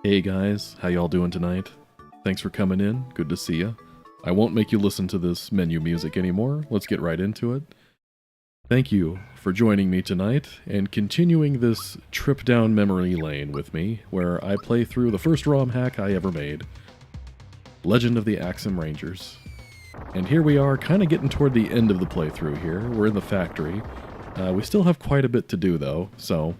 Hey guys, how y'all doing tonight? Thanks for coming in, good to see ya. I won't make you listen to this menu music anymore, let's get right into it. Thank you for joining me tonight, and continuing this trip down memory lane with me, where I play through the first ROM hack I ever made, Legend of the Axem Rangers. And here we are, kind of getting toward the end of the playthrough here. We're in the factory. We still have quite a bit to do though, so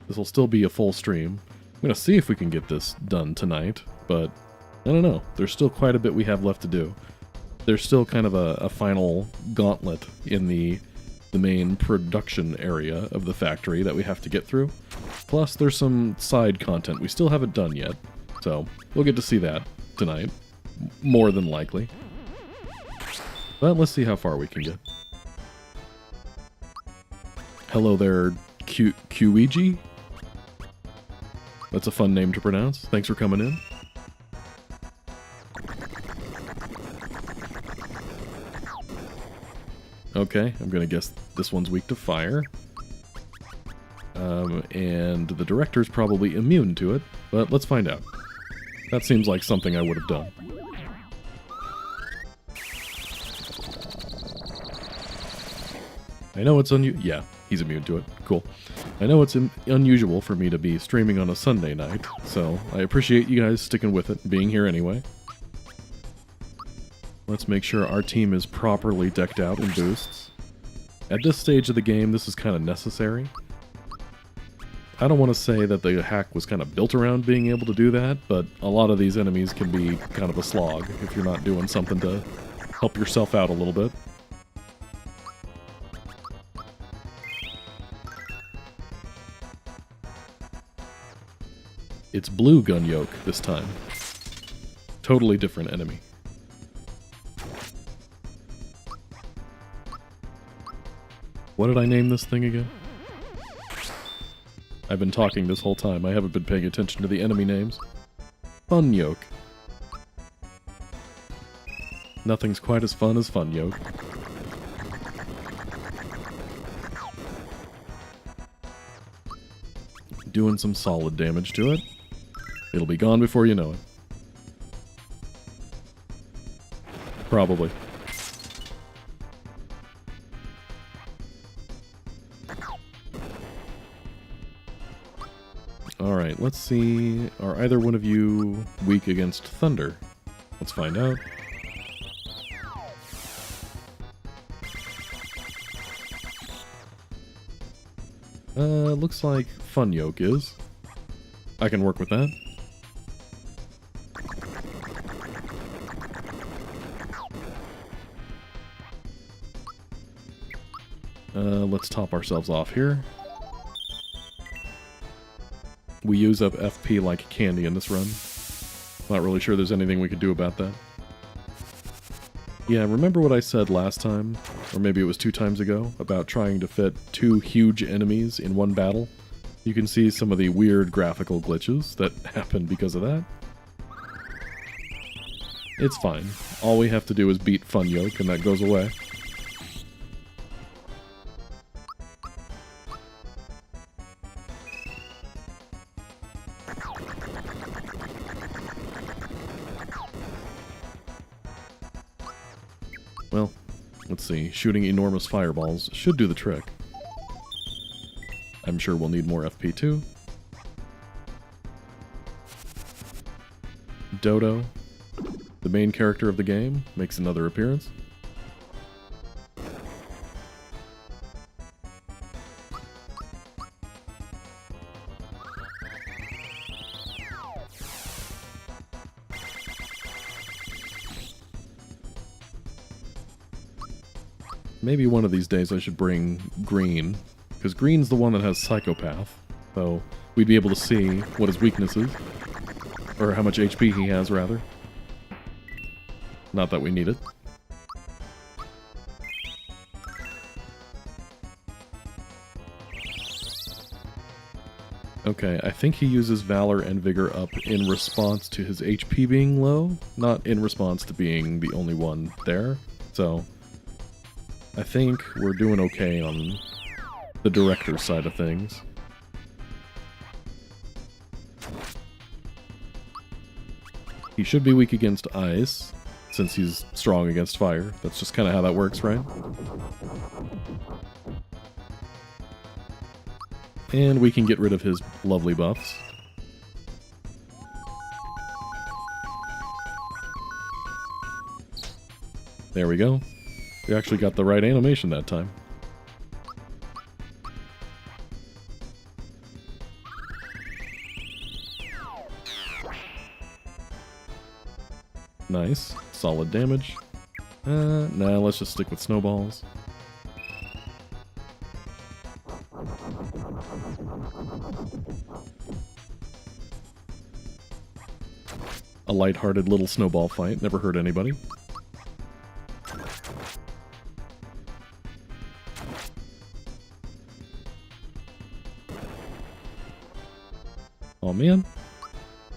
this will still be a full stream. I'm going to see if we can get this done tonight, but I don't know. There's still quite a bit we have left to do. There's still kind of a final gauntlet in the main production area of the factory that we have to get through. Plus, there's some side content we still haven't done yet, so we'll get to see that tonight, more than likely. But let's see how far we can get. Hello there, Q-Ouija? That's a fun name to pronounce. Thanks for coming in. Okay, I'm gonna guess this one's weak to fire. And the director's probably immune to it, but let's find out. That seems like something I would have done. I know it's yeah, he's immune to it. Cool. I know it's unusual for me to be streaming on a Sunday night, so I appreciate you guys sticking with it and being here anyway. Let's make sure our team is properly decked out in boosts. At this stage of the game, this is kind of necessary. I don't want to say that the hack was kind of built around being able to do that, but a lot of these enemies can be kind of a slog if you're not doing something to help yourself out a little bit. It's blue gun yoke this time. Totally different enemy. What did I name this thing again? I've been talking this whole time. I haven't been paying attention to the enemy names. Fun yoke. Nothing's quite as fun as fun yoke. Doing some solid damage to it. It'll be gone before you know it. Probably. Alright, let's see. Are either one of you weak against thunder? Let's find out. Looks like Fun Yoke is. I can work with that. Let's top ourselves off here. We use up FP like candy in this run. Not really sure there's anything we could do about that. Yeah, remember what I said last time, or maybe it was 2 times ago, about trying to fit 2 huge enemies in one battle? You can see some of the weird graphical glitches that happen because of that. It's fine. All we have to do is beat Fun Yoke and that goes away. Well, let's see. Shooting enormous fireballs should do the trick. I'm sure we'll need more FP too. Dodo, the main character of the game, makes another appearance. Maybe one of these days I should bring Green, because Green's the one that has Psychopath, so we'd be able to see what his weakness is, or how much HP he has, rather. Not that we need it. Okay, I think he uses Valor and Vigor up in response to his HP being low, not in response to being the only one there, so I think we're doing okay on the director's side of things. He should be weak against ice, since he's strong against fire. That's just kind of how that works, right? And we can get rid of his lovely buffs. There we go. We actually got the right animation that time. Nice. Solid damage. Nah, let's just stick with snowballs. A lighthearted little snowball fight. Never hurt anybody. Oh man,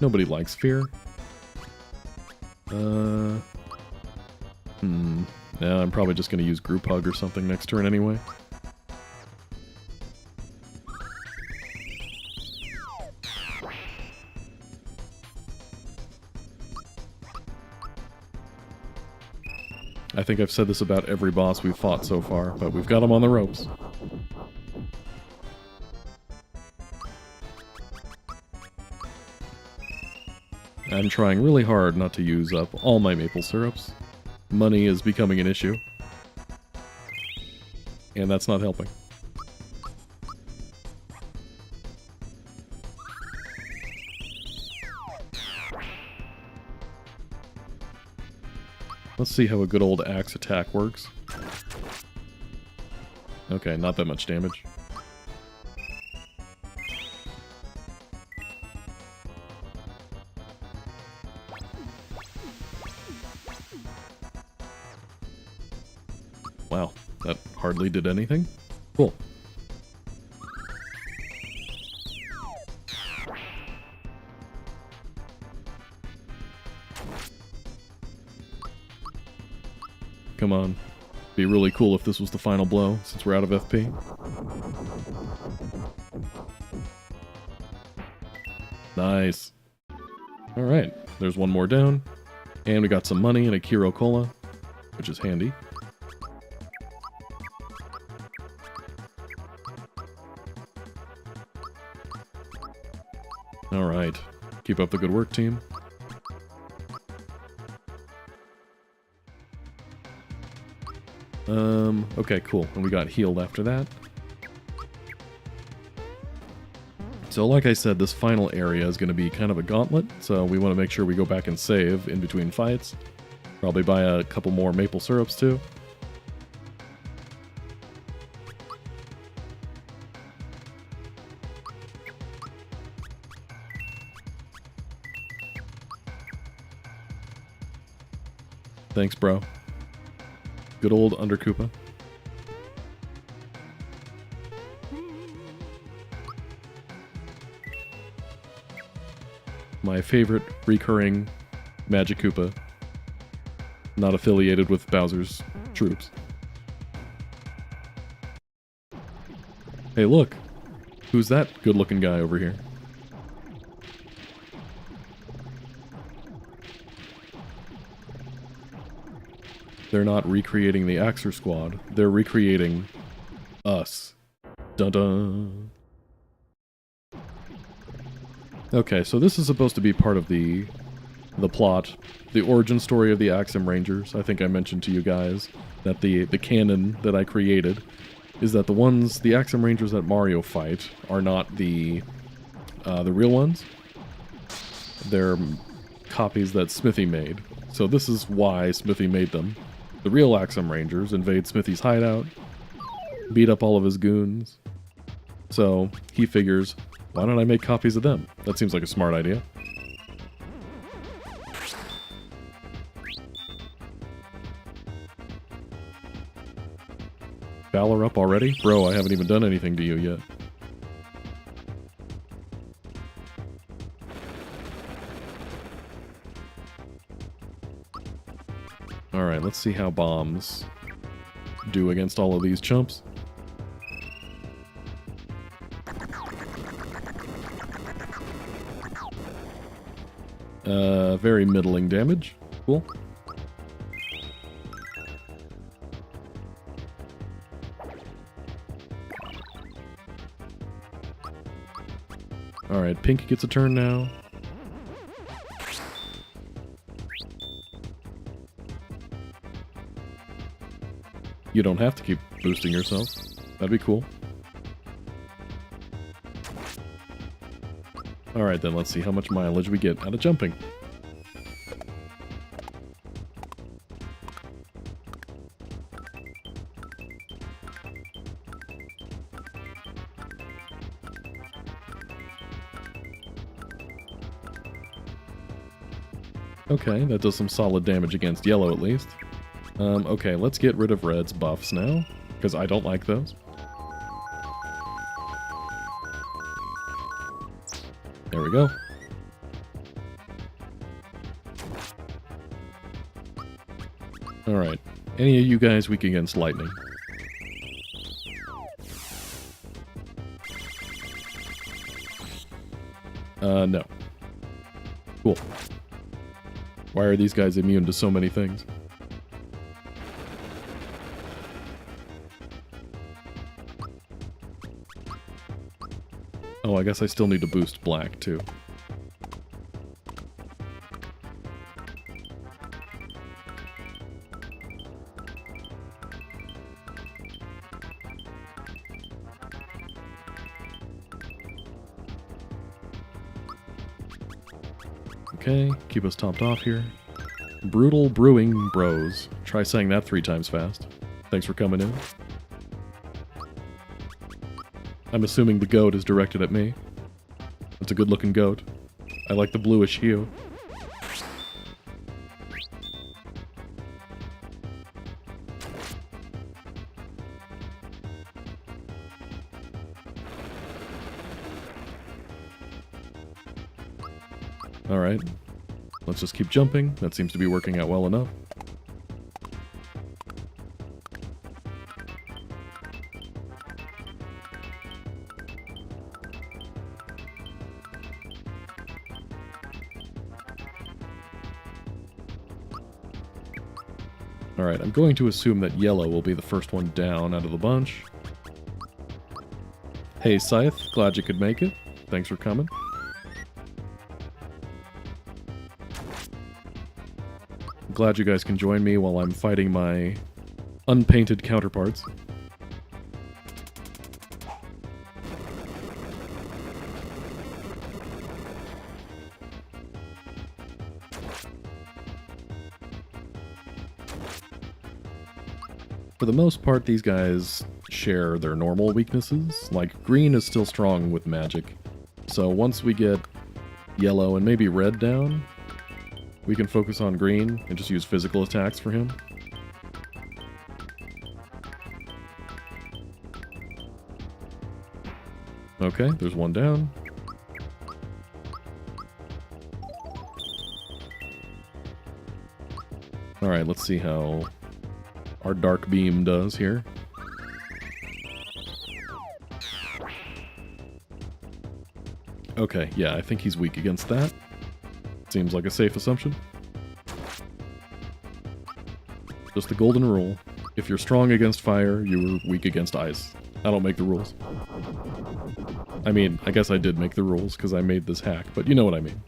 nobody likes fear. Yeah, I'm probably just going to use Group Hug or something next turn anyway. I think I've said this about every boss we've fought so far, but we've got them on the ropes. I'm trying really hard not to use up all my maple syrups. Money is becoming an issue. And that's not helping. Let's see how a good old axe attack works. Okay, not that much damage. Wow, that hardly did anything. Cool. Come on. Be really cool if this was the final blow, since we're out of FP. Nice. Alright, there's one more down. And we got some money and a Kiro Cola, which is handy. Alright. Keep up the good work, team. Okay, cool. And we got healed after that. So like I said, this final area is going to be kind of a gauntlet, so we want to make sure we go back and save in between fights. Probably buy a couple more maple syrups too. Thanks, bro. Good old Underkoopa. My favorite recurring Magic Koopa. Not affiliated with Bowser's troops. Hey, look! Who's that good-looking guy over here? They're not recreating the Axer squad. They're recreating us. Dun-dun! Okay, so this is supposed to be part of the plot, the origin story of the Axem Rangers. I think I mentioned to you guys that the canon that I created is that the Axem Rangers that Mario fight are not the real ones. They're copies that Smithy made. So this is why Smithy made them. The real Axem Rangers invade Smithy's hideout, beat up all of his goons. So he figures, why don't I make copies of them? That seems like a smart idea. Valor up already? Bro, I haven't even done anything to you yet. Alright, let's see how bombs do against all of these chumps. Very middling damage. Cool. Alright, Pink gets a turn now. You don't have to keep boosting yourself. That'd be cool. Alright then, let's see how much mileage we get out of jumping. Okay, that does some solid damage against yellow at least. Okay, let's get rid of red's buffs now, because I don't like those. There we go. Alright, any of you guys weak against lightning? No. Cool. Why are these guys immune to so many things? Oh, I guess I still need to boost black, too. Okay, keep us topped off here. Brutal Brewing Bros. Try saying that 3 times fast. Thanks for coming in. I'm assuming the goat is directed at me. It's a good-looking goat. I like the bluish hue. Alright. Let's just keep jumping. That seems to be working out well enough. Alright, I'm going to assume that yellow will be the first one down out of the bunch. Hey Scythe, glad you could make it. Thanks for coming. Glad you guys can join me while I'm fighting my unpainted counterparts. For the most part, these guys share their normal weaknesses. Like, green is still strong with magic. So once we get yellow and maybe red down, we can focus on green and just use physical attacks for him. Okay, there's one down. Alright, let's see how our Dark Beam does here. Okay, yeah, I think he's weak against that. Seems like a safe assumption. Just the golden rule. If you're strong against fire, you're weak against ice. I don't make the rules. I mean, I guess I did make the rules because I made this hack, but you know what I mean.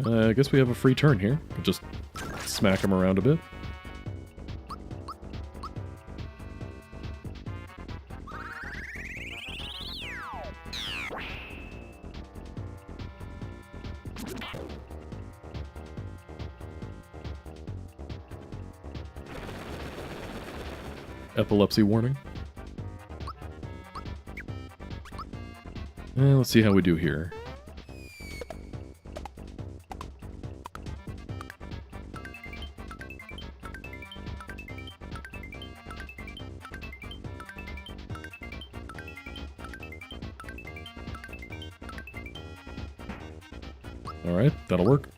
I guess we have a free turn here. Just smack him around a bit. Epilepsy warning. Let's see how we do here. Alright, that'll work.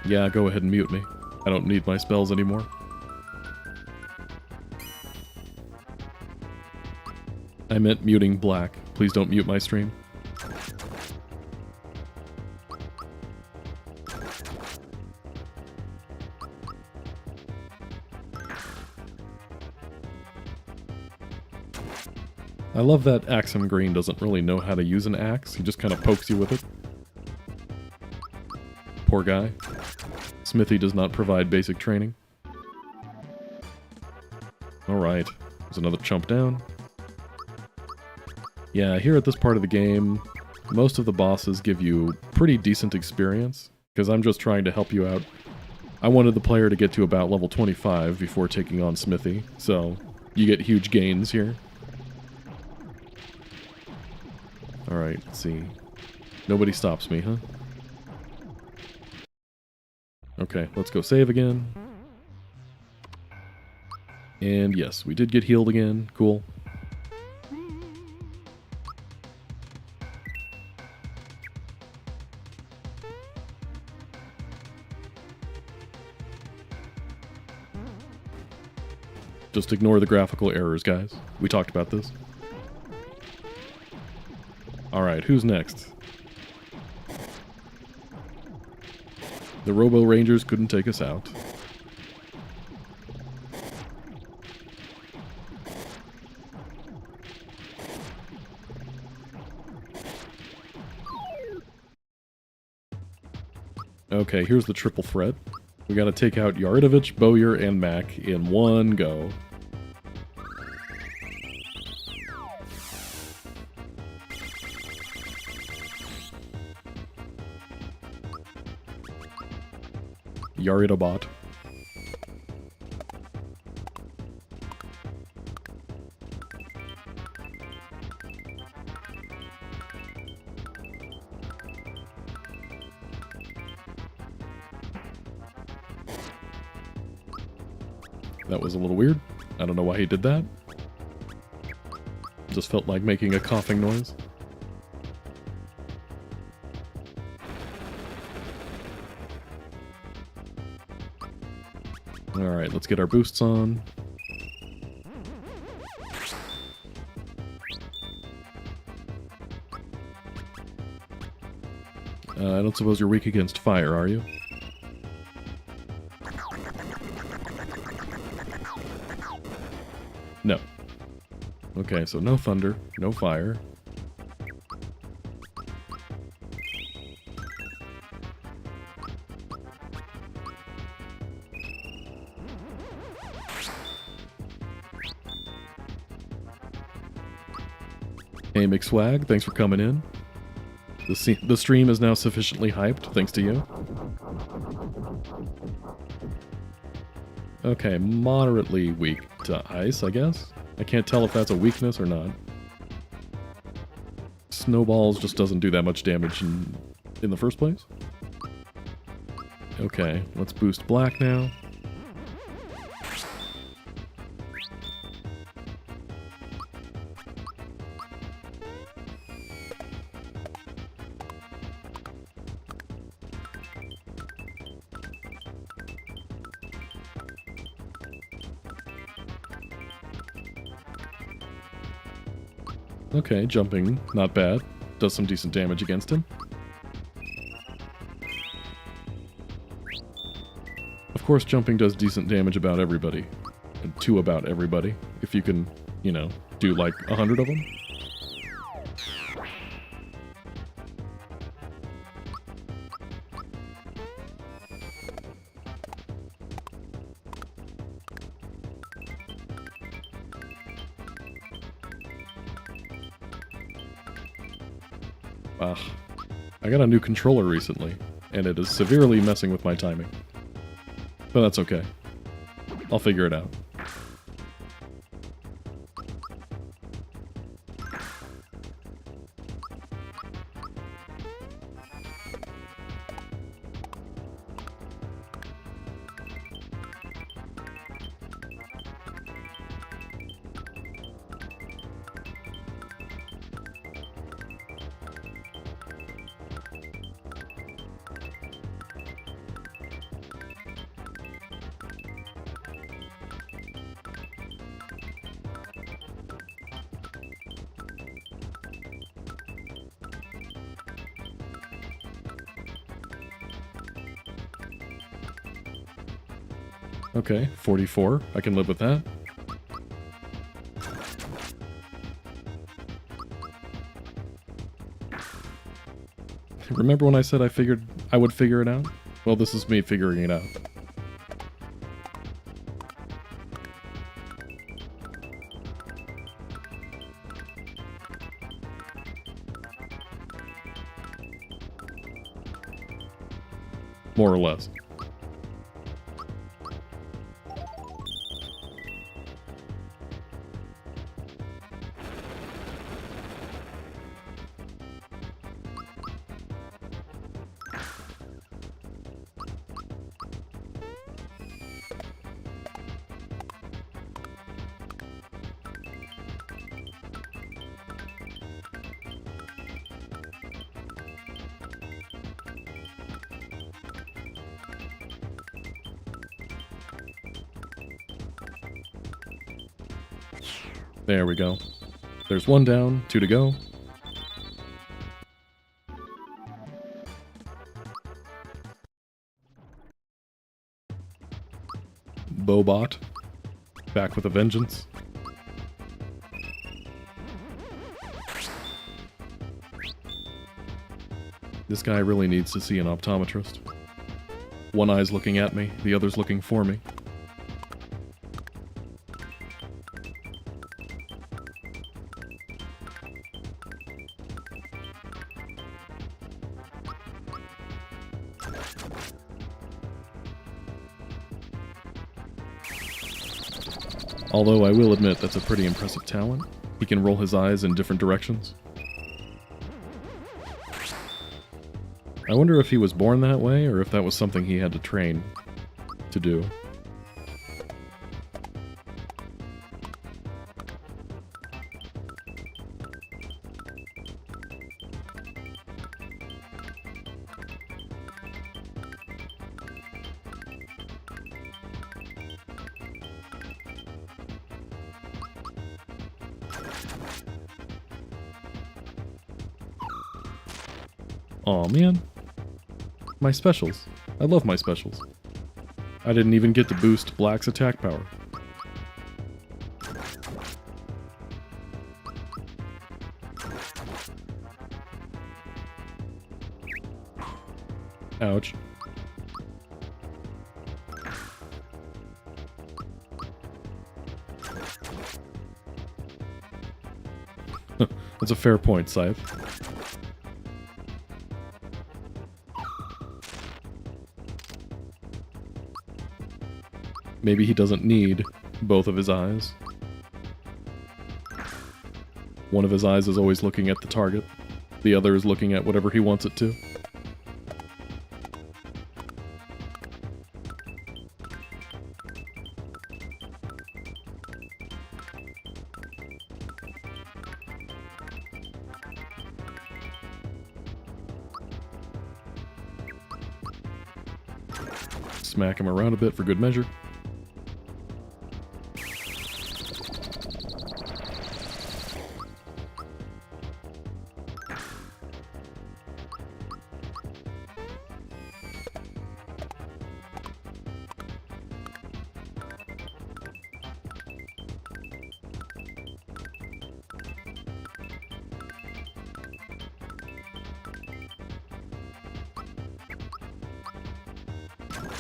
Yeah, go ahead and mute me. I don't need my spells anymore. I meant muting black. Please don't mute my stream. I love that Axem Green doesn't really know how to use an axe. He just kind of pokes you with it. Poor guy. Smithy does not provide basic training. Alright, there's another chump down. Yeah, here at this part of the game, most of the bosses give you pretty decent experience, because I'm just trying to help you out. I wanted the player to get to about level 25 before taking on Smithy, so you get huge gains here. Alright, let's see. Nobody stops me, huh? Okay, let's go save again. And yes, we did get healed again. Cool. Just ignore the graphical errors, guys. We talked about this. Alright, who's next? The Robo Rangers couldn't take us out. Okay, here's the triple threat. We gotta take out Yaridovich, Bowyer, and Mac in one go. Yaridobot. That was a little weird. I don't know why he did that. Just felt like making a coughing noise. Alright, let's get our boosts on. I don't suppose you're weak against fire, are you? No. Okay, so no thunder, no fire. Hey McSwag, thanks for coming in. The stream is now sufficiently hyped, thanks to you. Okay, moderately weak to ice, I guess? I can't tell if that's a weakness or not. Snowballs just doesn't do that much damage in the first place. Okay, let's boost black now. Okay, jumping, not bad. Does some decent damage against him. Of course, jumping does decent damage about everybody. To about everybody. If you can, you know, do like 100 of them. I got a new controller recently, and it is severely messing with my timing. But that's okay. I'll figure it out. Okay, 44. I can live with that. Remember when I said I figured I would figure it out? Well, this is me figuring it out. More or less. There we go. There's one down, 2 to go. Robot. Back with a vengeance. This guy really needs to see an optometrist. One eye's looking at me, the other's looking for me. Although I will admit that's a pretty impressive talent. He can roll his eyes in different directions. I wonder if he was born that way, or if that was something he had to train to do. Aw, man. My specials. I love my specials. I didn't even get to boost Black's attack power. Ouch. That's a fair point, Scythe. Maybe he doesn't need both of his eyes. One of his eyes is always looking at the target. The other is looking at whatever he wants it to. Smack him around a bit for good measure.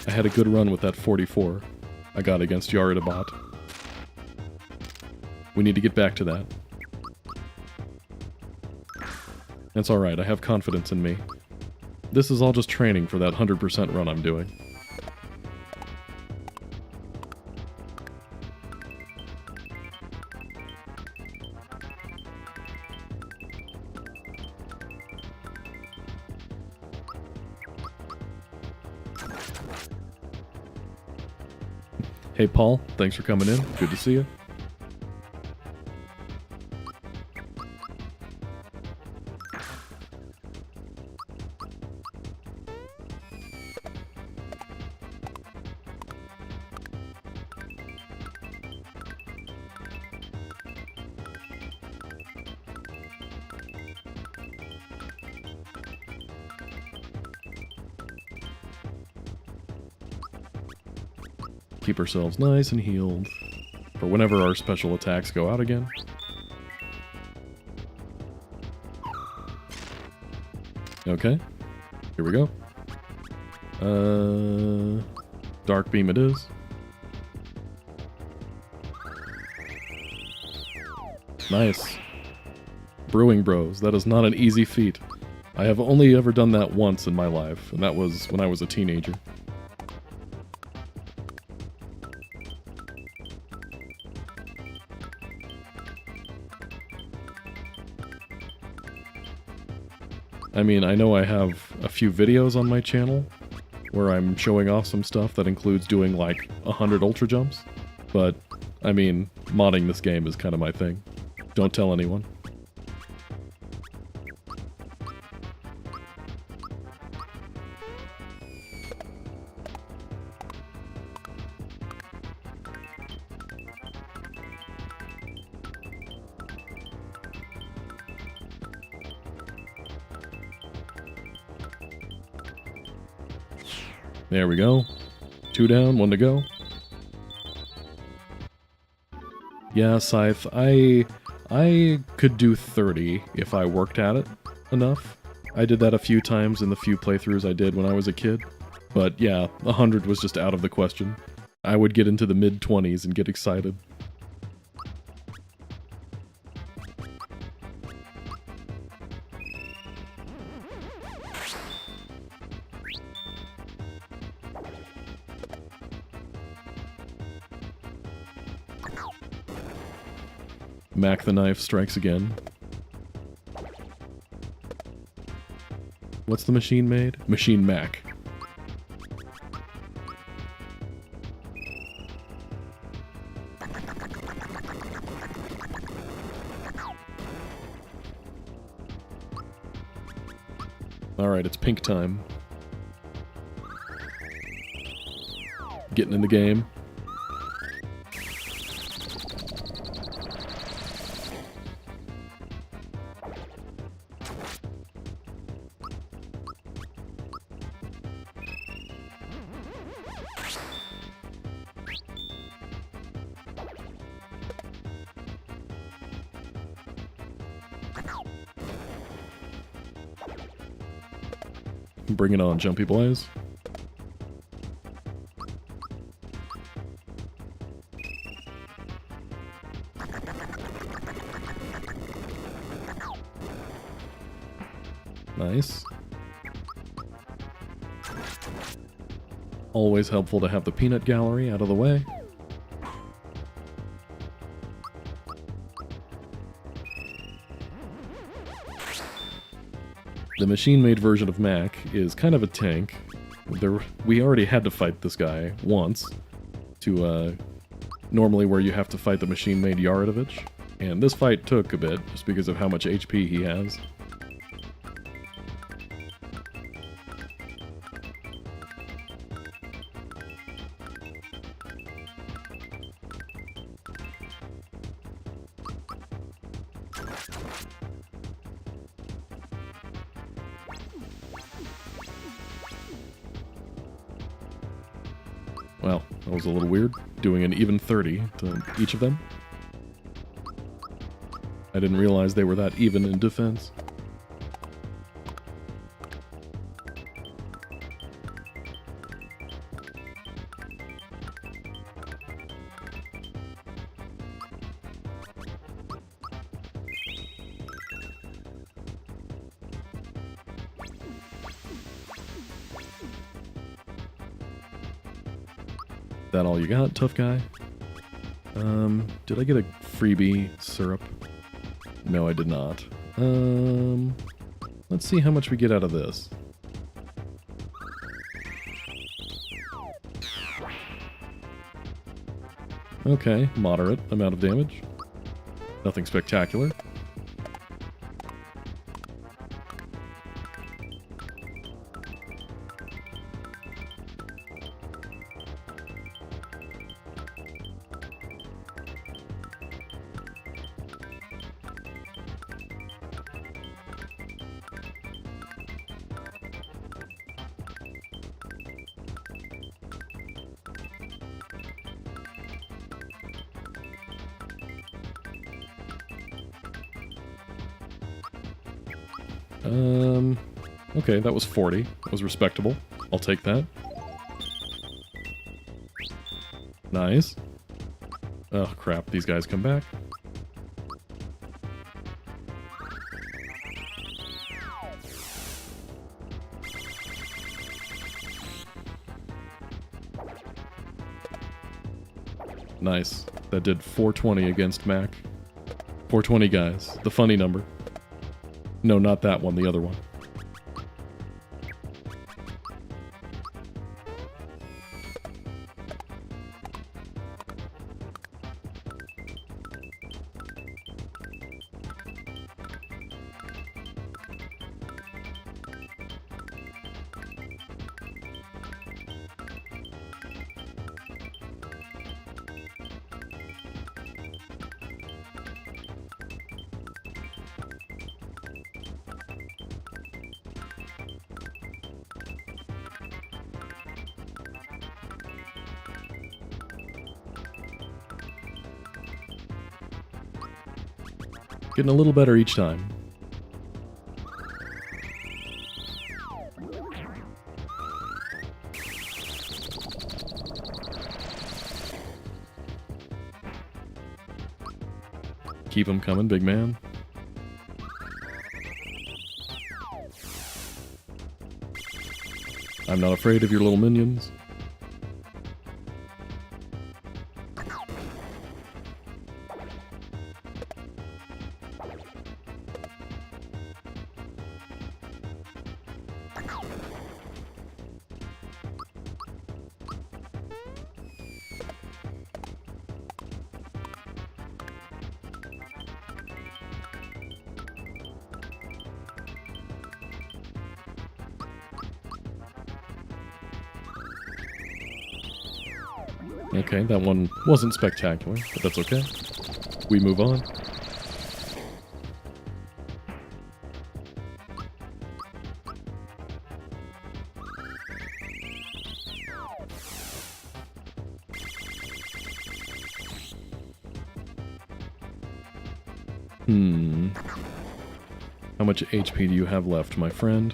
I had a good run with that 44 I got against Yaridabot. We need to get back to that. That's alright, I have confidence in me. This is all just training for that 100% run I'm doing. Hey Paul, thanks for coming in. Good to see you. Keep ourselves nice and healed for whenever our special attacks go out again. Okay, here we go. Dark beam it is. Nice. Brewing Bros, that is not an easy feat. I have only ever done that once in my life, and that was when I was a teenager. I mean, I know I have a few videos on my channel where I'm showing off some stuff that includes doing like 100 ultra jumps, but I mean, modding this game is kind of my thing. Don't tell anyone. There we go. 2 down, 1 to go. Yeah, Scythe, I could do 30 if I worked at it enough. I did that a few times in the few playthroughs I did when I was a kid. But yeah, 100 was just out of the question. I would get into the mid-20s and get excited. Mac the Knife strikes again. What's the machine made? Machine Mac. Alright, it's pink time. Getting in the game. Bring it on, jumpy boys. Nice. Always helpful to have the peanut gallery out of the way. The machine-made version of Mac is kind of a tank. We already had to fight this guy once to normally where you have to fight the machine-made Yaridovich, and this fight took a bit just because of how much HP he has. Well, that was a little weird, doing an even 30 to each of them. I didn't realize they were that even in defense. That all you got, tough guy? Did I get a freebie syrup? No, I did not. Let's see how much we get out of this. Okay, moderate amount of damage. Nothing spectacular. Okay, that was 40. That was respectable. I'll take that. Nice. Oh, crap. These guys come back. Nice. That did 420 against Mac. 420, guys. The funny number. No, not that one. The other one. Getting a little better each time. Keep them coming, big man. I'm not afraid of your little minions. Okay, that one wasn't spectacular, but that's okay. We move on. How much HP do you have left, my friend?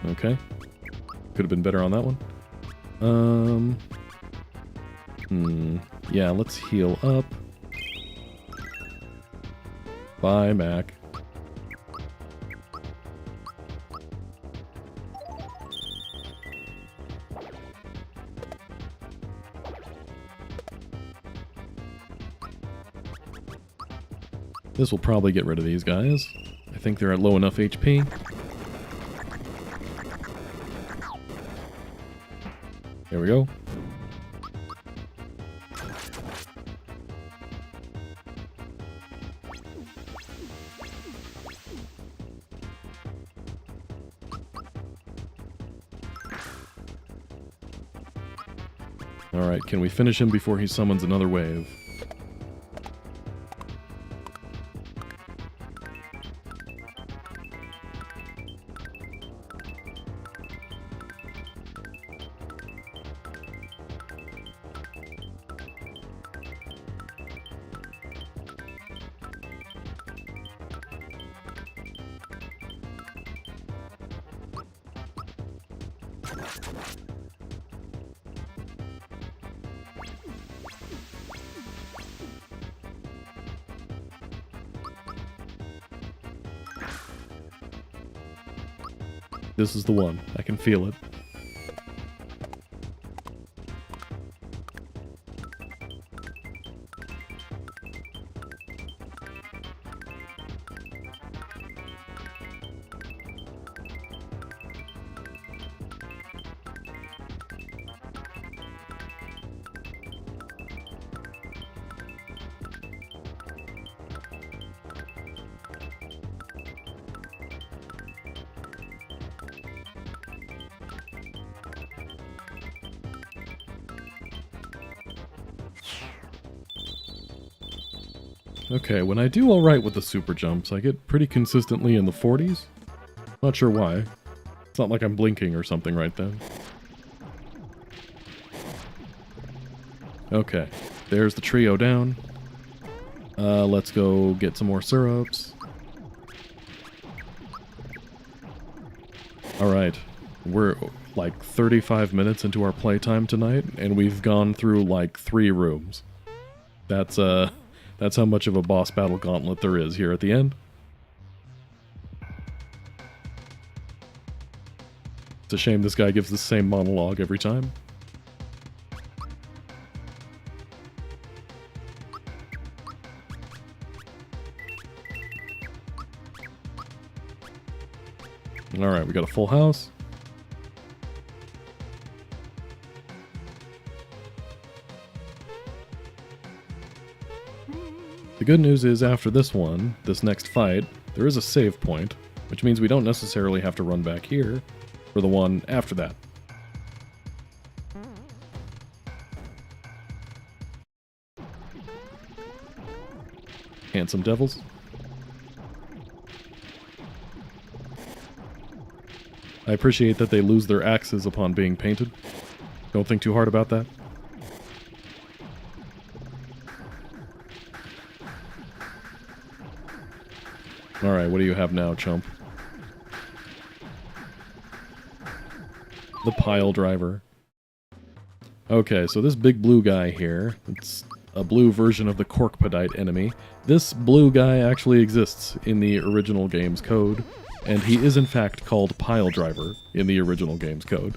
Okay. Could have been better on that one. Yeah, let's heal up. Bye, Mac. This will probably get rid of these guys. I think they're at low enough HP. There we go. Alright, can we finish him before he summons another wave? This is the one. I can feel it. Okay, when I do alright with the super jumps, I get pretty consistently in the 40s. Not sure why. It's not like I'm blinking or something right then. Okay, there's the trio down. Let's go get some more syrups. Alright, we're like 35 minutes into our playtime tonight, and we've gone through like 3 rooms. That's how much of a boss battle gauntlet there is here at the end. It's a shame this guy gives the same monologue every time. Alright, we got a full house. The good news is after this one, this next fight, there is a save point, which means we don't necessarily have to run back here for the one after that. Handsome devils. I appreciate that they lose their axes upon being painted. Don't think too hard about that. Alright, what do you have now, chump? The pile driver. Okay, so this big blue guy here, it's a blue version of the Corkpodite enemy. This blue guy actually exists in the original game's code, and he is in fact called Pile Driver in the original game's code.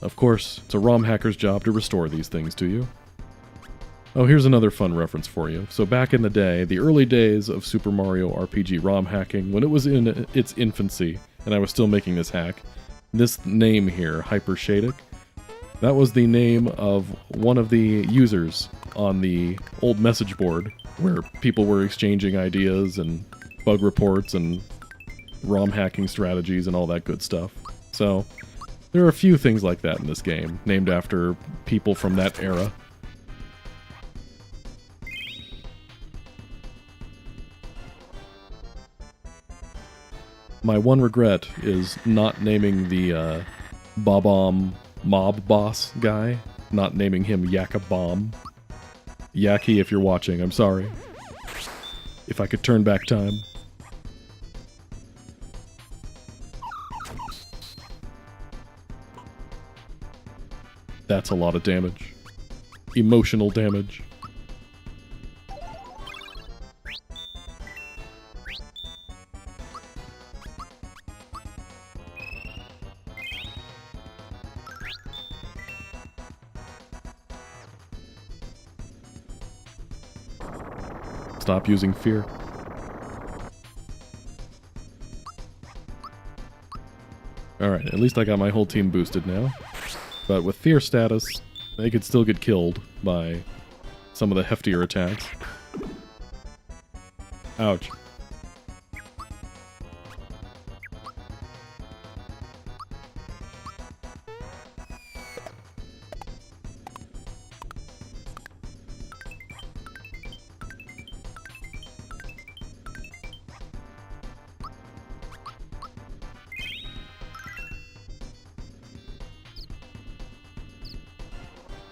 Of course, it's a ROM hacker's job to restore these things to you. Oh, here's another fun reference for you. So back in the day, the early days of Super Mario RPG ROM hacking, when it was in its infancy, and I was still making this hack, this name here, Hypershadic, that was the name of one of the users on the old message board, where people were exchanging ideas and bug reports and ROM hacking strategies and all that good stuff. So, there are a few things like that in this game, named after people from that era. My one regret is not naming the Bob-omb mob boss guy, not naming him Yakabomb. Yaki, if you're watching, I'm sorry. If I could turn back time. That's a lot of damage. Emotional damage. Stop using fear. Alright, at least I got my whole team boosted now. But with fear status, they could still get killed by some of the heftier attacks. Ouch.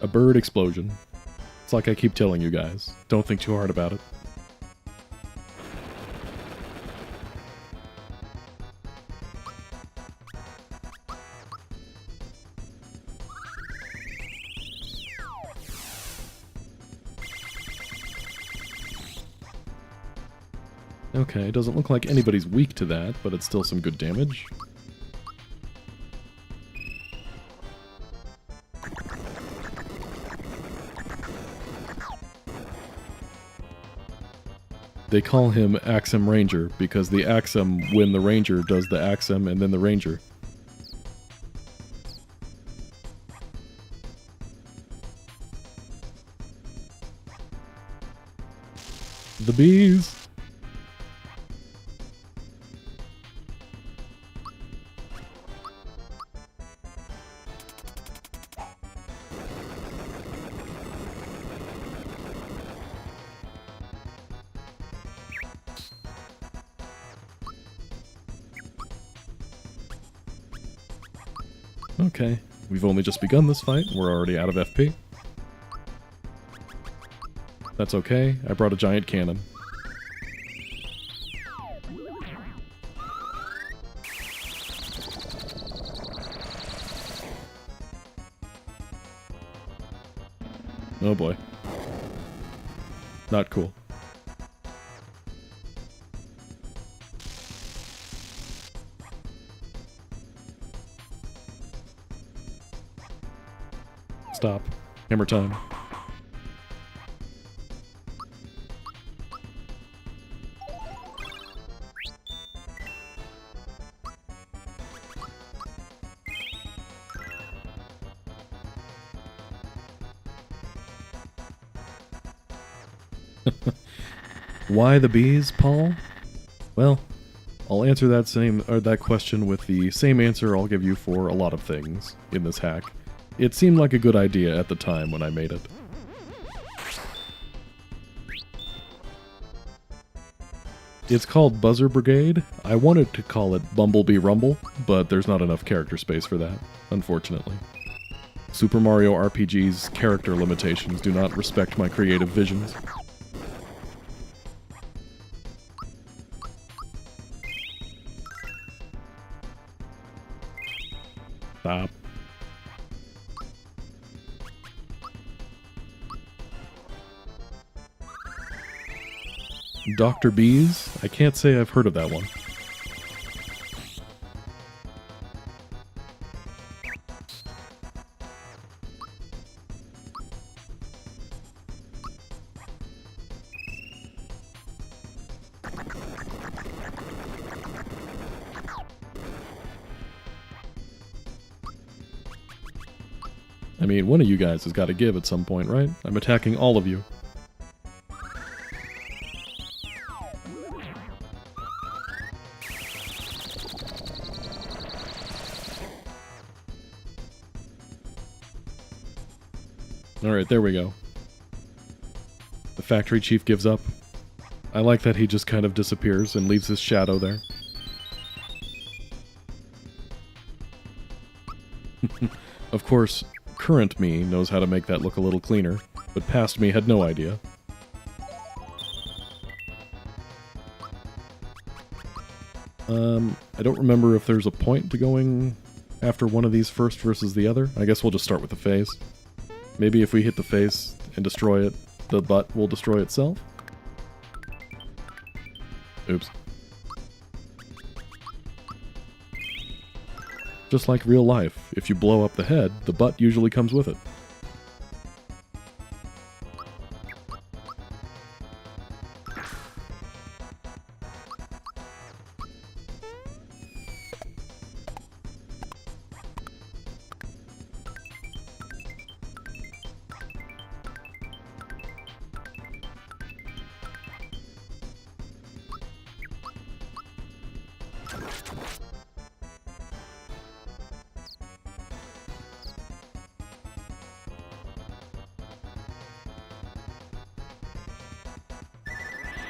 A bird explosion. It's like I keep telling you guys. Don't think too hard about it. Okay, it doesn't look like anybody's weak to that, but it's still some good damage. They call him Axem Ranger because the Axem when the Ranger does the Axem and then the Ranger. The bees! Okay, we've only just begun this fight, we're already out of FP. That's okay, I brought a giant cannon. Oh boy. Not cool. Stop. Hammer time. Why the bees, Paul? Well, I'll answer that question with the same answer I'll give you for a lot of things in this hack. It seemed like a good idea at the time when I made it. It's called Buzzer Brigade. I wanted to call it Bumblebee Rumble, but there's not enough character space for that, unfortunately. Super Mario RPG's character limitations do not respect my creative visions. Stop. Dr. Bees? I can't say I've heard of that one. I mean, one of you guys has got to give at some point, right? I'm attacking all of you. Alright, there we go. The factory chief gives up. I like that he just kind of disappears and leaves his shadow there. Of course, current me knows how to make that look a little cleaner, but past me had no idea. I don't remember if there's a point to going after one of these first versus the other. I guess we'll just start with the face. Maybe if we hit the face and destroy it, the butt will destroy itself? Oops. Just like real life, if you blow up the head, the butt usually comes with it.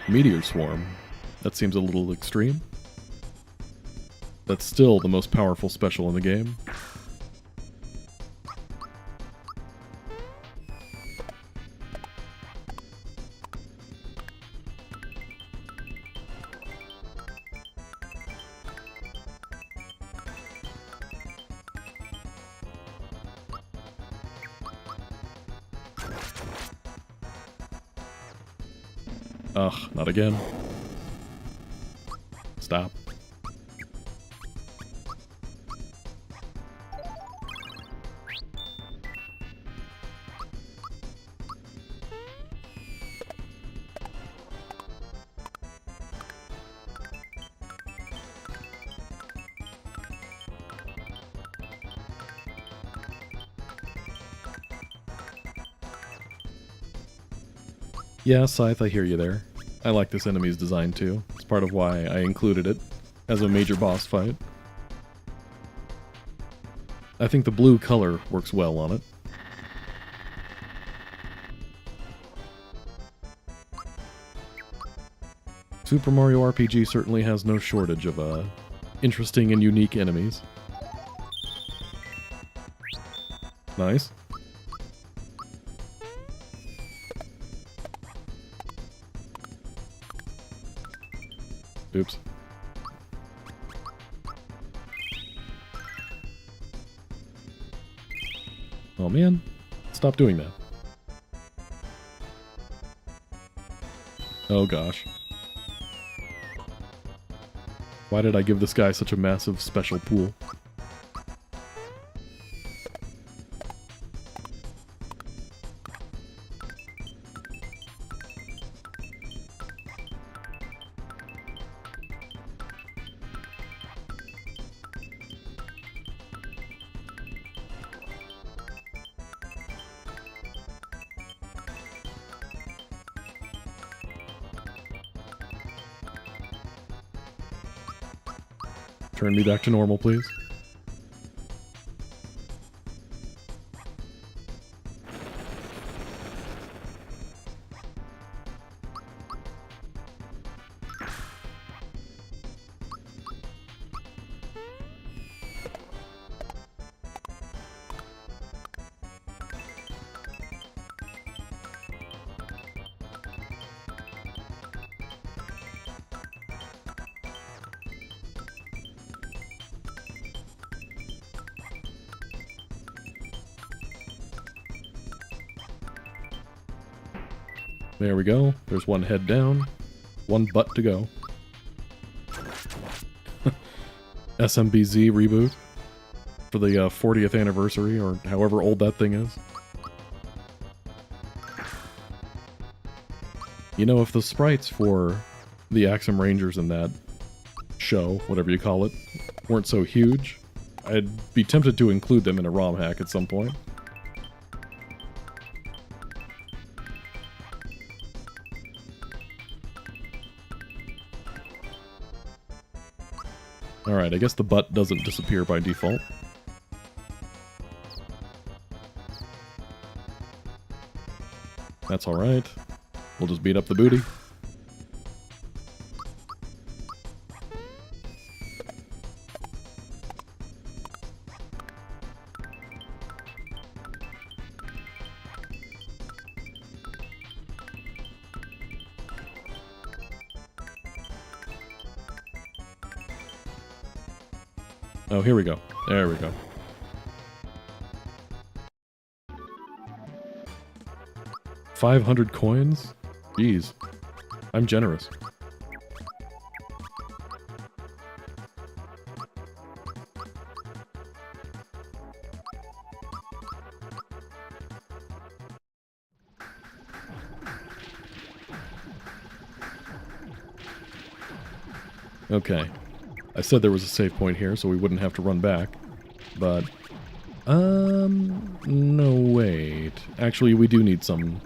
Meteor Swarm. That seems a little extreme. That's still the most powerful special in the game. Ugh, not again. Stop. Yeah, Scythe, I hear you there. I like this enemy's design too. It's part of why I included it as a major boss fight. I think the blue color works well on it. Super Mario RPG certainly has no shortage of interesting and unique enemies. Nice. Oops. Oh man, stop doing that. Oh gosh. Why did I give this guy such a massive special pool? Turn me back to normal, please. There we go. There's one head down. One butt to go. SMBZ reboot. For the 40th anniversary, or however old that thing is. You know, if the sprites for the Axem Rangers in that show, whatever you call it, weren't so huge, I'd be tempted to include them in a ROM hack at some point. Alright, I guess the butt doesn't disappear by default. That's alright. We'll just beat up the booty. Oh, here we go. There we go. $500 coins? Jeez. I'm generous. Okay. I said there was a save point here, so we wouldn't have to run back. But, no, wait. Actually, we do need some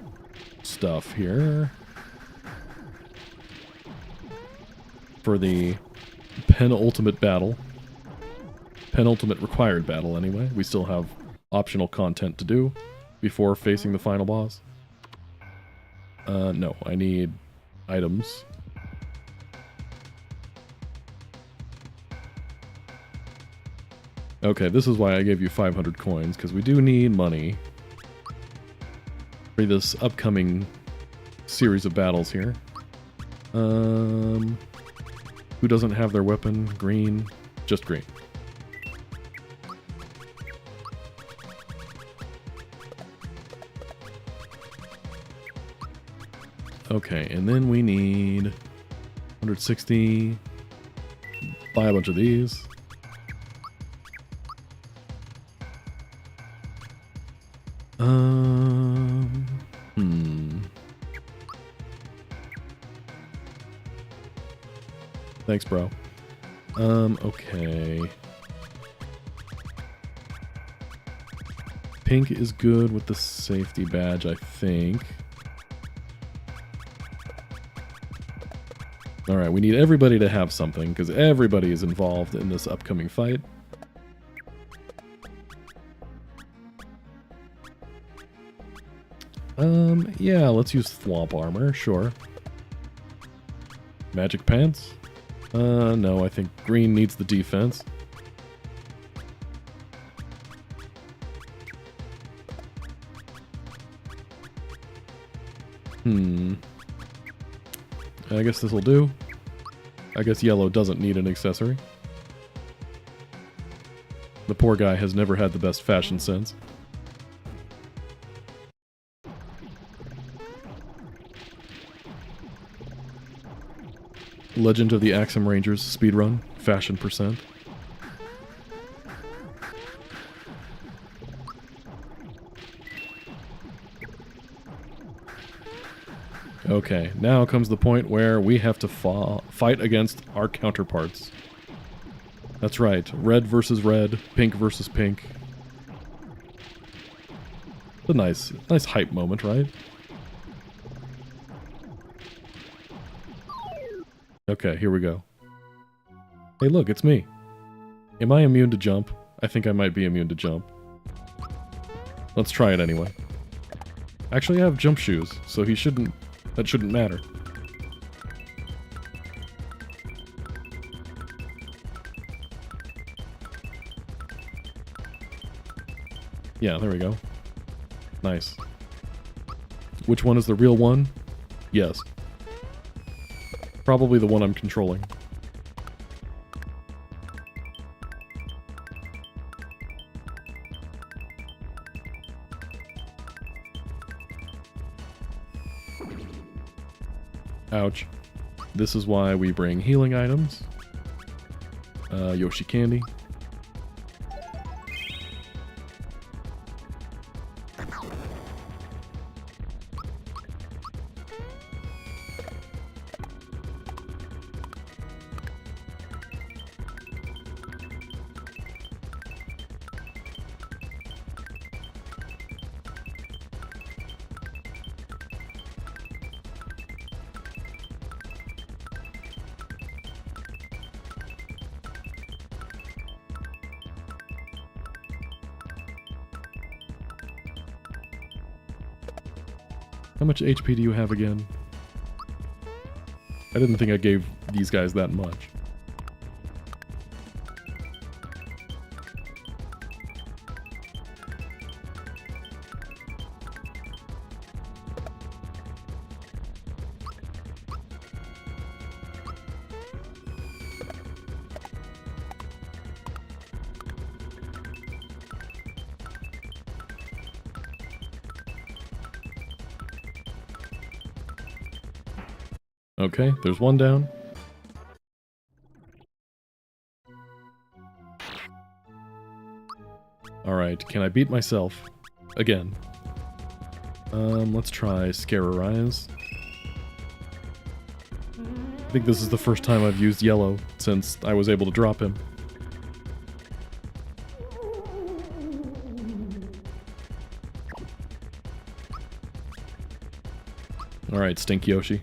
stuff here. For the penultimate battle. Penultimate required battle, anyway. We still have optional content to do before facing the final boss. No, I need items. Okay, this is why I gave you 500 coins, because we do need money for this upcoming series of battles here. Who doesn't have their weapon? Green. Just green. Okay, and then we need 160. Buy a bunch of these. Thanks, bro. Okay. Pink is good with the safety badge, I think. Alright, we need everybody to have something, because everybody is involved in this upcoming fight. Yeah, let's use Thwomp armor, sure. Magic pants? No, I think green needs the defense. I guess this'll do. I guess yellow doesn't need an accessory. The poor guy has never had the best fashion sense. Legend of the Axem Rangers speedrun, fashion percent. Okay, now comes the point where we have to fight against our counterparts. That's right, red versus red, pink versus pink. It's a nice hype moment, right? Okay, here we go. Hey look, it's me. Am I immune to jump? I think I might be immune to jump. Let's try it anyway. Actually, I have jump shoes, so that shouldn't matter. Yeah, there we go. Nice. Which one is the real one? Yes. Probably the one I'm controlling. Ouch. This is why we bring healing items. Yoshi candy. How much HP do you have again? I didn't think I gave these guys that much. Okay, there's one down. Alright, can I beat myself? Again. Let's try Scare-Arise. I think this is the first time I've used yellow since I was able to drop him. Alright, Stink Yoshi.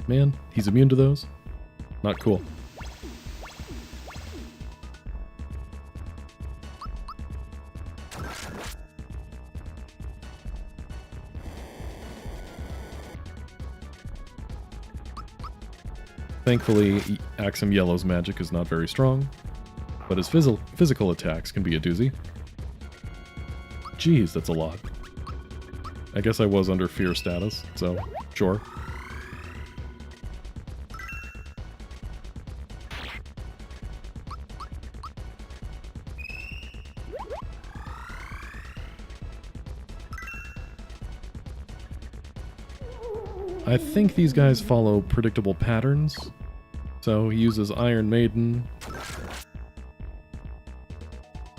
Man, he's immune to those? Not cool. Thankfully, Axem Yellow's magic is not very strong, but his physical attacks can be a doozy. Jeez, that's a lot. I guess I was under fear status, so sure. I think these guys follow predictable patterns. So he uses Iron Maiden,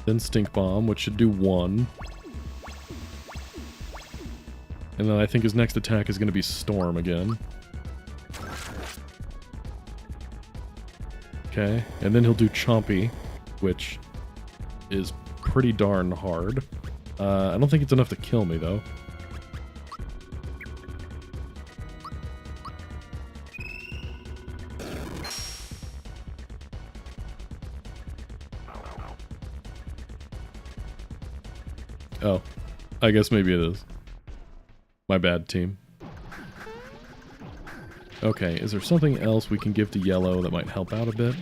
then Stink Bomb, which should do 1. And then I think his next attack is going to be Storm again. Okay, and then he'll do Chompy, which is pretty darn hard. I don't think it's enough to kill me, though. Oh, I guess maybe it is. My bad, team. Okay, is there something else we can give to Yellow that might help out a bit?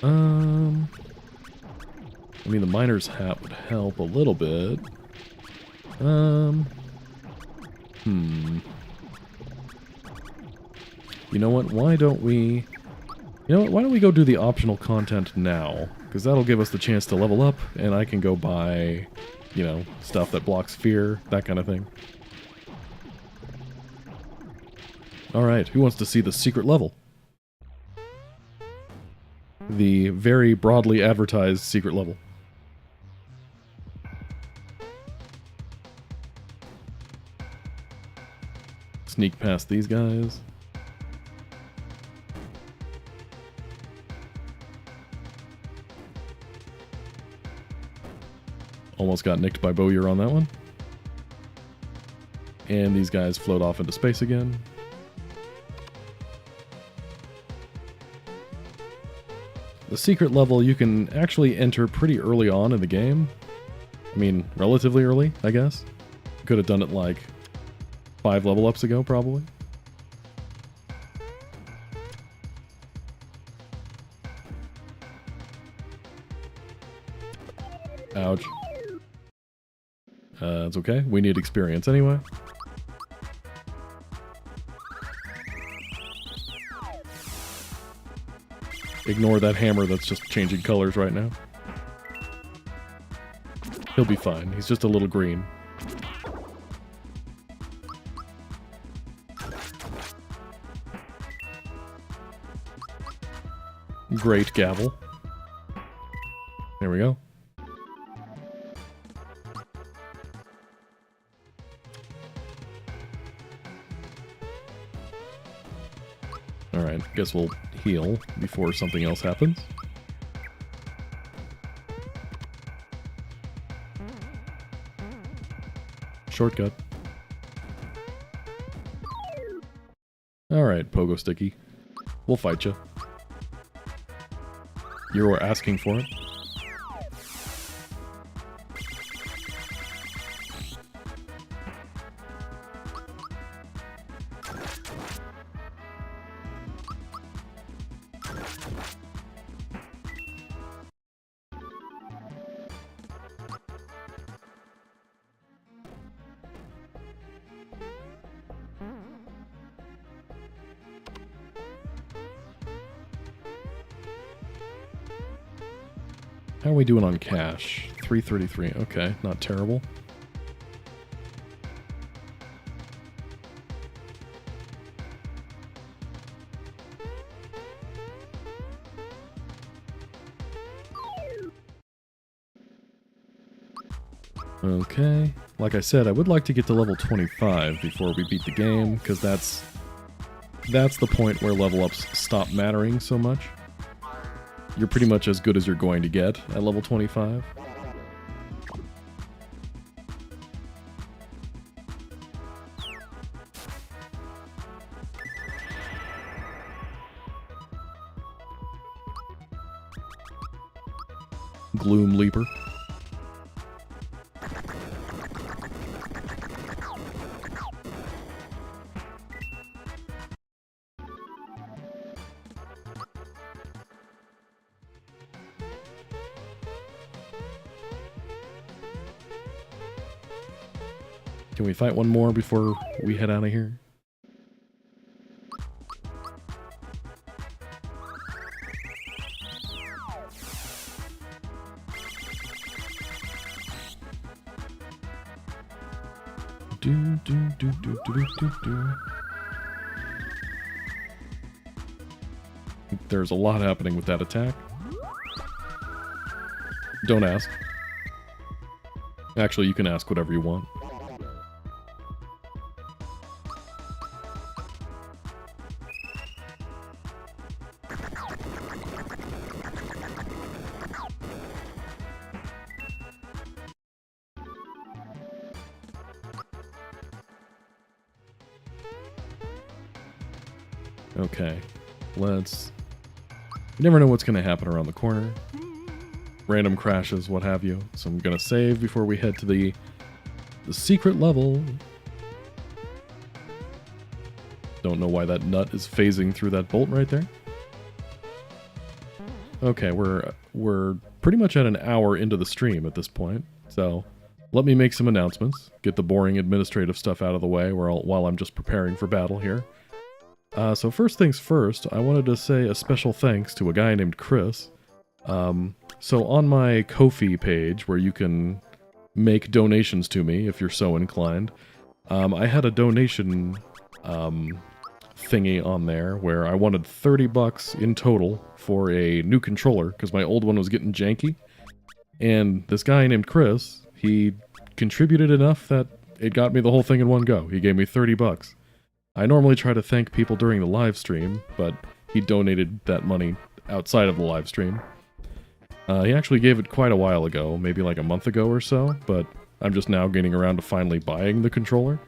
I mean, the Miner's Hat would help a little bit. You know what, why don't we... You know what, why don't we go do the optional content now? Because that'll give us the chance to level up, and I can go buy, you know, stuff that blocks fear, that kind of thing. Alright, who wants to see the secret level? The very broadly advertised secret level. Sneak past these guys. Almost got nicked by Bowyer on that one. And these guys float off into space again. The secret level you can actually enter pretty early on in the game. I mean, relatively early, I guess. Could have done it like 5 level ups ago, probably. Ouch. It's okay. We need experience anyway. Ignore that hammer that's just changing colors right now. He'll be fine. He's just a little green. Great gavel. There we go. Alright, guess we'll heal before something else happens. Shortcut. Alright, Pogo Sticky. We'll fight you. You were asking for it. How are we doing on cash? 333. Okay, not terrible. Okay. Like I said, I would like to get to level 25 before we beat the game, because that's the point where level ups stop mattering so much. You're pretty much as good as you're going to get at level 25. Gloom Leaper. Can we fight one more before we head out of here? There's a lot happening with that attack. Don't ask. Actually, you can ask whatever you want. Okay, let's... You never know what's going to happen around the corner. Random crashes, what have you. So I'm going to save before we head to the secret level. Don't know why that nut is phasing through that bolt right there. Okay, we're pretty much at an hour into the stream at this point. So let me make some announcements. Get the boring administrative stuff out of the way while I'm just preparing for battle here. So first things first, I wanted to say a special thanks to a guy named Chris. So on my Ko-fi page, where you can make donations to me if you're so inclined, I had a donation thingy on there where I wanted 30 bucks in total for a new controller, because my old one was getting janky. And this guy named Chris, he contributed enough that it got me the whole thing in one go. He gave me 30 bucks. I normally try to thank people during the live stream, but he donated that money outside of the live stream. He actually gave it quite a while ago, maybe like a month ago or so, but I'm just now getting around to finally buying the controller.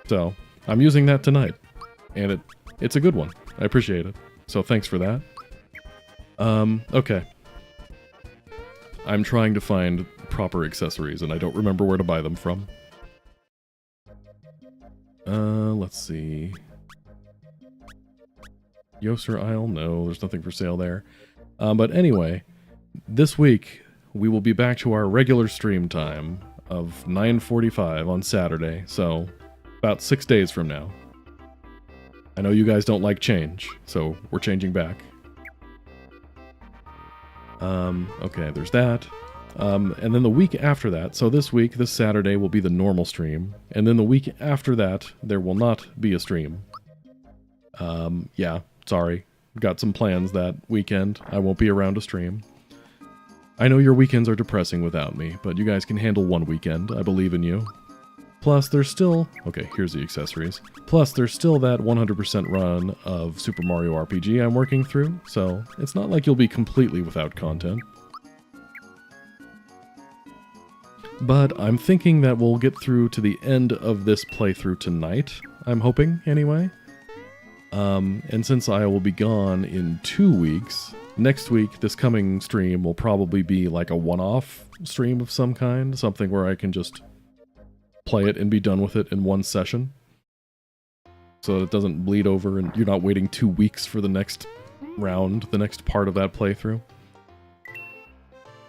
So, I'm using that tonight, and it's a good one. I appreciate it. So thanks for that. Okay. I'm trying to find proper accessories, and I don't remember where to buy them from. Let's see. Yoser Isle? No, there's nothing for sale there. But anyway, this week we will be back to our regular stream time of 9:45 on Saturday, so about 6 days from now. I know you guys don't like change, so we're changing back. Okay, there's that. And then the week after that, so this week, this Saturday, will be the normal stream. And then the week after that, there will not be a stream. Yeah, sorry. Got some plans that weekend. I won't be around to stream. I know your weekends are depressing without me, but you guys can handle one weekend. I believe in you. Plus, there's still... Okay, here's the accessories. Plus, there's still that 100% run of Super Mario RPG I'm working through, so it's not like you'll be completely without content. But I'm thinking that we'll get through to the end of this playthrough tonight. I'm hoping, anyway. And since I will be gone in 2 weeks, next week, this coming stream will probably be like a one-off stream of some kind. Something where I can just play it and be done with it in one session. So it doesn't bleed over and you're not waiting 2 weeks for the next round, the next part of that playthrough.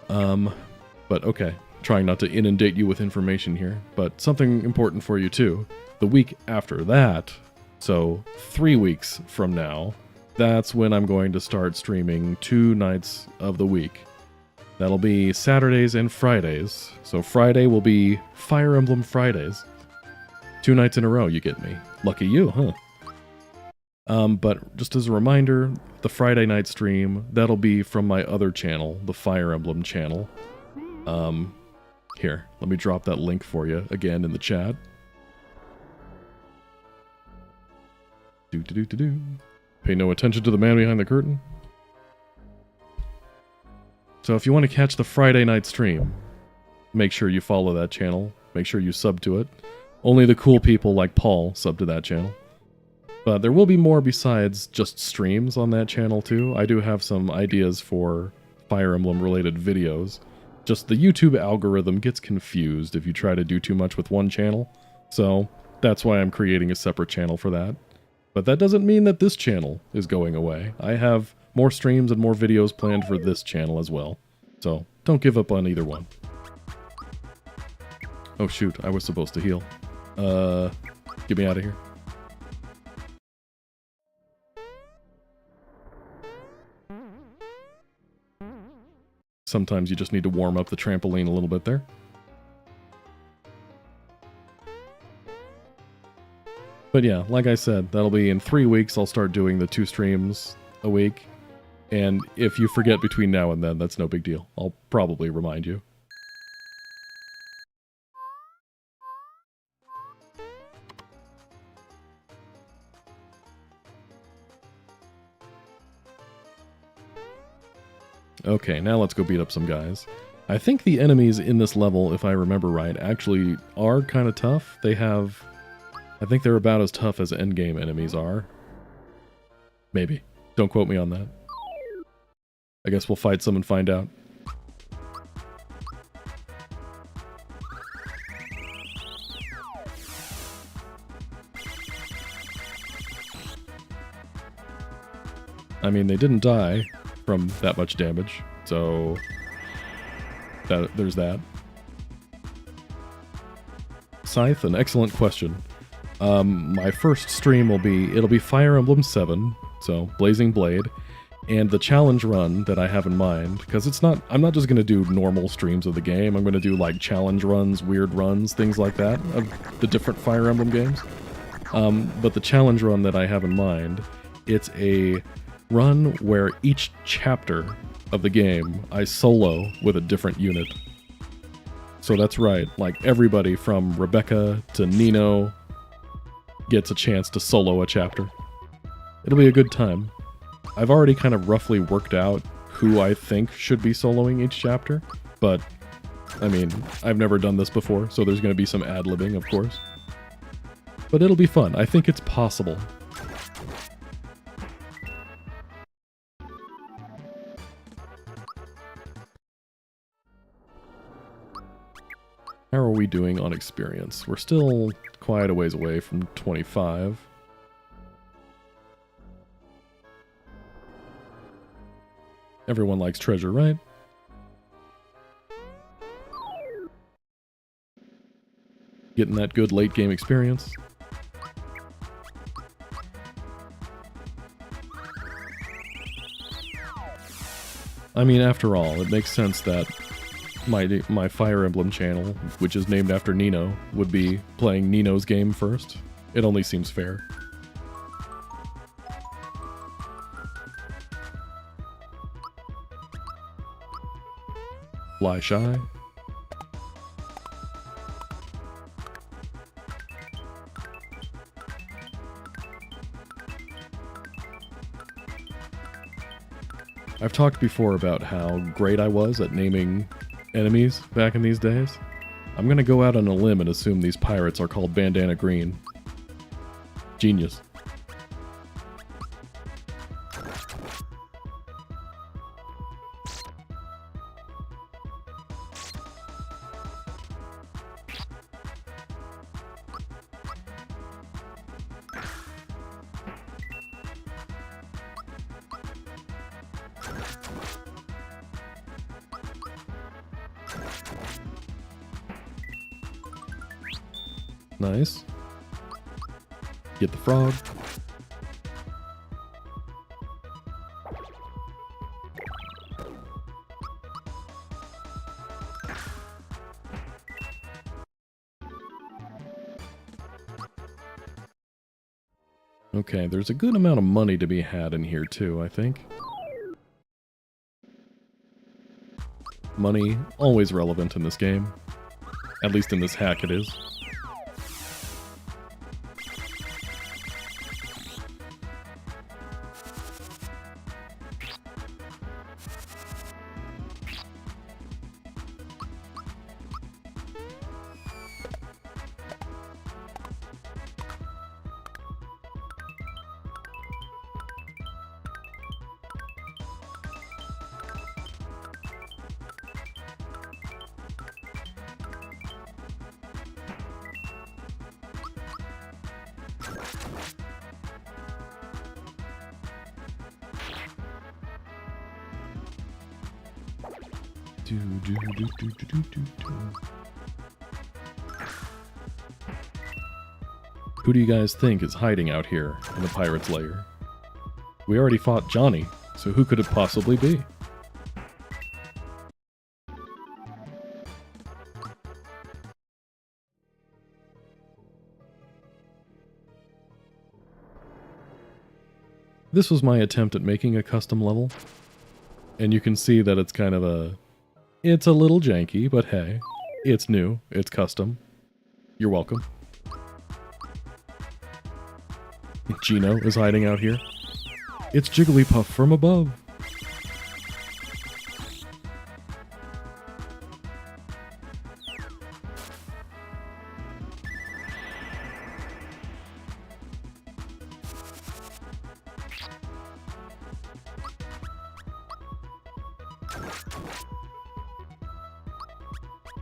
But okay. Trying not to inundate you with information here, but something important for you too. The week after that, so 3 weeks from now, that's when I'm going to start streaming 2 nights of the week. That'll be Saturdays and Fridays. So Friday will be Fire Emblem Fridays. 2 nights in a row, you get me. Lucky you, huh? But just as a reminder, the Friday night stream, that'll be from my other channel, the Fire Emblem channel. Here, let me drop that link for you again in the chat. Pay no attention to the man behind the curtain. So if you want to catch the Friday night stream, make sure you follow that channel. Make sure you sub to it. Only the cool people like Paul sub to that channel. But there will be more besides just streams on that channel too. I do have some ideas for Fire Emblem related videos. Just the YouTube algorithm gets confused if you try to do too much with one channel. So that's why I'm creating a separate channel for that. But that doesn't mean that this channel is going away. I have more streams and more videos planned for this channel as well. So don't give up on either one. Oh shoot, I was supposed to heal. Get me out of here. Sometimes you just need to warm up the trampoline a little bit there. But yeah, like I said, that'll be in 3 weeks. I'll start doing the 2 streams a week. And if you forget between now and then, that's no big deal. I'll probably remind you. Okay, now let's go beat up some guys. I think the enemies in this level, if I remember right, actually are kind of tough. They have... I think they're about as tough as endgame enemies are. Maybe. Don't quote me on that. I guess we'll fight some and find out. I mean, they didn't die from that much damage, so there's that. Scythe, an excellent question. My first stream it'll be Fire Emblem 7, so Blazing Blade, and the challenge run that I have in mind, because I'm not just going to do normal streams of the game, I'm going to do like challenge runs, weird runs, things like that, of the different Fire Emblem games. But the challenge run that I have in mind, it's a run where each chapter of the game I solo with a different unit. So that's right, like everybody from Rebecca to Nino gets a chance to solo a chapter. It'll be a good time. I've already kind of roughly worked out who I think should be soloing each chapter, but I mean, I've never done this before, so there's going to be some ad-libbing, of course. But it'll be fun. I think it's possible. How are we doing on experience? We're still quite a ways away from 25. Everyone likes treasure, right? Getting that good late game experience. I mean, after all, it makes sense that my Fire Emblem channel, which is named after Nino, would be playing Nino's game first. It only seems fair. Fly shy. I've talked before about how great I was at naming enemies back in these days. I'm gonna go out on a limb and assume these pirates are called Bandana Green. Genius. Nice. Get the frog. Okay, there's a good amount of money to be had in here too, I think. Money, always relevant in this game. At least in this hack it is. Who do you guys think is hiding out here in the pirate's lair? We already fought Johnny, so who could it possibly be? This was my attempt at making a custom level, and you can see that it's kind of it's a little janky, but hey, it's new, it's custom. You're welcome. Gino is hiding out here. It's Jigglypuff from above.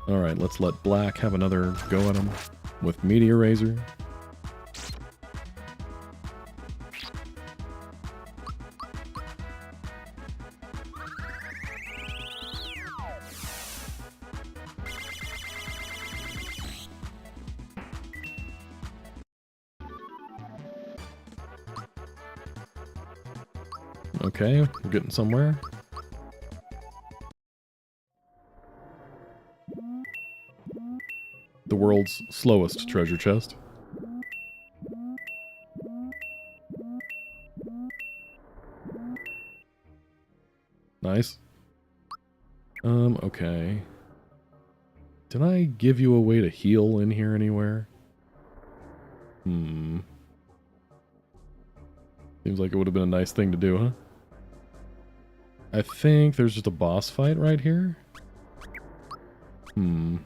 Alright, let's let Black have another go at him with Meteor Razor. Okay, we're getting somewhere. The world's slowest treasure chest. Nice. Okay. Did I give you a way to heal in here anywhere? Seems like it would have been a nice thing to do, huh? I think there's just a boss fight right here. Do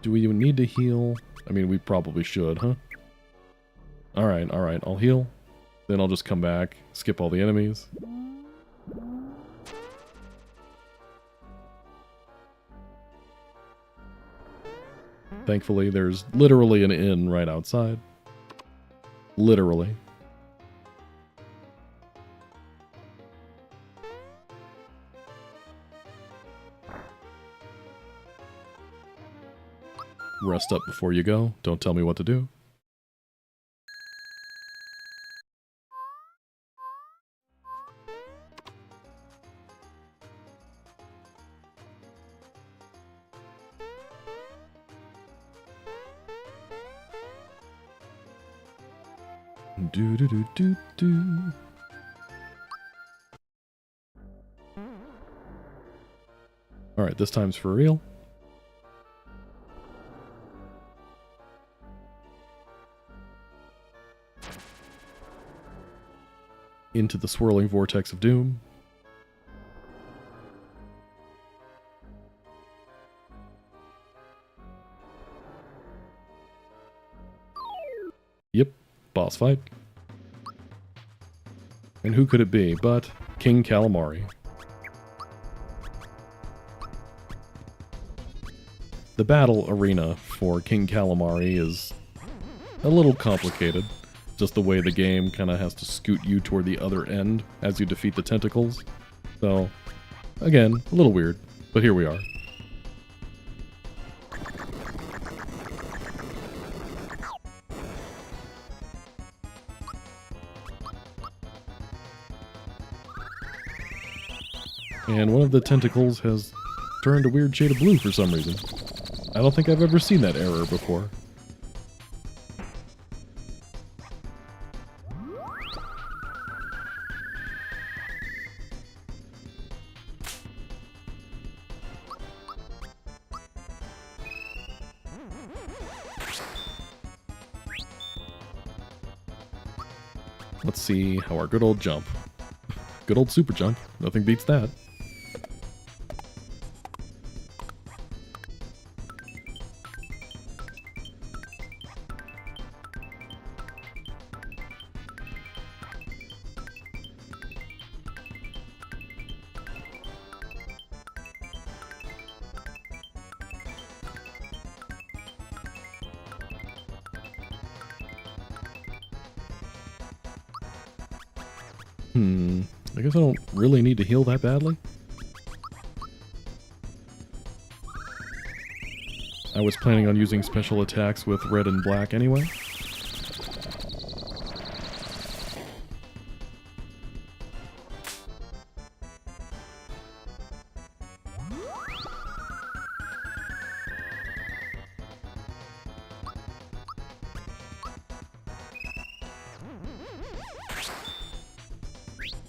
we even need to heal? I mean, we probably should, huh? Alright, I'll heal. Then I'll just come back, skip all the enemies. Thankfully, there's literally an inn right outside. Literally. Rest up before you go. Don't tell me what to do. Do do do do do. Alright, this time's for real. Into the swirling vortex of doom. Yep, boss fight. And who could it be but King Calamari? The battle arena for King Calamari is a little complicated. Just the way the game kind of has to scoot you toward the other end as you defeat the tentacles. So, again, a little weird, but here we are. And one of the tentacles has turned a weird shade of blue for some reason. I don't think I've ever seen that error before. Let's see how our good old jump. Good old super jump. Nothing beats that. I guess I don't really need to heal that badly. I was planning on using special attacks with red and black anyway.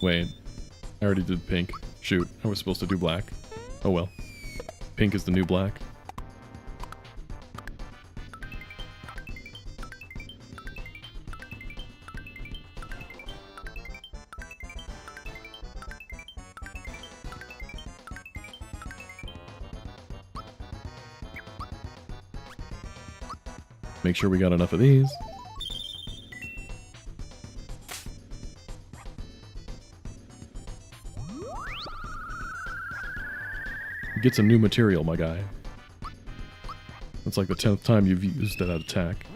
Wait, I already did pink. Shoot, I was supposed to do black. Oh well. Pink is the new black. Make sure we got enough of these. Get some new material, my guy. That's like the 10th time you've used that attack.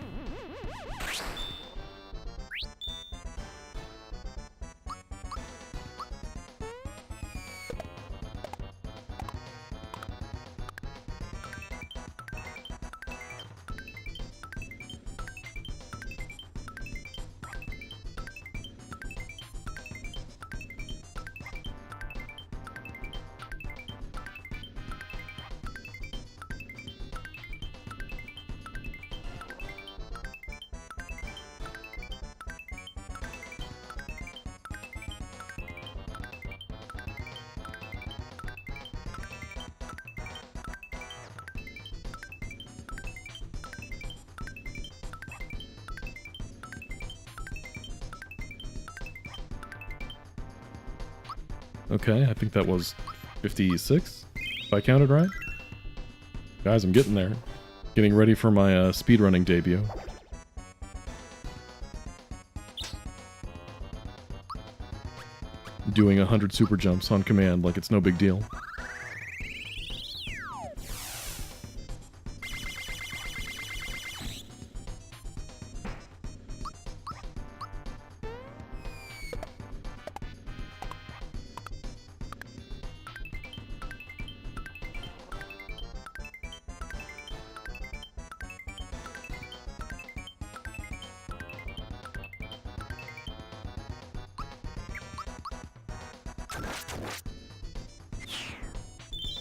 Okay, I think that was 56, if I counted right. Guys, I'm getting there. Getting ready for my speedrunning debut. Doing 100 super jumps on command like it's no big deal.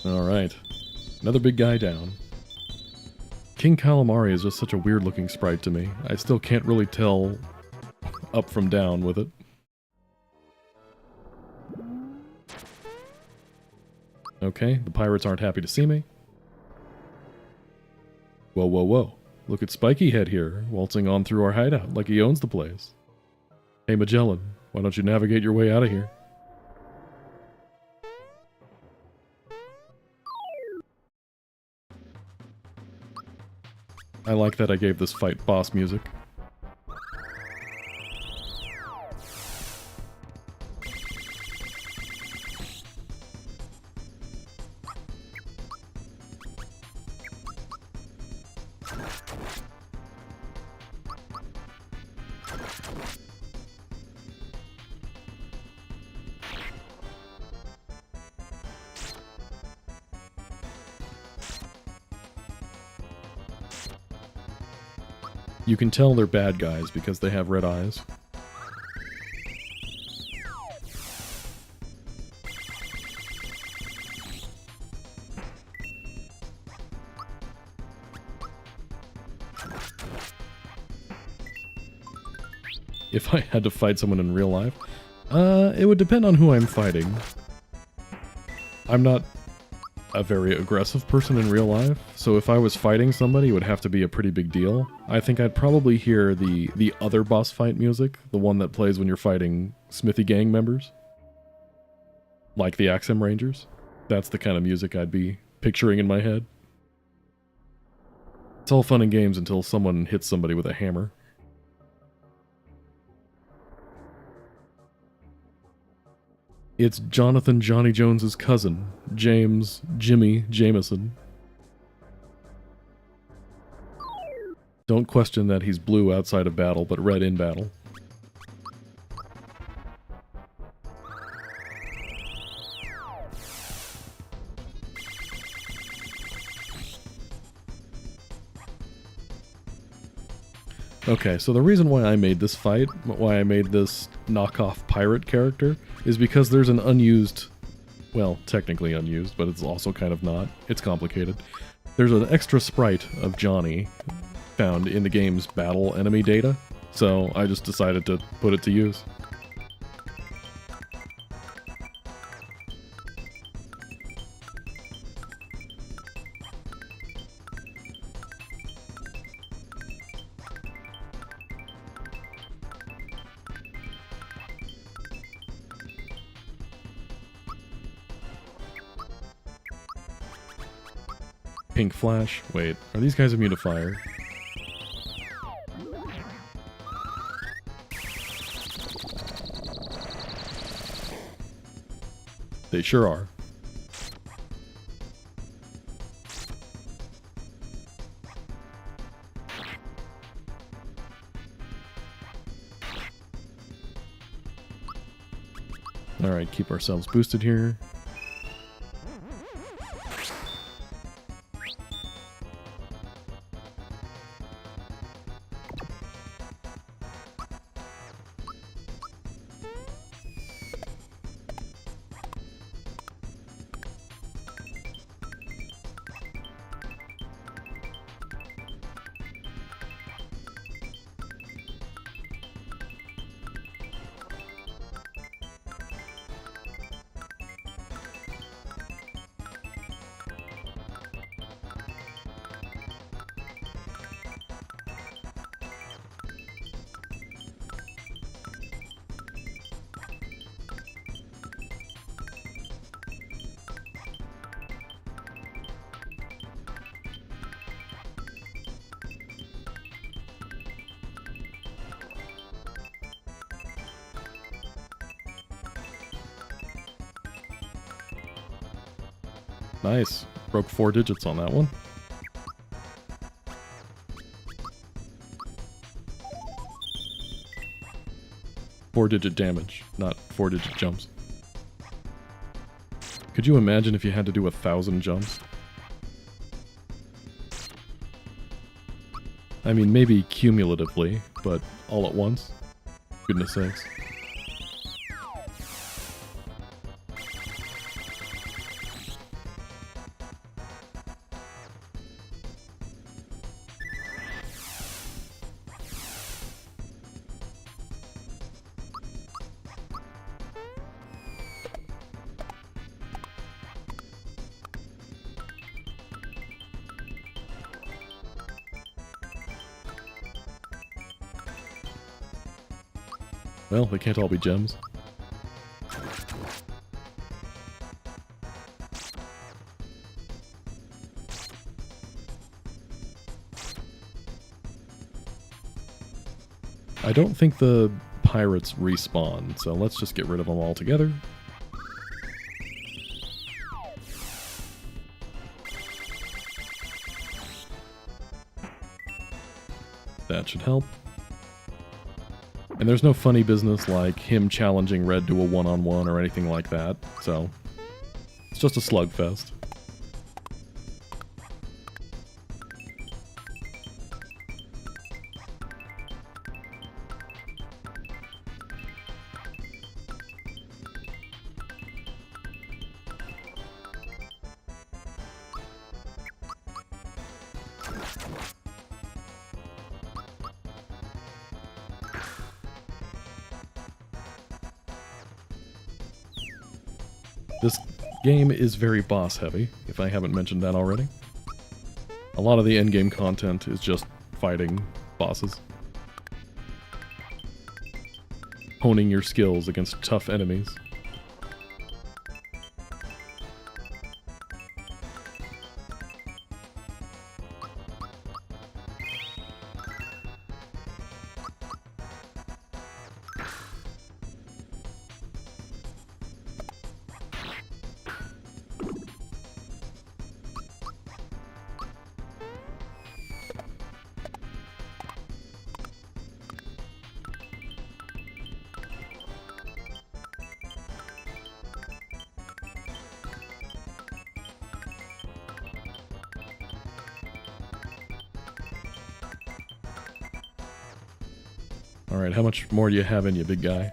Alright, another big guy down. King Calamari is just such a weird looking sprite to me. I still can't really tell up from down with it. Okay, the pirates aren't happy to see me. Whoa, whoa, whoa. Look at Spiky Head here, waltzing on through our hideout like he owns the place. Hey Magellan, why don't you navigate your way out of here? I like that I gave this fight boss music. You can tell they're bad guys because they have red eyes. If I had to fight someone in real life, it would depend on who I'm fighting. I'm not a very aggressive person in real life, so if I was fighting somebody, it would have to be a pretty big deal. I think I'd probably hear the other boss fight music, the one that plays when you're fighting Smithy Gang members. Like the Axem Rangers. That's the kind of music I'd be picturing in my head. It's all fun and games until someone hits somebody with a hammer. It's Jonathan Johnny Jones's cousin, James Jimmy Jameson. Don't question that he's blue outside of battle, but red in battle. Okay, so the reason why I made this fight, why I made this knockoff pirate character, is because there's an unused, well, technically unused, but it's also kind of not. It's complicated. There's an extra sprite of Johnny found in the game's battle enemy data, so I just decided to put it to use. Pink flash. Wait, are these guys immune to fire? They sure are. Alright, keep ourselves boosted here. Nice. Broke 4 digits on that one. Four-digit damage, not 4-digit jumps. Could you imagine if you had to do 1,000 jumps? I mean, maybe cumulatively, but all at once? Goodness sakes. Well, they can't all be gems. I don't think the pirates respawn, so let's just get rid of them all together. That should help. And there's no funny business like him challenging Red to a one-on-one or anything like that, so it's just a slugfest. This game is very boss heavy, if I haven't mentioned that already. A lot of the endgame content is just fighting bosses. Honing your skills against tough enemies. Alright, how much more do you have in you, big guy?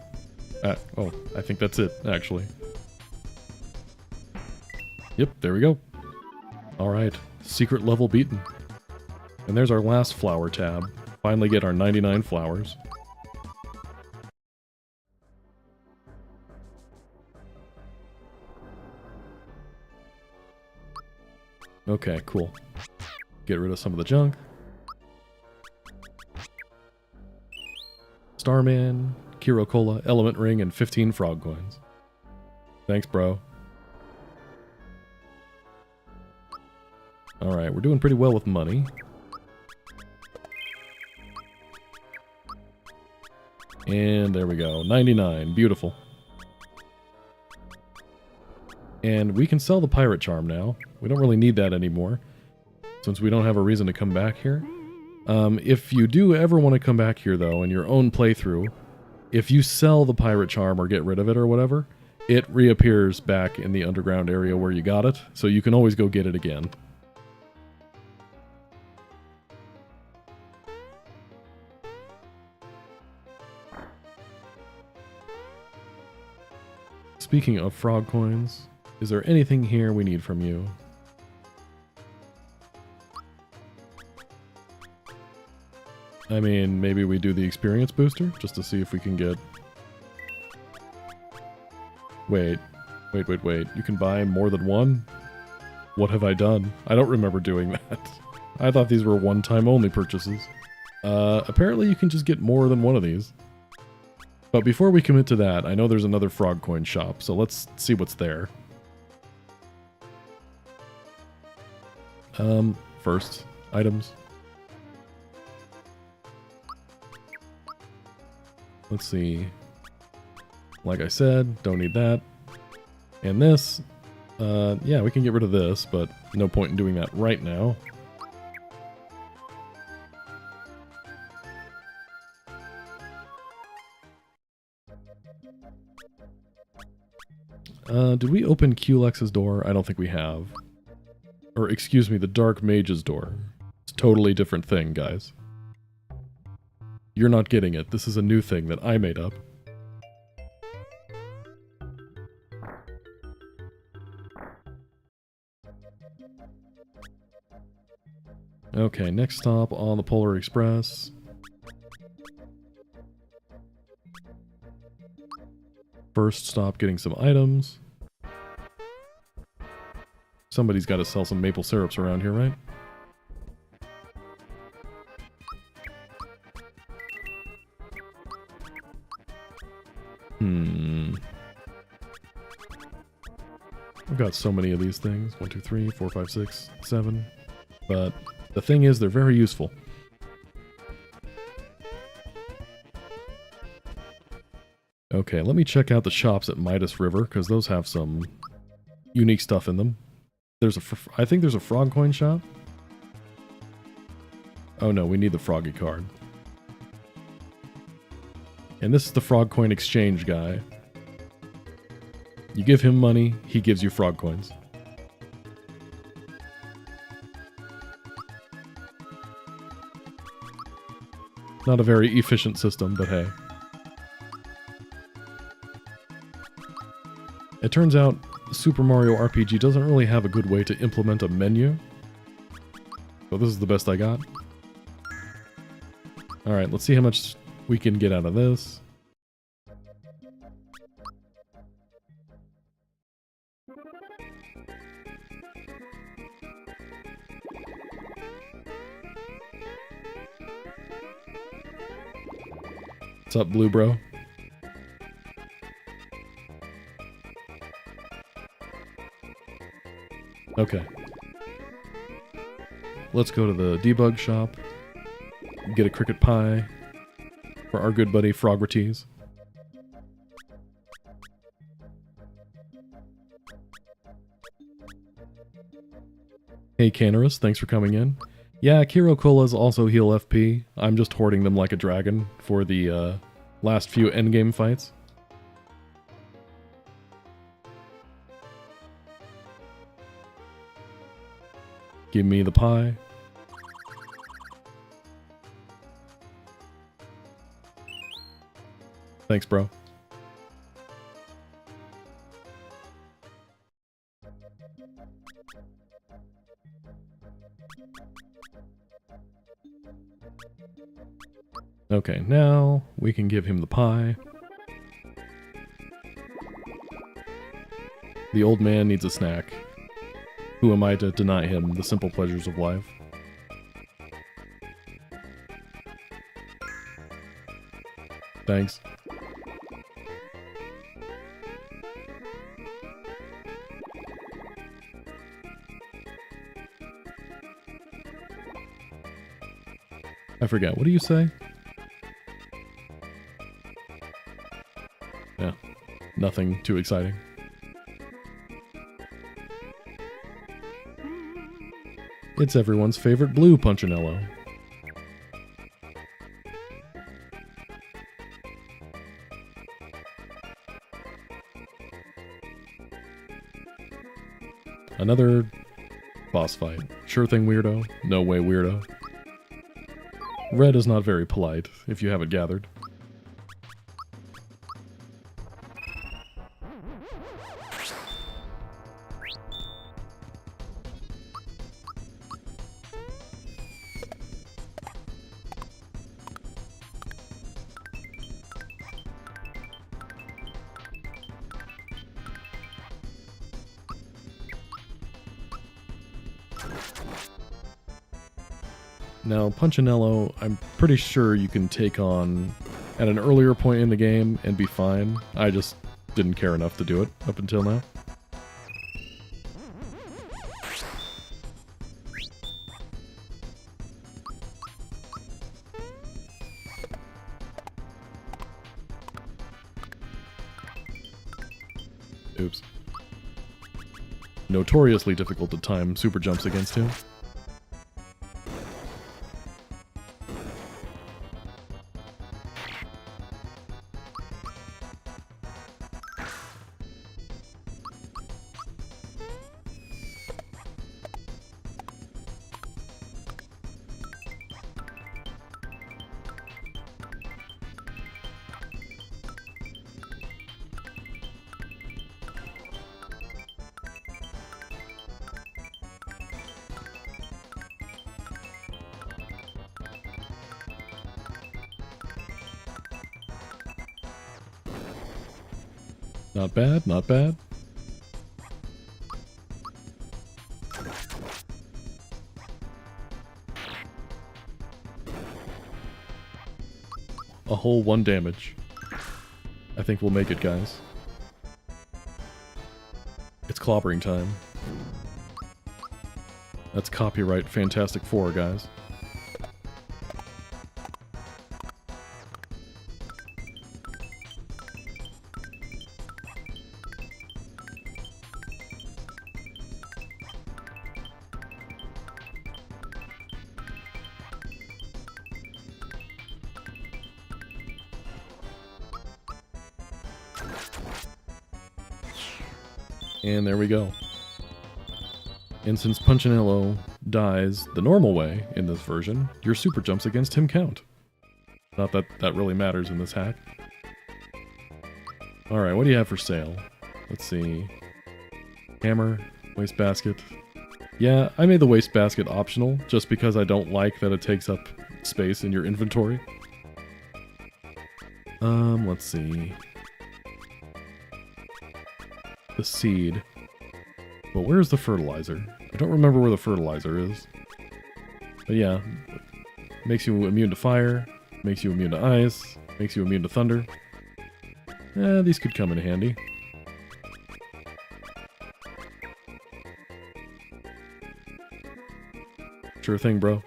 Oh, I think that's it, actually. Yep, there we go. Alright, secret level beaten. And there's our last flower tab. Finally get our 99 flowers. Okay, cool. Get rid of some of the junk. Starman, Kiro Cola, Element Ring, and 15 frog coins. Thanks, bro. Alright, we're doing pretty well with money. And there we go, 99, beautiful. And we can sell the pirate charm now. We don't really need that anymore, since we don't have a reason to come back here. If you do ever want to come back here, though, in your own playthrough, if you sell the pirate charm or get rid of it or whatever, it reappears back in the underground area where you got it, so you can always go get it again. Speaking of frog coins, is there anything here we need from you? I mean, maybe we do the experience booster, just to see if we can get... Wait. You can buy more than one? What have I done? I don't remember doing that. I thought these were one-time only purchases. Apparently you can just get more than one of these. But before we commit to that, I know there's another frog coin shop, so let's see what's there. First, items. Let's see. Like I said, don't need that. And this, yeah, we can get rid of this, but no point in doing that right now. Did we open Culex's door? I don't think we have. Or, excuse me, the Dark Mage's door. It's a totally different thing, guys. You're not getting it. This is a new thing that I made up. Okay, next stop on the Polar Express. First stop getting some items. Somebody's got to sell some maple syrups around here, right? I've got so many of these things. 1, 2, 3, 4, 5, 6, 7. But the thing is, they're very useful. Okay, let me check out the shops at Midas River, because those have some unique stuff in them. I think there's a frog coin shop. Oh no, we need the froggy card. And this is the frog coin exchange guy. You give him money, he gives you frog coins. Not a very efficient system, but hey. It turns out Super Mario RPG doesn't really have a good way to implement a menu. So this is the best I got. Alright, let's see how much we can get out of this. What's up, Blue Bro? Okay. Let's go to the debug shop. Get a cricket pie for our good buddy Frogrites. Hey Canarus, thanks for coming in. Yeah, Kiro Colas also heal FP. I'm just hoarding them like a dragon for the last few endgame fights. Give me the pie. Thanks, bro. Okay, now we can give him the pie. The old man needs a snack. Who am I to deny him the simple pleasures of life? Thanks. I forget, what do you say? Yeah, nothing too exciting. It's everyone's favorite blue Punchinello. Another boss fight. Sure thing, weirdo. No way, weirdo. Red is not very polite, if you haven't gathered. Now, Punchinello, I'm pretty sure you can take on at an earlier point in the game and be fine. I just didn't care enough to do it up until now. Oops. Notoriously difficult to time super jumps against him. Not bad, not bad. A whole 1 damage. I think we'll make it, guys. It's clobbering time. That's copyright Fantastic Four, guys. And there we go. And since Punchinello dies the normal way in this version, your super jumps against him count. Not that that really matters in this hack. Alright, what do you have for sale? Let's see. Hammer, wastebasket. Yeah, I made the wastebasket optional, just because I don't like that it takes up space in your inventory. Let's see. The seed. But where's the fertilizer? I don't remember where the fertilizer is. But yeah, makes you immune to fire, makes you immune to ice, makes you immune to thunder. These could come in handy. Sure thing, bro.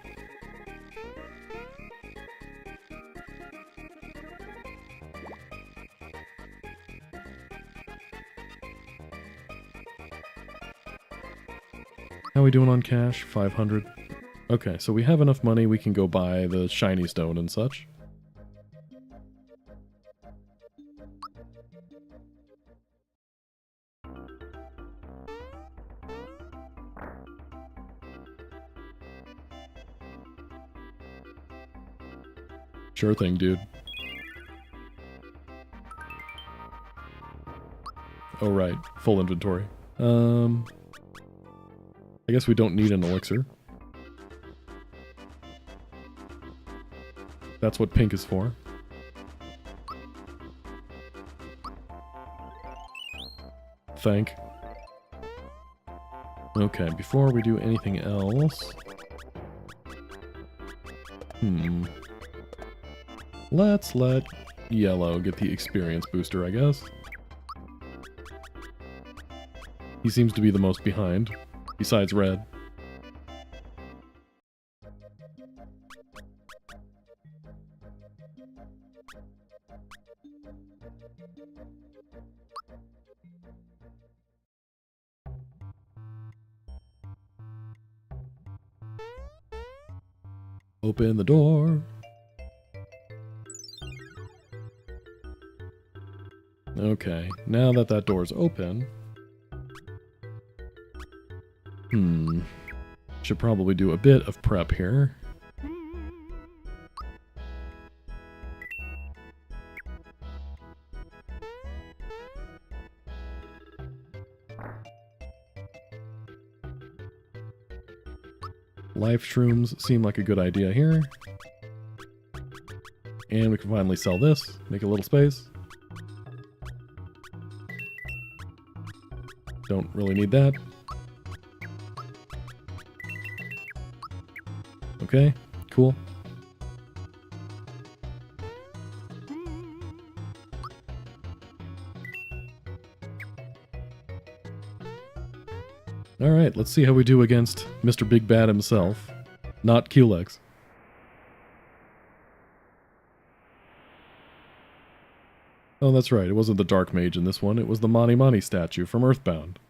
How are we doing on cash? 500. Okay, so we have enough money, we can go buy the shiny stone and such. Sure thing, dude. Oh right, full inventory. I guess we don't need an elixir. That's what pink is for. Thank. Okay, before we do anything else... Let's let Yellow get the experience booster, I guess. He seems to be the most behind, besides Red. Open the door. Okay, now that that door's open... Should probably do a bit of prep here. Life shrooms seem like a good idea here. And we can finally sell this, make a little space. Don't really need that. Okay, cool. Alright, let's see how we do against Mr. Big Bad himself, not Culex. Oh, that's right, it wasn't the Dark Mage in this one, it was the Mani Mani statue from Earthbound.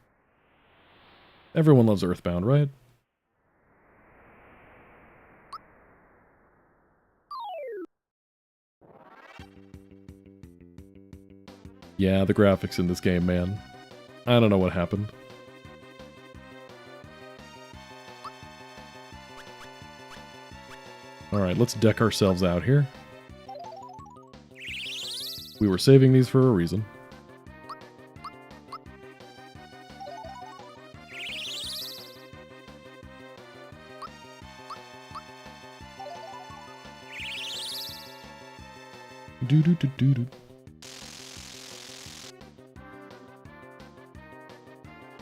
Everyone loves Earthbound, right? Yeah, the graphics in this game, man. I don't know what happened. Alright, let's deck ourselves out here. We were saving these for a reason. Do-do-do-do-do.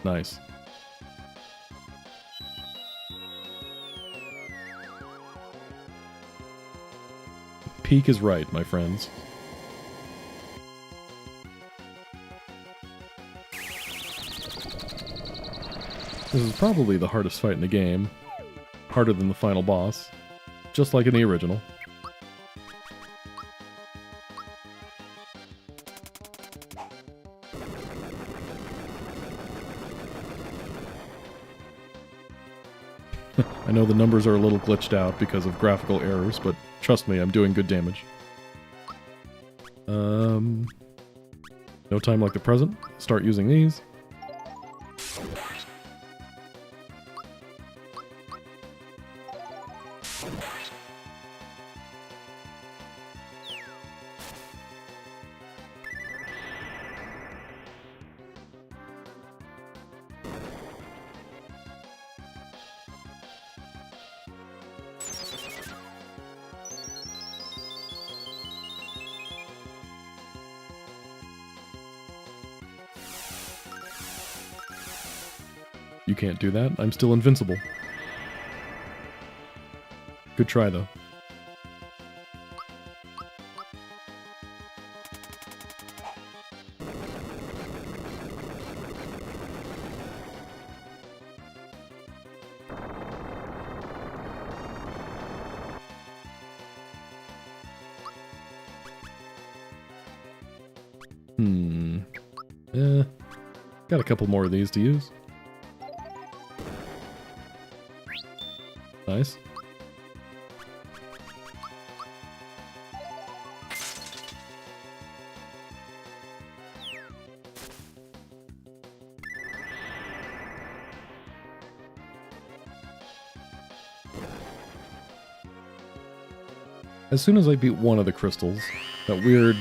Nice. Peak is right, my friends. This is probably the hardest fight in the game. Harder than the final boss. Just like in the original. I know the numbers are a little glitched out because of graphical errors, but trust me, I'm doing good damage. No time like the present. Start using these. You can't do that. I'm still invincible. Good try, though. Got a couple more of these to use. Nice. As soon as I beat one of the crystals, that weird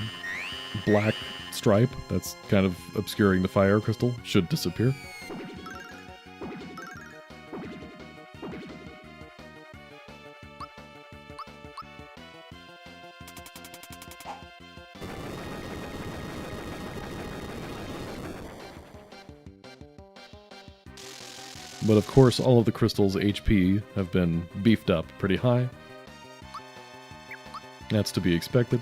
black stripe that's kind of obscuring the fire crystal should disappear. But of course, all of the crystals' HP have been beefed up pretty high. That's to be expected.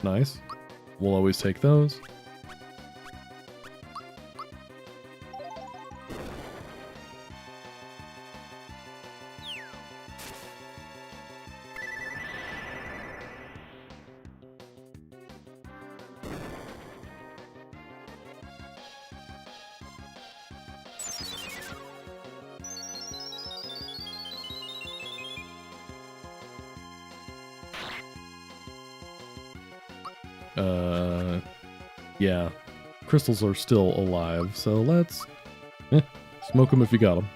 Nice. We'll always take those. Yeah. Crystals are still alive, so let's... smoke them if you got them.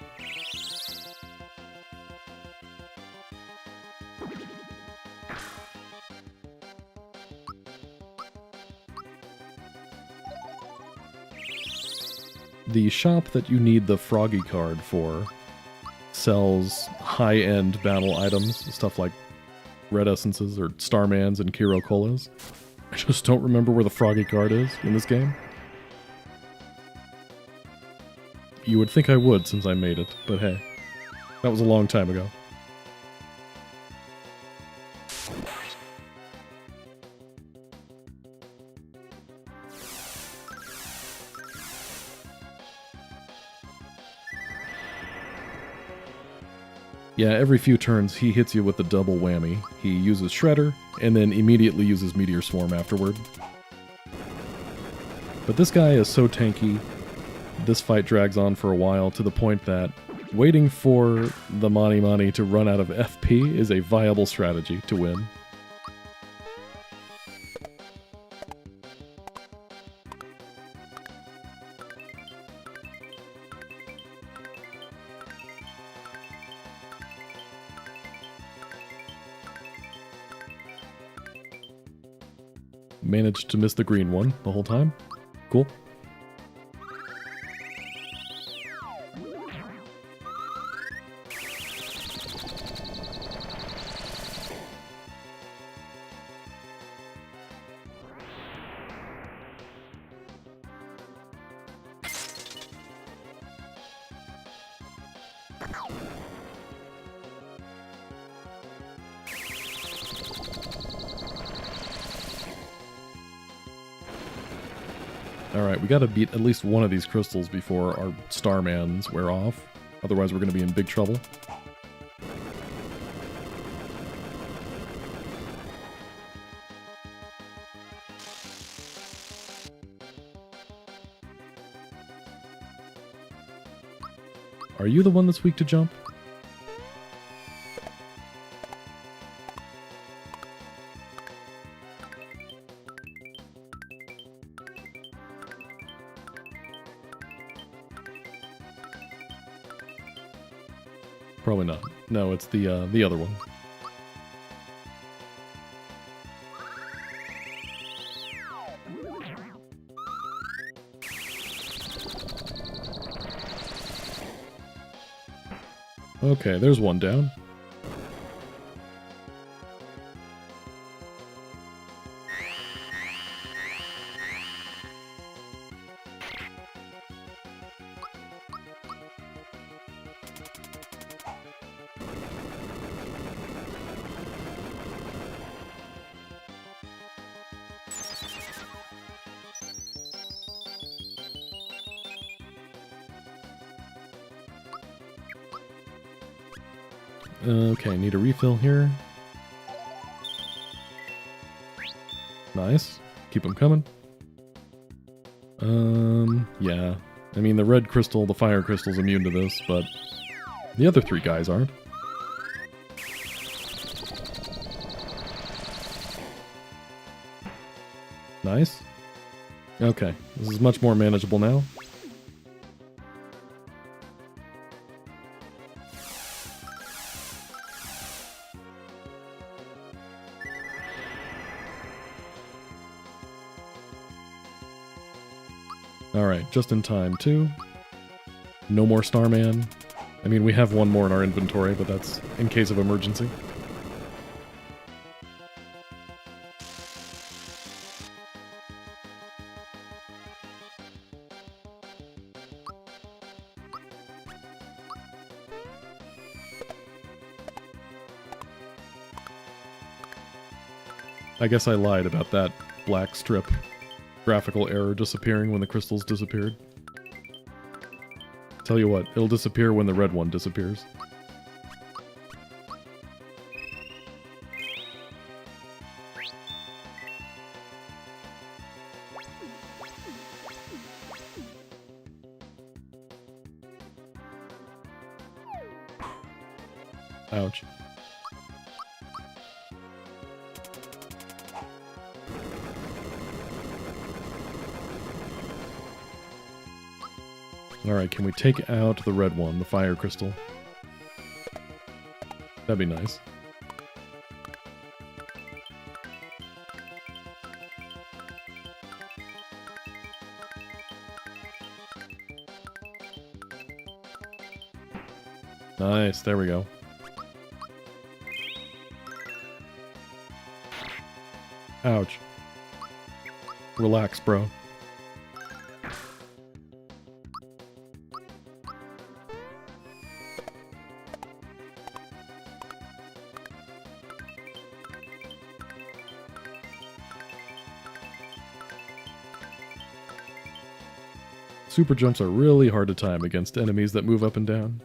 The shop that you need the Froggy card for sells high-end battle items, stuff like red essences or Starmans and Kiro Colas. I just don't remember where the Froggy card is in this game. You would think I would since I made it, but hey, that was a long time ago. Yeah, every few turns he hits you with the double whammy. He uses Shredder, and then immediately uses Meteor Swarm afterward. But this guy is so tanky, this fight drags on for a while to the point that waiting for the Mani Mani to run out of FP is a viable strategy to win. Managed to miss the green one the whole time. Cool. Alright, we gotta beat at least one of these crystals before our Starmans wear off. Otherwise we're gonna be in big trouble. Are you the one that's weak to jump? Probably not. No, it's the other one. Okay, there's one down. Okay, need a refill here. Nice. Keep them coming. Yeah. I mean, the red crystal, the fire crystal's immune to this, but the other three guys aren't. Nice. Okay, this is much more manageable now. Alright, just in time, too. No more Starman. I mean, we have one more in our inventory, but that's in case of emergency. I guess I lied about that black strip graphical error disappearing when the crystals disappeared. Tell you what, it'll disappear when the red one disappears. Ouch. Alright, can we take out the red one, the fire crystal? That'd be nice. Nice, there we go. Ouch. Relax, bro. Super jumps are really hard to time against enemies that move up and down.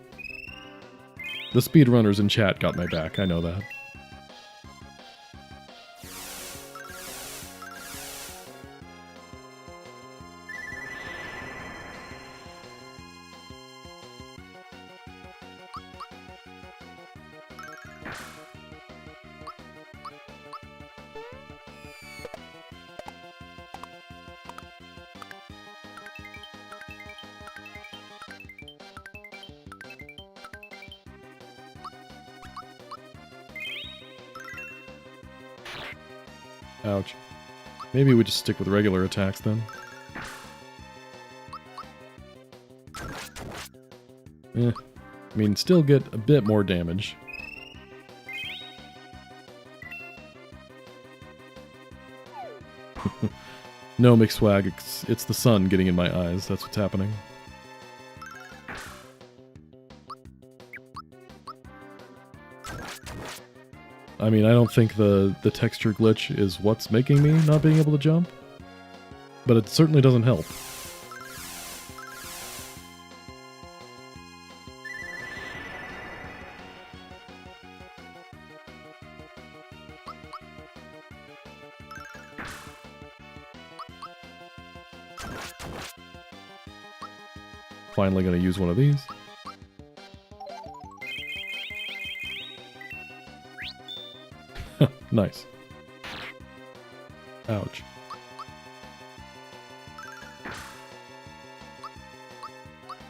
The speedrunners in chat got my back, I know that. Ouch. Maybe we just stick with regular attacks then. I mean, still get a bit more damage. No, McSwag, it's the sun getting in my eyes, that's what's happening. I mean, I don't think the texture glitch is what's making me not being able to jump. but it certainly doesn't help. Finally gonna use one of these. Nice. Ouch.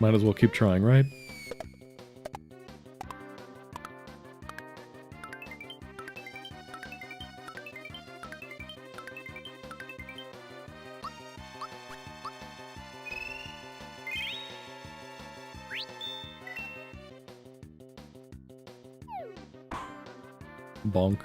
Might as well keep trying, right? Bonk.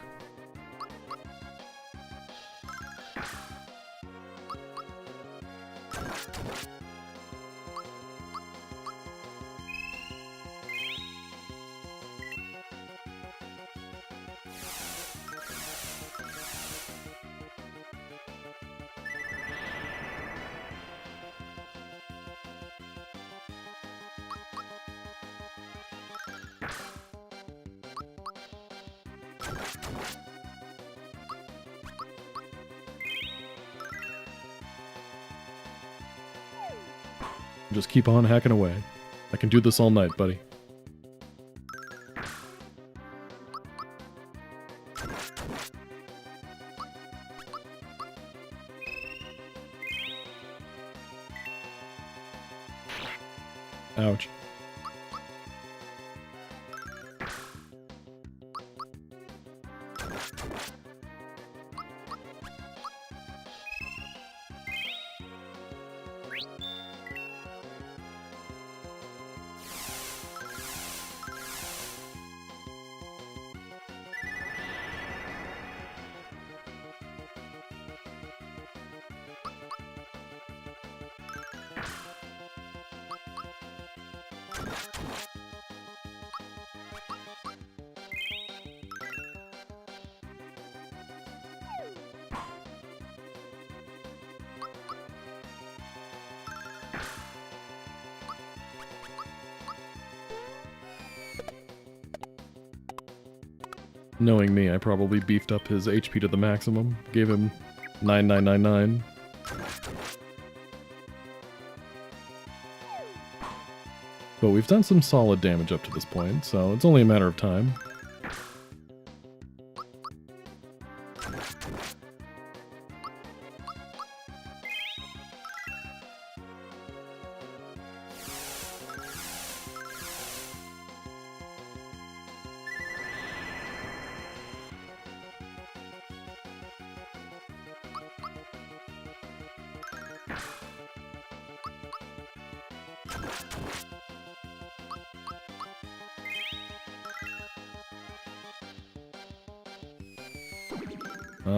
Just keep on hacking away. I can do this all night, buddy. Ouch. Knowing me, I probably beefed up his HP to the maximum. Gave him 9999. But we've done some solid damage up to this point, so it's only a matter of time.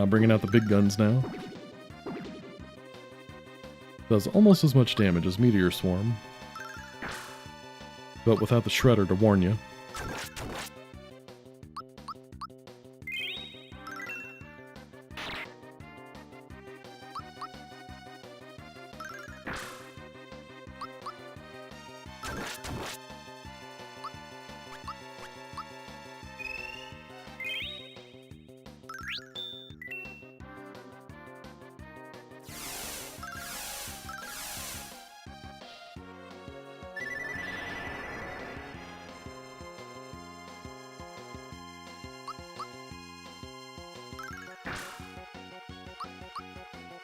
Bringing out the big guns now. Does almost as much damage as Meteor Swarm, but without the Shredder to warn you.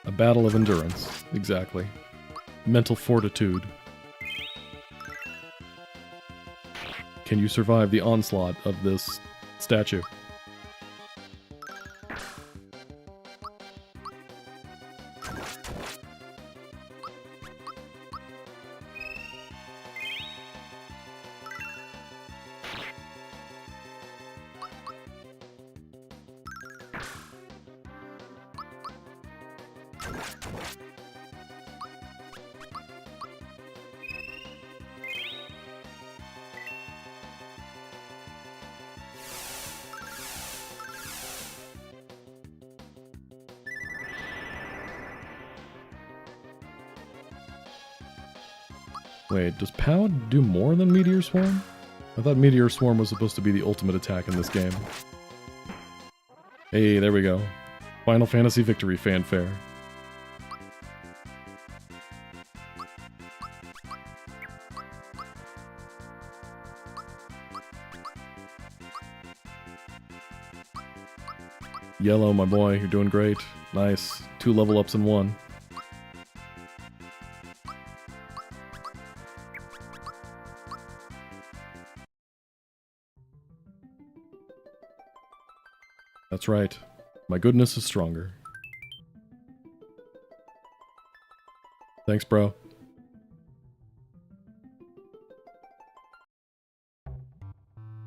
A battle of endurance, exactly. Mental fortitude. Can you survive the onslaught of this statue? Wait, does POW do more than Meteor Swarm? I thought Meteor Swarm was supposed to be the ultimate attack in this game. Hey, there we go. Final Fantasy Victory fanfare. Yellow, my boy, you're doing great. Nice. 2 level ups in 1. That's right. My goodness is stronger. Thanks, bro.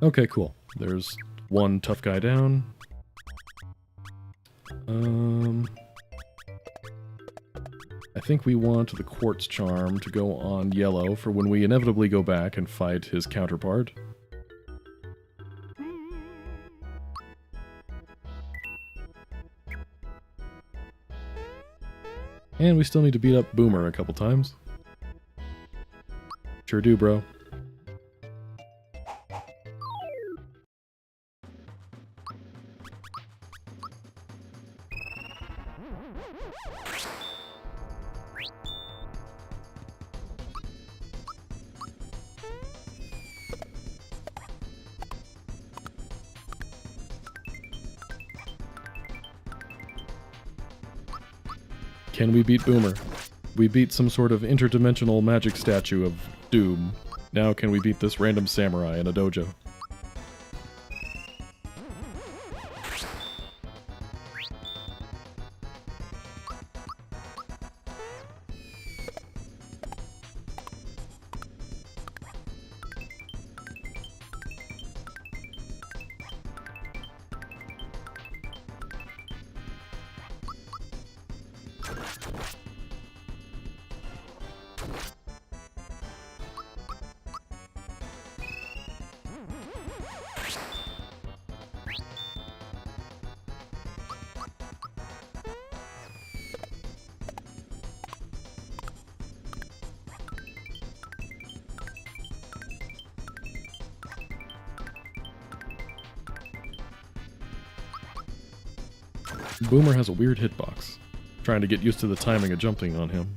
Okay, cool. There's 1 tough guy down. I think we want the Quartz Charm to go on yellow for when we inevitably go back and fight his counterpart. And we still need to beat up Boomer a couple times. Sure do, bro. Can we beat Boomer? We beat some sort of interdimensional magic statue of doom. Now can we beat this random samurai in a dojo? Boomer has a weird hitbox. Trying to get used to the timing of jumping on him.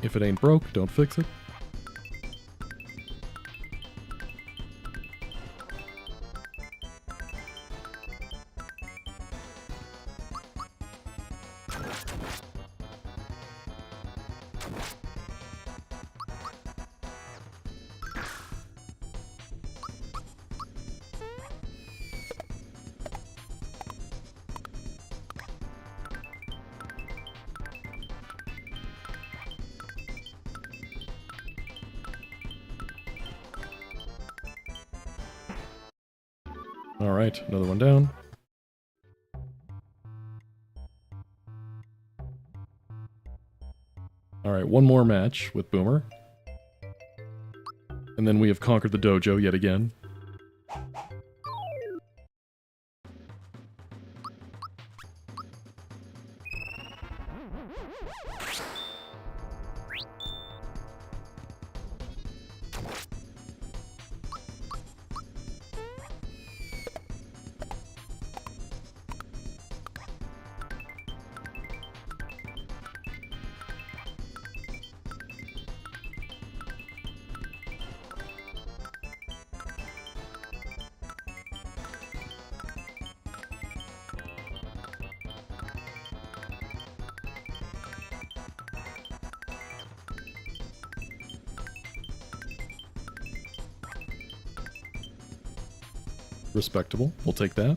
If it ain't broke, don't fix it. Alright, another one down. Alright, one more match with Boomer. And then we have conquered the dojo yet again. Respectable. We'll take that.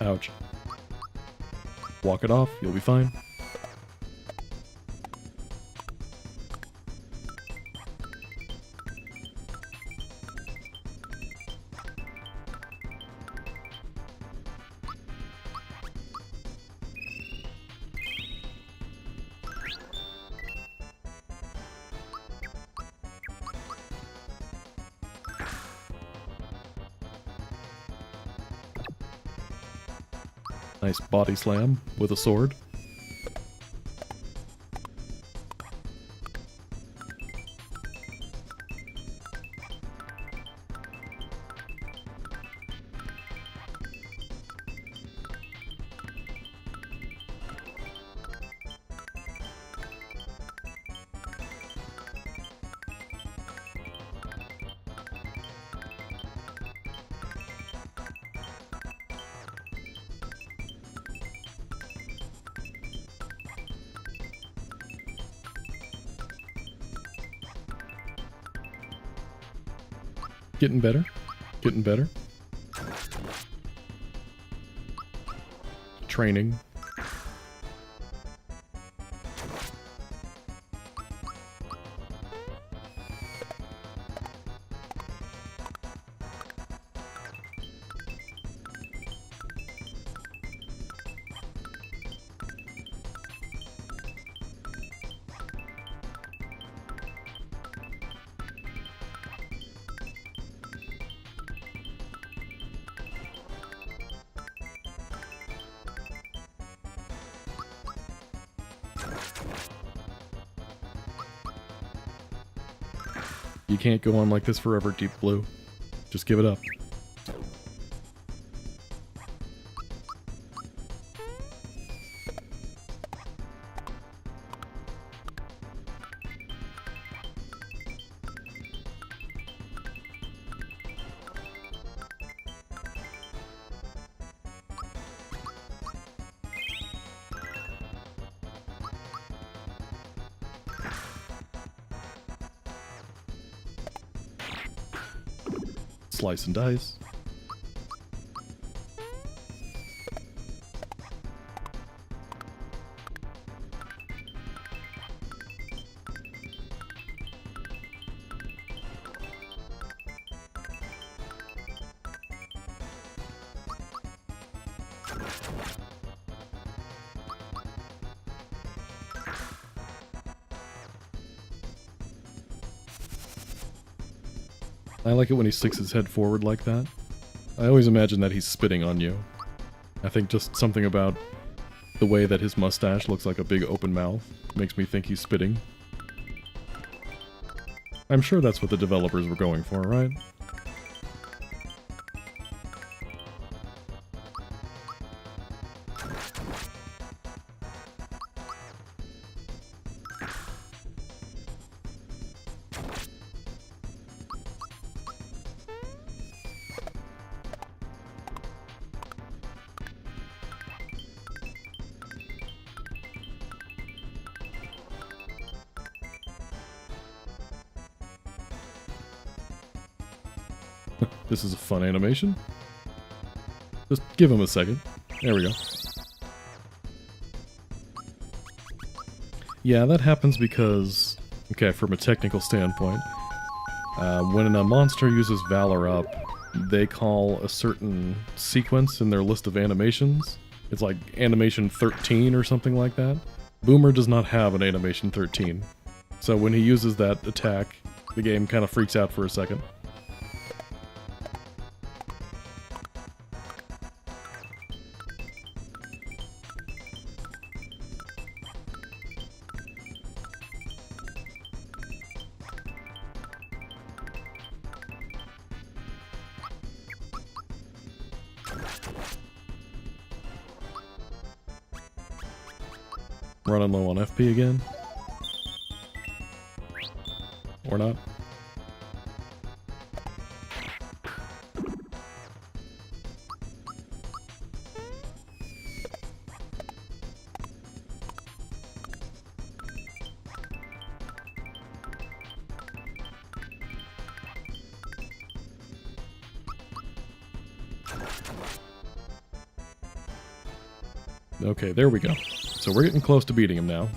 Ouch. Walk it off, you'll be fine. Nice body slam with a sword. Getting better. Getting better. Training. You can't go on like this forever, Deep Blue. Just give it up. Slice and dice. I like it when he sticks his head forward like that. I always imagine that he's spitting on you. I think just something about the way that his mustache looks like a big open mouth makes me think he's spitting. I'm sure that's what the developers were going for, right? This is a fun animation. Just give him a second. There we go. Yeah, that happens because, okay, from a technical standpoint, when a monster uses Valor Up, they call a certain sequence in their list of animations. It's like animation 13 or something like that. Boomer does not have an animation 13. So when he uses that attack, the game kind of freaks out for a second. Running low on FP again? Or not? Okay, there we go. So we're getting close to beating him now.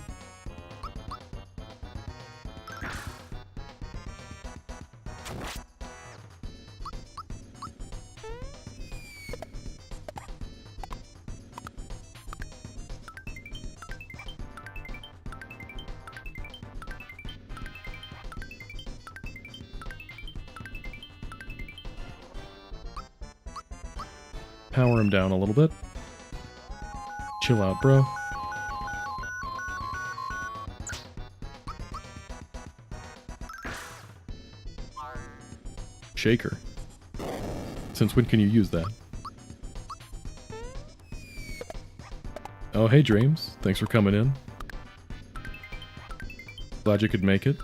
Power him down a little bit. Chill out, bro. Shaker. Since when can you use that? Oh, hey, Dreams. Thanks for coming in. Glad you could make it.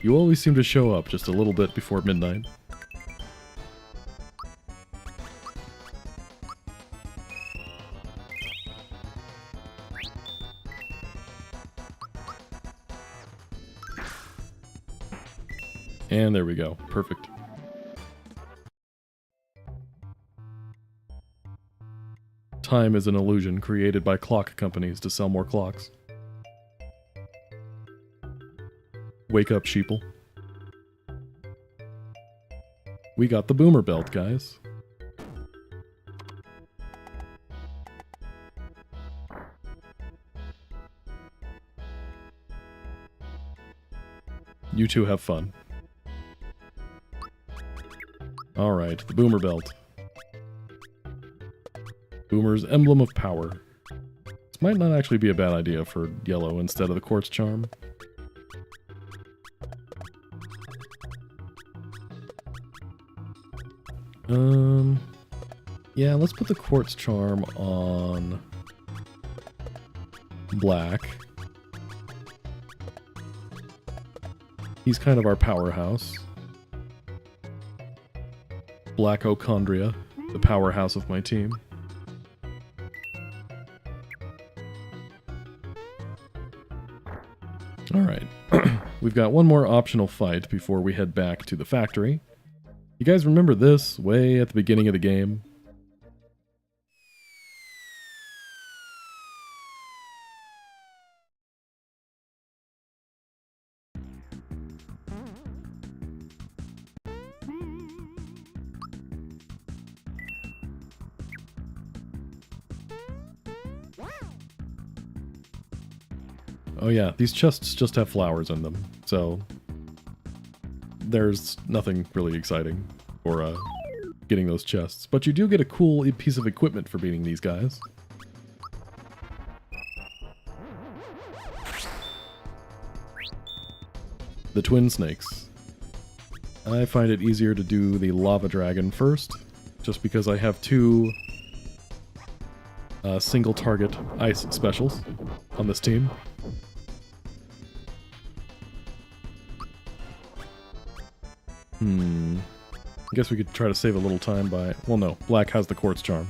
You always seem to show up just a little bit before midnight. And there we go. Perfect. Time is an illusion created by clock companies to sell more clocks. Wake up, sheeple. We got the boomer belt, guys. You two have fun. Alright, the boomer belt. Boomer's emblem of power. This might not actually be a bad idea for yellow instead of the quartz charm. Yeah, let's put the quartz charm on black. He's kind of our powerhouse. Black Ochondria, the powerhouse of my team. Alright, we've got one more optional fight before we head back to the factory. You guys remember this way at the beginning of the game? Oh yeah, these chests just have flowers in them, so there's nothing really exciting for getting those chests. But you do get a cool piece of equipment for beating these guys. The twin snakes. I find it easier to do the lava dragon first, just because I have two single target ice specials on this team. I guess we could try to save a little time by... Well, no. Black has the quartz charm.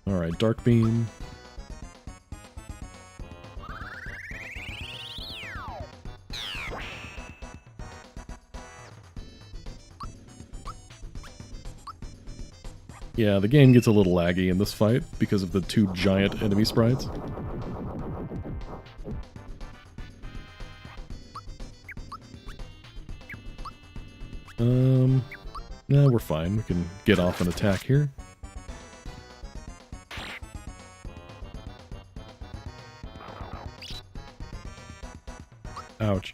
Alright, Dark Beam. Yeah, the game gets a little laggy in this fight because of the two giant enemy sprites. Nah, we're fine. We can get off an attack here. Ouch.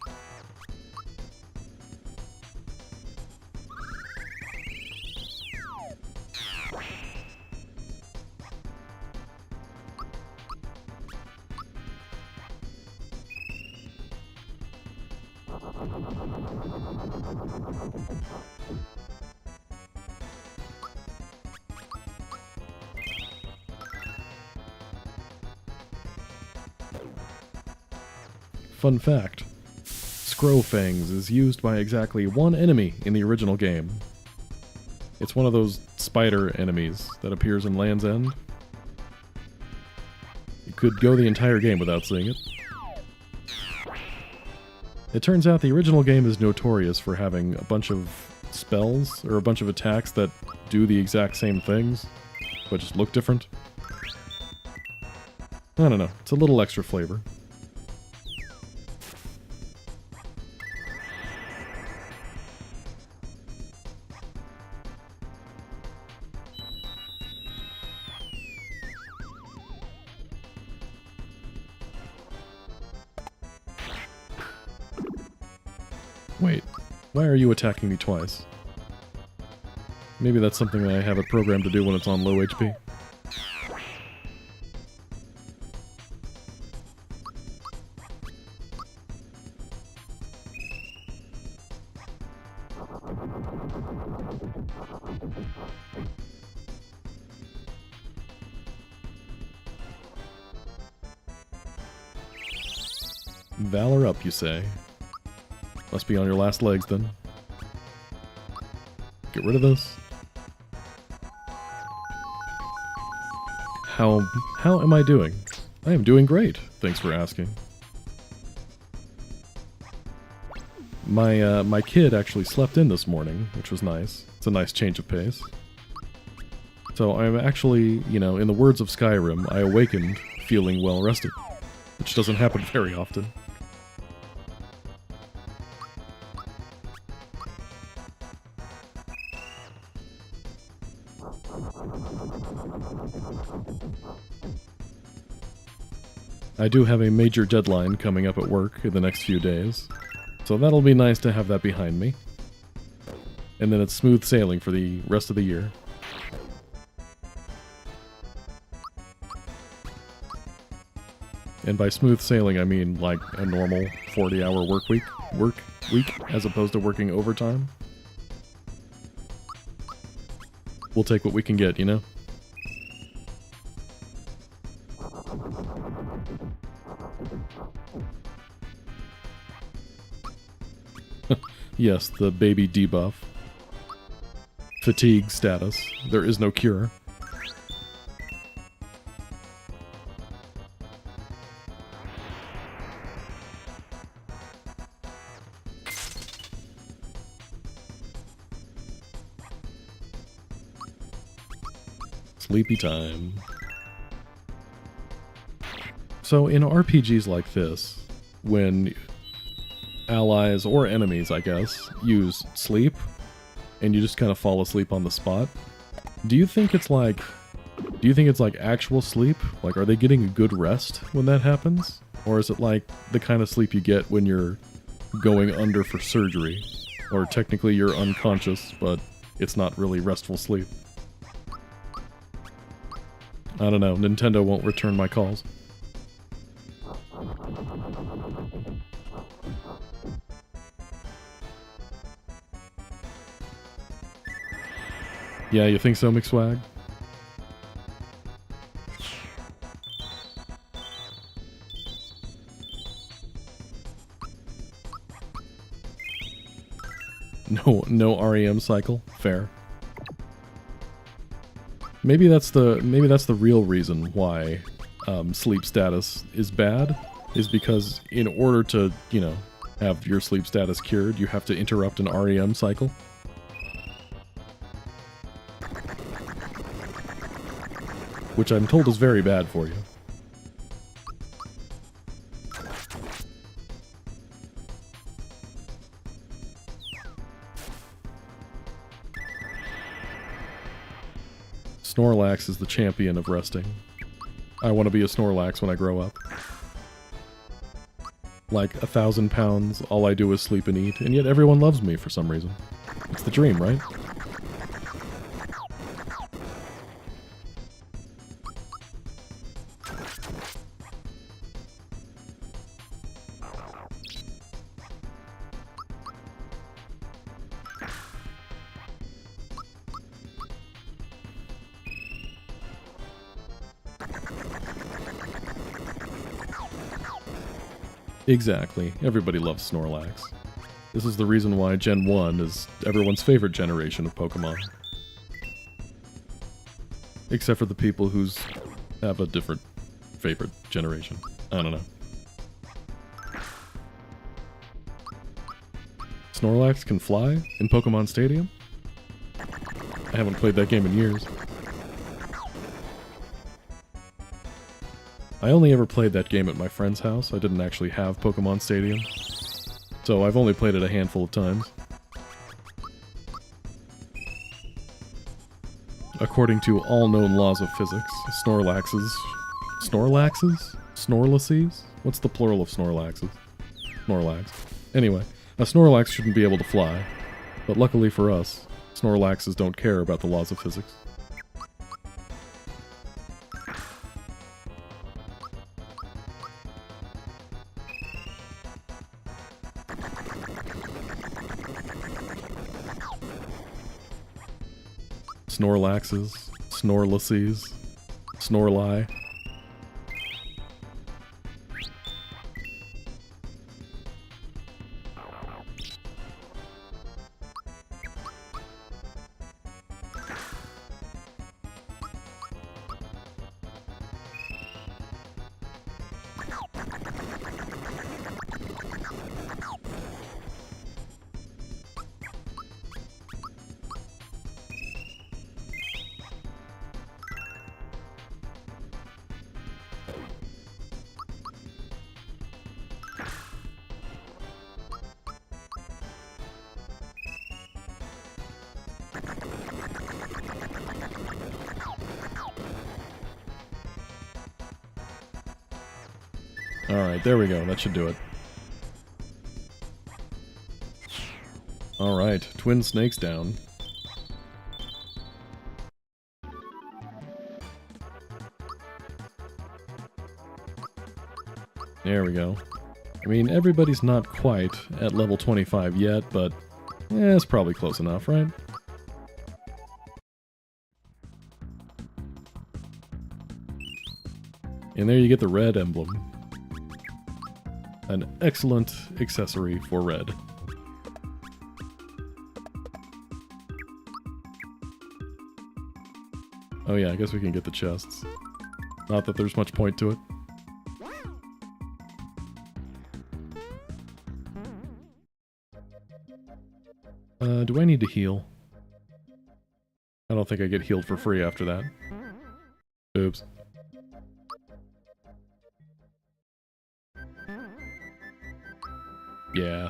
Fun fact. Scrofangs is used by exactly one enemy in the original game. It's one of those spider enemies that appears in Land's End. You could go the entire game without seeing it. It turns out the original game is notorious for having a bunch of spells, or a bunch of attacks that do the exact same things, but just look different. I don't know, it's a little extra flavor. Wait, why are you attacking me twice? Maybe that's something that I have it programmed to do when it's on low HP. Valor up, you say? Must be on your last legs, then. Get rid of this. How am I doing? I am doing great, thanks for asking. My kid actually slept in this morning, which was nice. It's a nice change of pace. So I'm actually, you know, in the words of Skyrim, I awakened feeling well rested, which doesn't happen very often. I do have a major deadline coming up at work in the next few days, so that'll be nice to have that behind me. And then it's smooth sailing for the rest of the year. And by smooth sailing, I mean like a normal 40-hour work week, as opposed to working overtime. We'll take what we can get, you know? Yes, the baby debuff. Fatigue status. There is no cure. Sleepy time. So in RPGs like this, when allies, or enemies I guess, use sleep, and you just kind of fall asleep on the spot, do you think it's like actual sleep? Like, are they getting a good rest when that happens? Or is it like the kind of sleep you get when you're going under for surgery? Or technically you're unconscious, but it's not really restful sleep? I don't know, Nintendo won't return my calls. Yeah, you think so, McSwag? No REM cycle. Fair. Maybe that's the real reason why sleep status is bad, is because in order to, you know, have your sleep status cured, you have to interrupt an REM cycle. Which I'm told is very bad for you. Snorlax is the champion of resting. I want to be a Snorlax when I grow up. Like 1,000 pounds, all I do is sleep and eat, and yet everyone loves me for some reason. It's the dream, right? Exactly. Everybody loves Snorlax. This is the reason why Gen 1 is everyone's favorite generation of Pokemon. Except for the people who have a different favorite generation. I don't know. Snorlax can fly in Pokemon Stadium? I haven't played that game in years. I only ever played that game at my friend's house. I didn't actually have Pokemon Stadium. So I've only played it a handful of times. According to all known laws of physics, Snorlaxes... Snorlaxes? Snorlaces? What's the plural of Snorlaxes? Snorlax. Anyway, a Snorlax shouldn't be able to fly. But luckily for us, Snorlaxes don't care about the laws of physics. Snorlaxes, Snorlaces, Snorli. Alright, there we go. That should do it. Alright, twin snakes down. There we go. I mean, everybody's not quite at level 25 yet, but it's probably close enough, right? And there you get the red emblem. An excellent accessory for red. Oh yeah, I guess we can get the chests. Not that there's much point to it. Do I need to heal? I don't think I get healed for free after that. Oops. Yeah.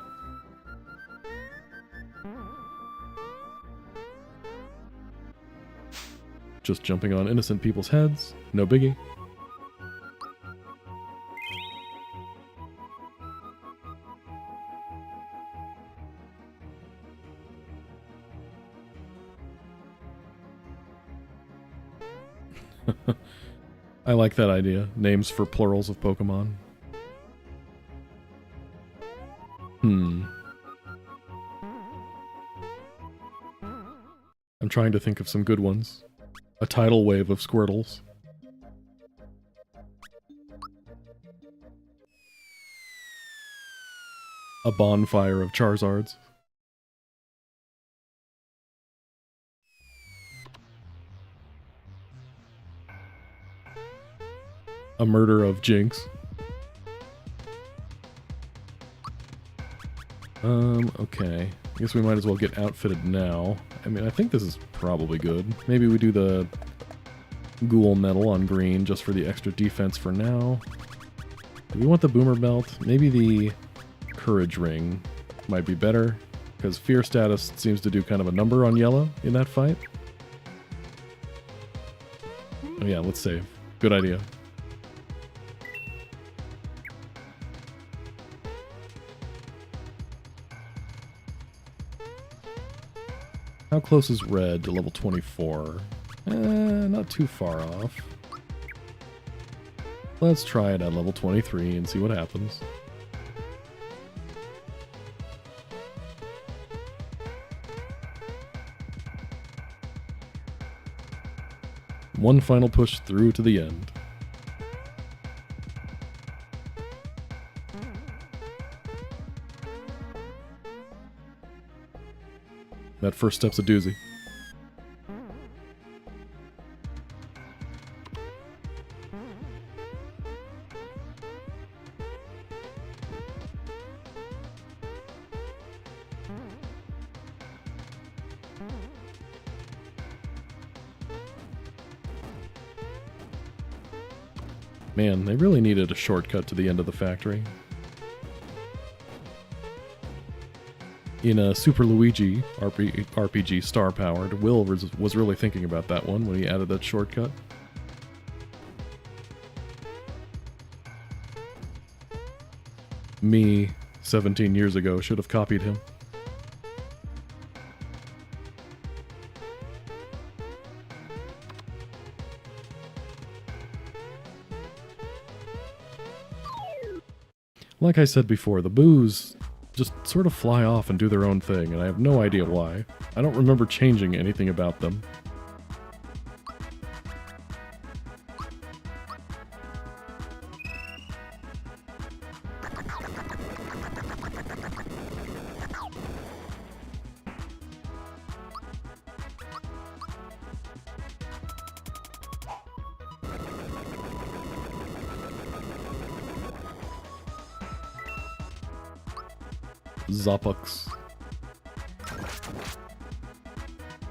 Just jumping on innocent people's heads. No biggie. I like that idea. Names for plurals of Pokemon. I'm trying to think of some good ones. A tidal wave of Squirtles. A bonfire of Charizards. A murder of Jinx. Okay. I guess we might as well get outfitted now. I mean, I think this is probably good. Maybe we do the Ghoul Medal on green just for the extra defense for now. Do we want the Boomer Belt? Maybe the Courage Ring might be better, because Fear status seems to do kind of a number on yellow in that fight. Oh yeah, let's save. Good idea. How close is red to level 24? Not too far off. Let's try it at level 23 and see what happens. One final push through to the end. That first step's a doozy. Man, they really needed a shortcut to the end of the factory. In Super Luigi RPG Star Powered, Will was really thinking about that one when he added that shortcut. Me, 17 years ago, should have copied him. Like I said before, the boos just sort of fly off and do their own thing, and I have no idea why. I don't remember changing anything about them. Zapux.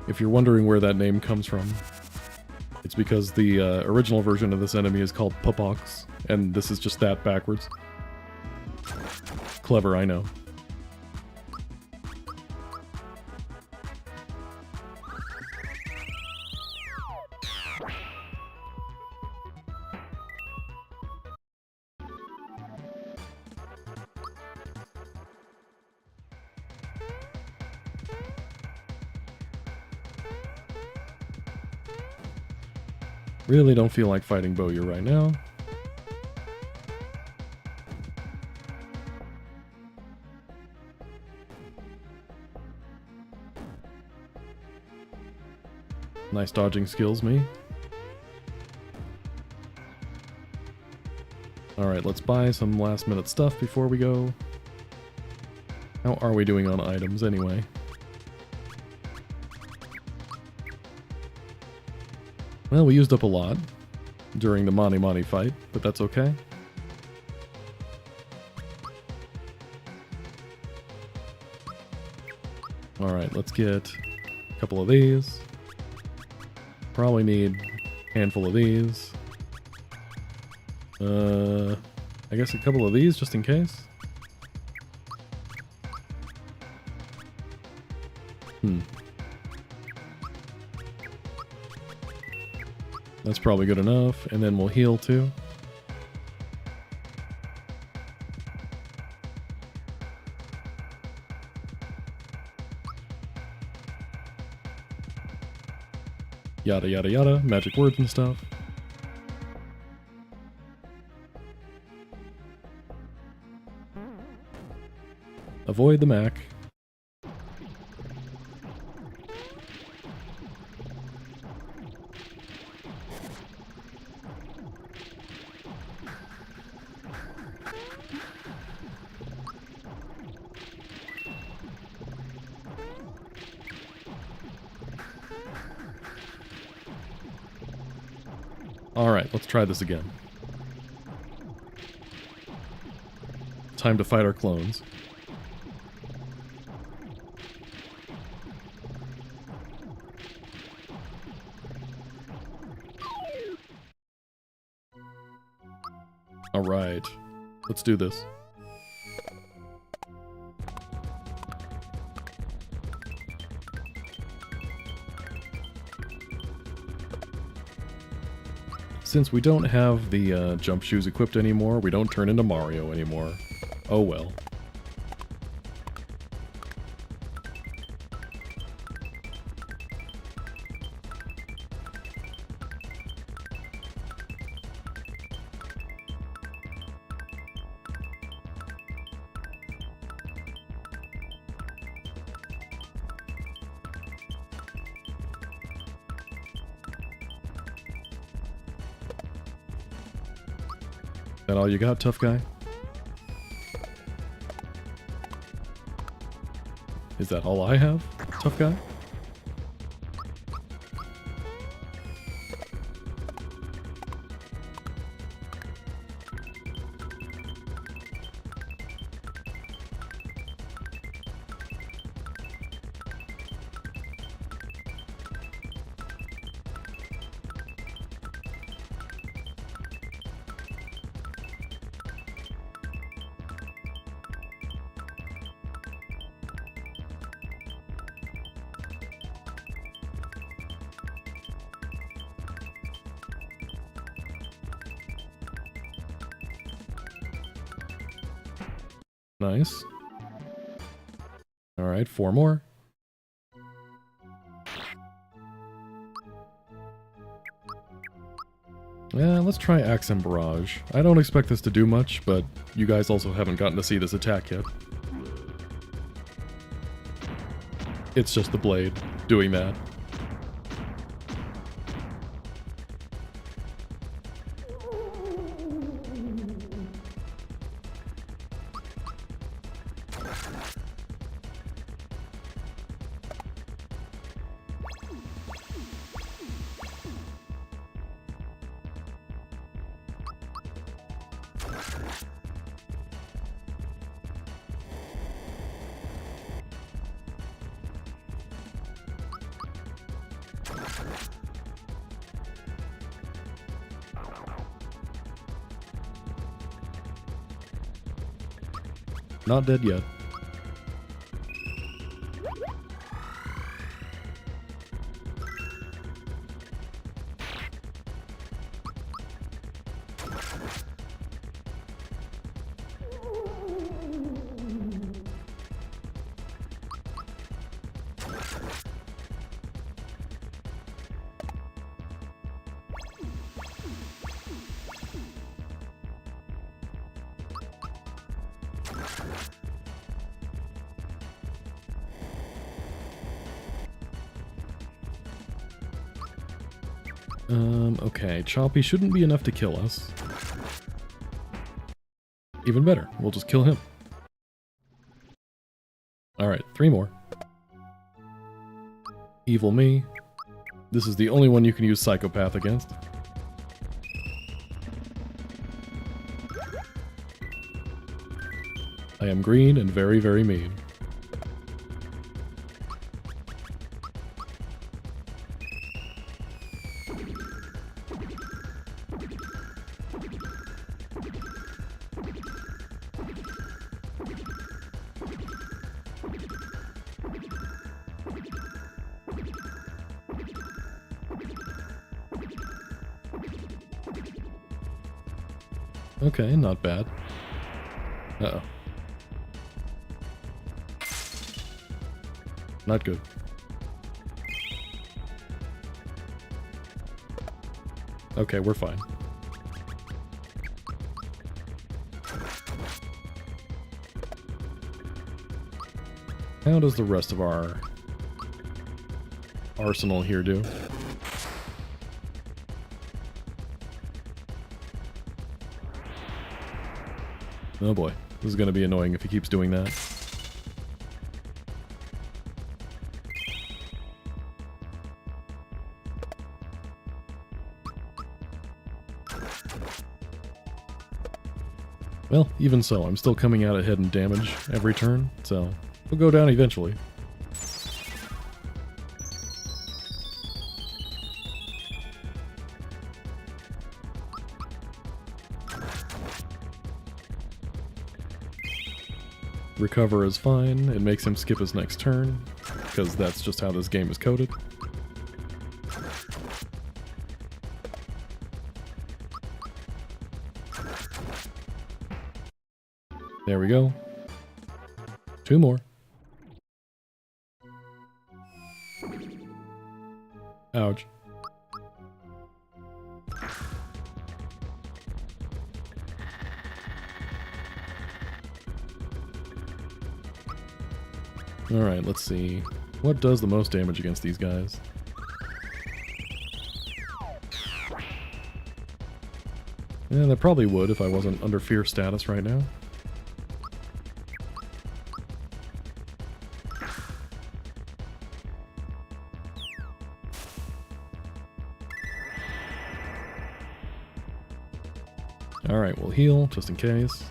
If you're wondering where that name comes from, it's because the original version of this enemy is called Pupox, and this is just that backwards. Clever, I know. Really don't feel like fighting Bowyer right now. Nice dodging skills, me. Alright, let's buy some last minute stuff before we go. How are we doing on items anyway? Well, we used up a lot during the Mani Mani fight, but that's okay. Alright, let's get a couple of these. Probably need a handful of these. I guess a couple of these just in case. That's probably good enough, and then we'll heal too. Yada yada yada, magic words and stuff. Avoid the Mac. Alright, let's try this again. Time to fight our clones. Alright, let's do this. Since we don't have the jump shoes equipped anymore, we don't turn into Mario anymore. Oh well. That all you got, tough guy? Is that all I have? tough guy? Nice. Alright, 4 more. Yeah, let's try Axem Barrage. I don't expect this to do much, but you guys also haven't gotten to see this attack yet. It's just the blade doing that. Not dead yet. Okay, Choppy shouldn't be enough to kill us. Even better, we'll just kill him. Alright, 3 more. Evil me. This is the only one you can use Psychopath against. I am green and very, very mean. Okay, not bad. Uh-oh. Not good. Okay, we're fine. How does the rest of our arsenal here do? Oh boy, this is going to be annoying if he keeps doing that. Well, even so, I'm still coming out ahead in damage every turn, so we'll go down eventually. Recover is fine, it makes him skip his next turn, because that's just how this game is coded. There we go. 2 more. Ouch. Alright, let's see. What does the most damage against these guys? Yeah, that probably would if I wasn't under fear status right now. Alright, we'll heal, just in case.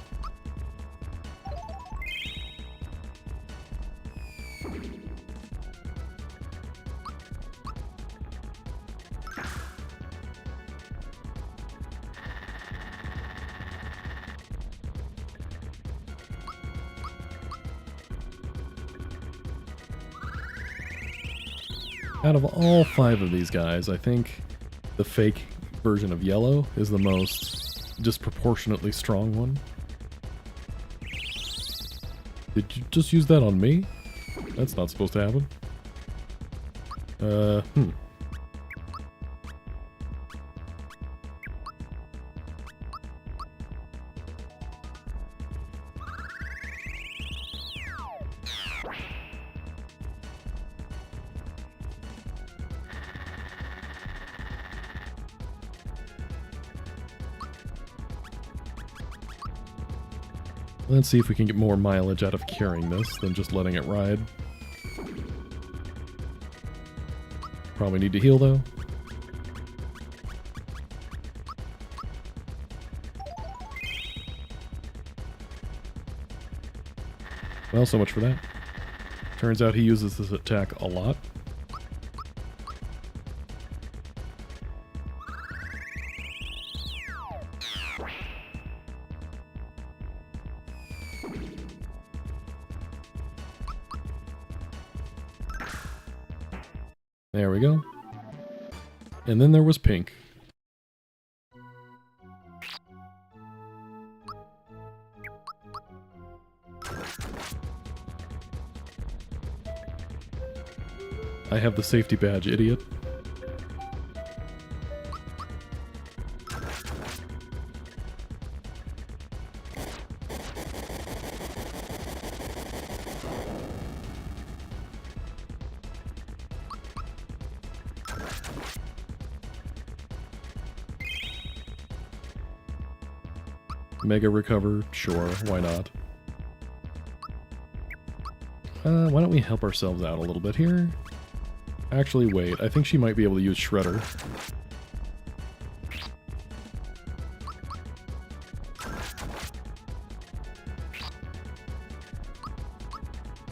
Out of all 5 of these guys, I think the fake version of yellow is the most disproportionately strong one. Did you just use that on me? That's not supposed to happen. Let's see if we can get more mileage out of curing this than just letting it ride. Probably need to heal though. Well, so much for that. Turns out he uses this attack a lot. There we go. And then there was pink. I have the safety badge, idiot. Mega recover, sure, why not? Why don't we help ourselves out a little bit here? Actually, wait, I think she might be able to use Shredder.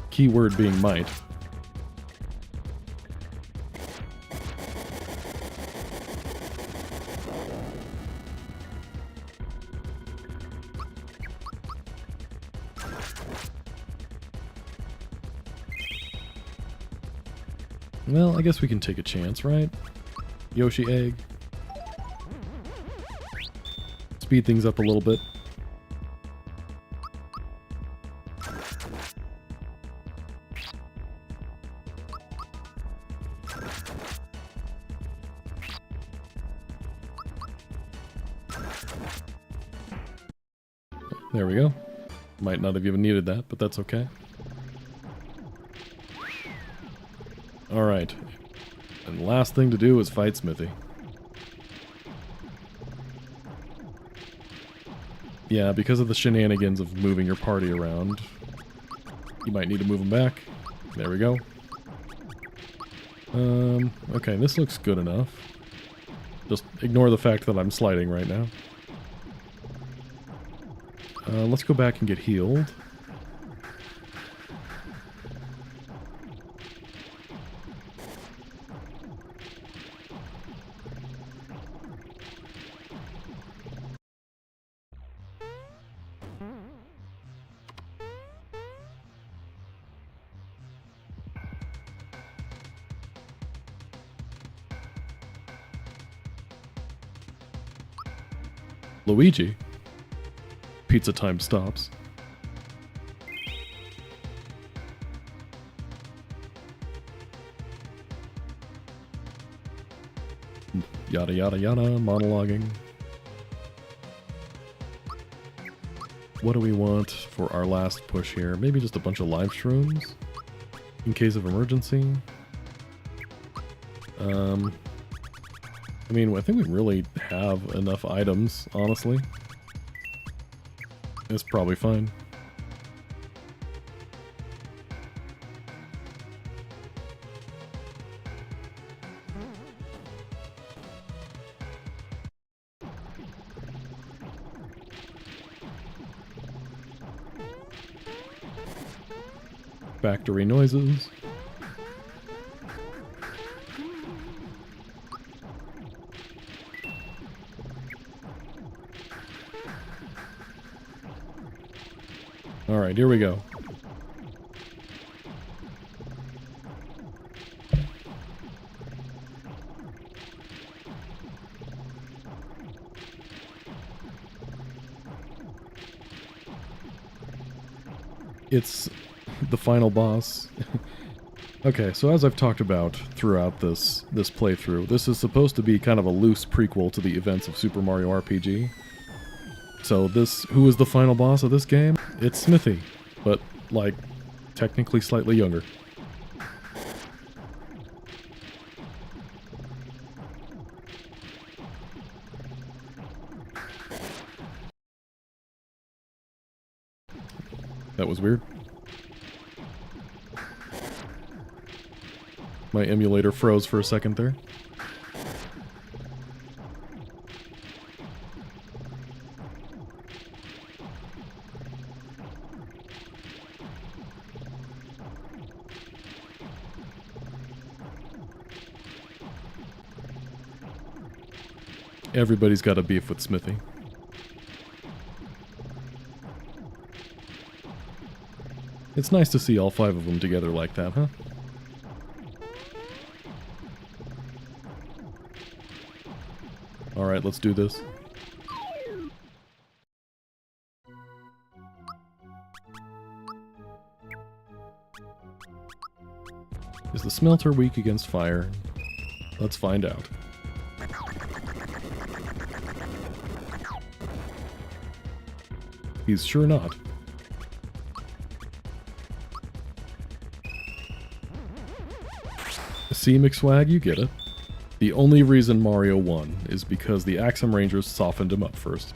Keyword being might. Well, I guess we can take a chance, right? Yoshi egg. Speed things up a little bit. There we go. Might not have even needed that, but that's okay. Alright. And the last thing to do is fight Smithy. Yeah, because of the shenanigans of moving your party around, you might need to move them back. There we go. Okay, this looks good enough. Just ignore the fact that I'm sliding right now. Let's go back and get healed. Luigi. Pizza time stops. Yada yada yada, monologuing. What do we want for our last push here? Maybe just a bunch of live shrooms? In case of emergency? I mean, I think we really have enough items, honestly. It's probably fine. factory noises. Alright, here we go. It's the final boss. Okay, so as I've talked about throughout this playthrough, this is supposed to be kind of a loose prequel to the events of Super Mario RPG. So who is the final boss of this game? It's Smithy, but, like, technically slightly younger. That was weird. My emulator froze for a second there. Everybody's got a beef with Smithy. It's nice to see all 5 of them together like that, huh? Alright, let's do this. Is the smelter weak against fire? Let's find out. He's sure not. See, McSwag, you get it. The only reason Mario won is because the Axem Rangers softened him up first.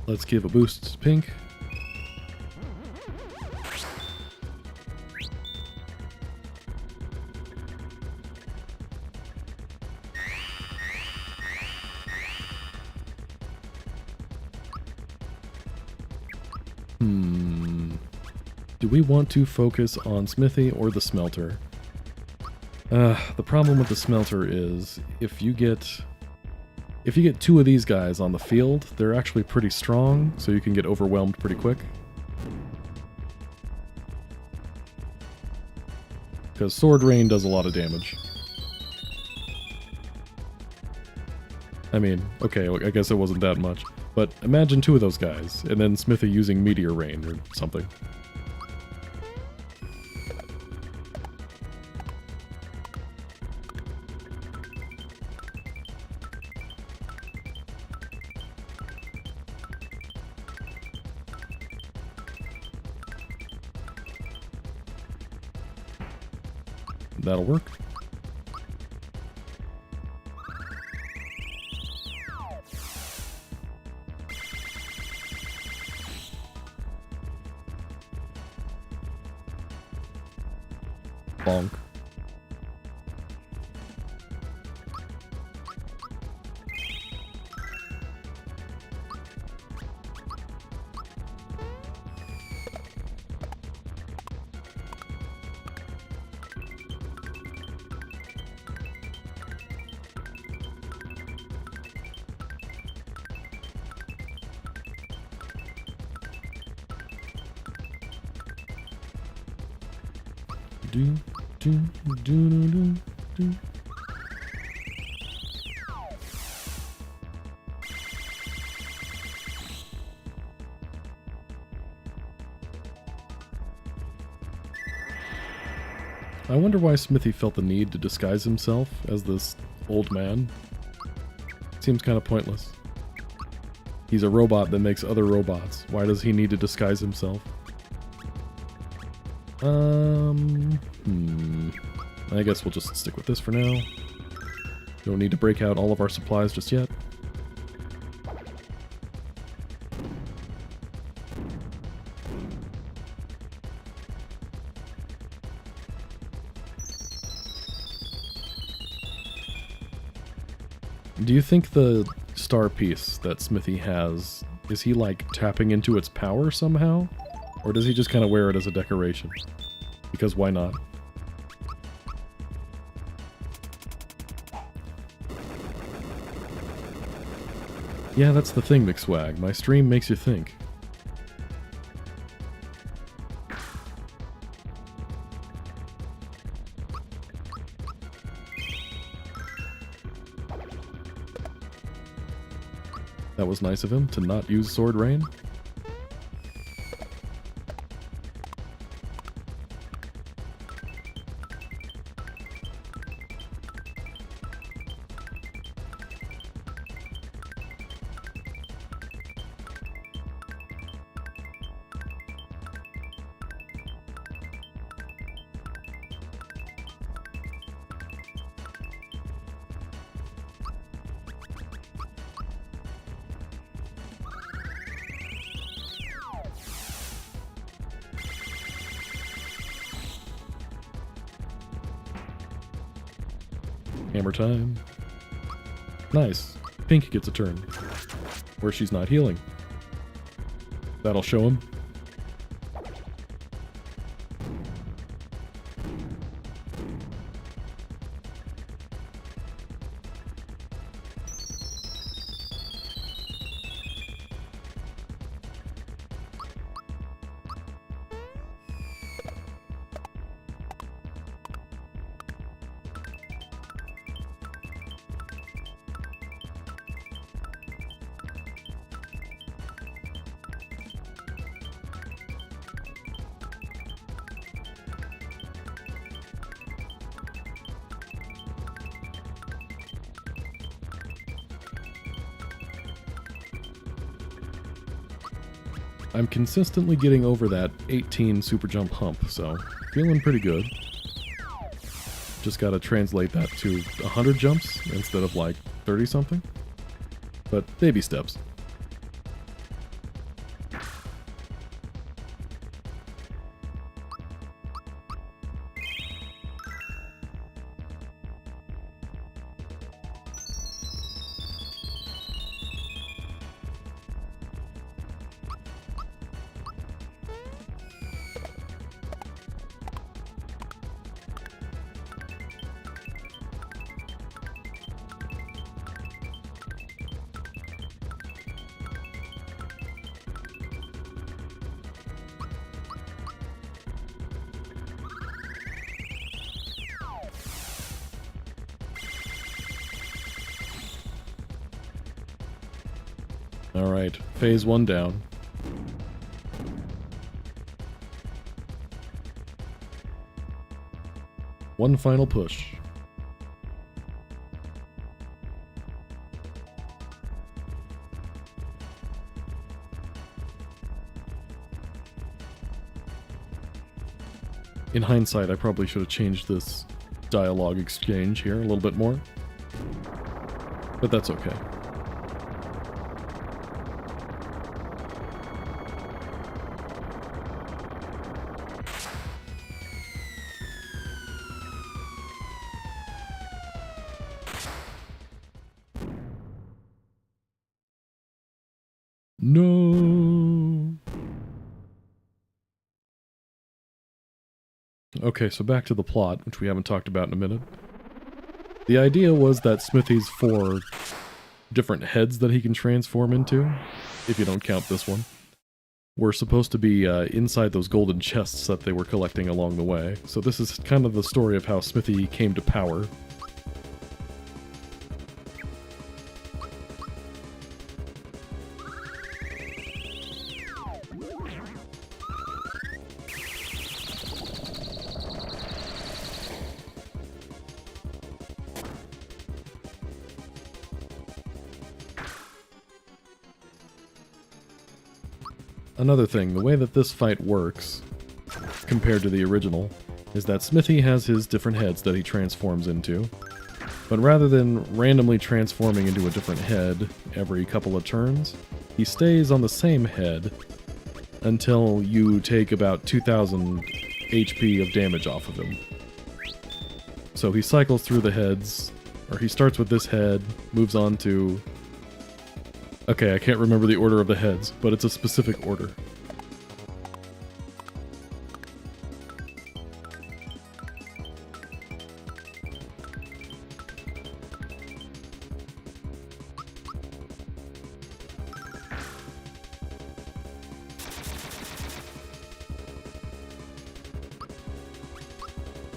Let's give a boost to Pink. Do we want to focus on Smithy or the smelter? The problem with the smelter is if you get 2 of these guys on the field, they're actually pretty strong, so you can get overwhelmed pretty quick. Because Sword Rain does a lot of damage. I mean, okay, I guess it wasn't that much. But imagine 2 of those guys, and then Smithy using Meteor Rain or something. That'll work. Bonk. Do, do, do, do, do. I wonder why Smithy felt the need to disguise himself as this old man. Seems kind of pointless. He's a robot that makes other robots. Why does he need to disguise himself? I guess we'll just stick with this for now. Don't need to break out all of our supplies just yet. Do you think the star piece that Smithy has, is he like tapping into its power somehow? Or does he just kind of wear it as a decoration? Because why not? Yeah, that's the thing, McSwag. My stream makes you think. That was nice of him to not use Sword Rain. Hammer time. Nice. Pink gets a turn. Where she's not healing. That'll show him. I'm consistently getting over that 18 super jump hump, so feeling pretty good. Just gotta translate that to 100 jumps instead of like 30 something. But baby steps. Alright, phase 1 down. One final push. In hindsight, I probably should have changed this dialogue exchange here a little bit more. But that's okay. No. Okay, so back to the plot, which we haven't talked about in a minute. The idea was that Smithy's 4 different heads that he can transform into, if you don't count this one, were supposed to be inside those golden chests that they were collecting along the way. So this is kind of the story of how Smithy came to power. Another thing, the way that this fight works, compared to the original, is that Smithy has his different heads that he transforms into, But rather than randomly transforming into a different head every couple of turns, he stays on the same head until you take about 2,000 HP of damage off of him. So he cycles through the heads, or he starts with this head, moves on to... Okay, I can't remember the order of the heads, but it's a specific order.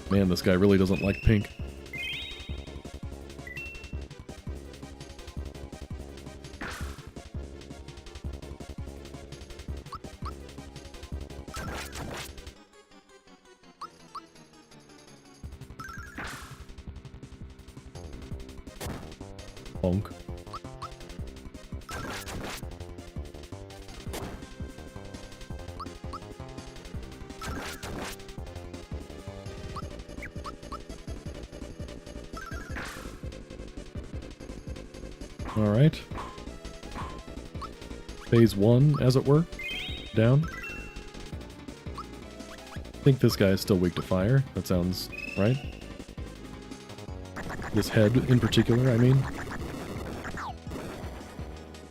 Man, this guy really doesn't like pink. Bonk. Alright. Phase 1, as it were. Down. I think this guy is still weak to fire. That sounds right. This head in particular, I mean.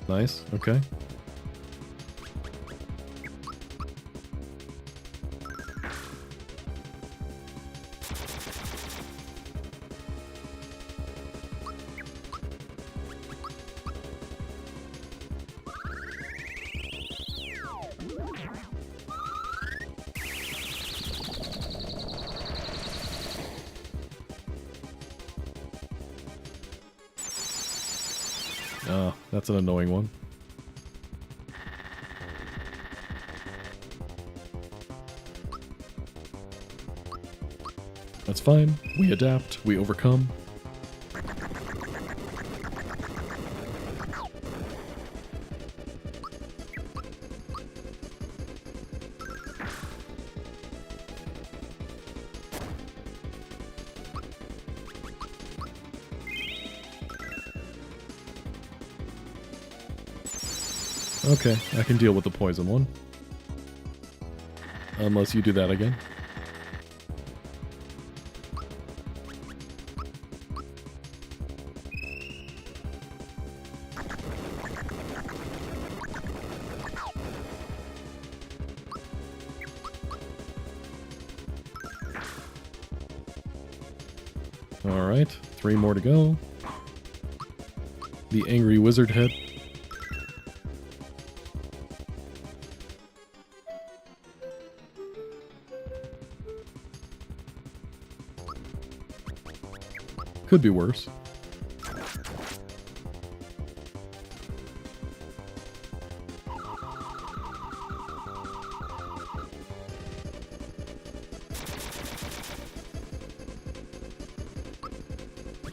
Nice, okay. Ah, that's an annoying one. That's fine. We adapt. We overcome. Okay, I can deal with the poison one. Unless you do that again. Alright, 3 more to go. The angry wizard head. Could be worse.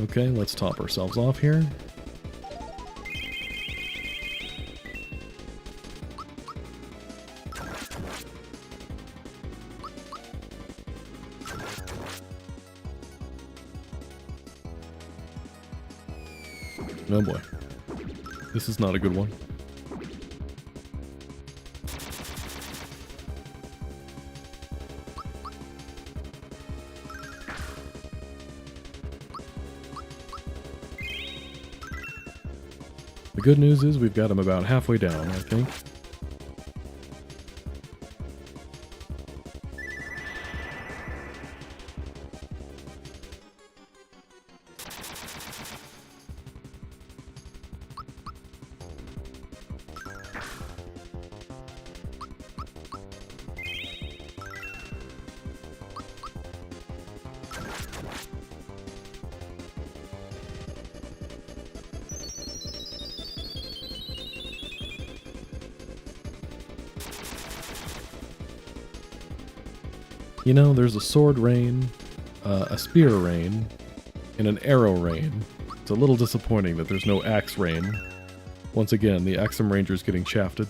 Okay, let's top ourselves off here. Oh boy. This is not a good one. The good news is we've got him about halfway down, I think. You know, there's a sword rain, a spear rain, and an arrow rain. It's a little disappointing that there's no axe rain. Once again, the Axem Rangers getting shafted.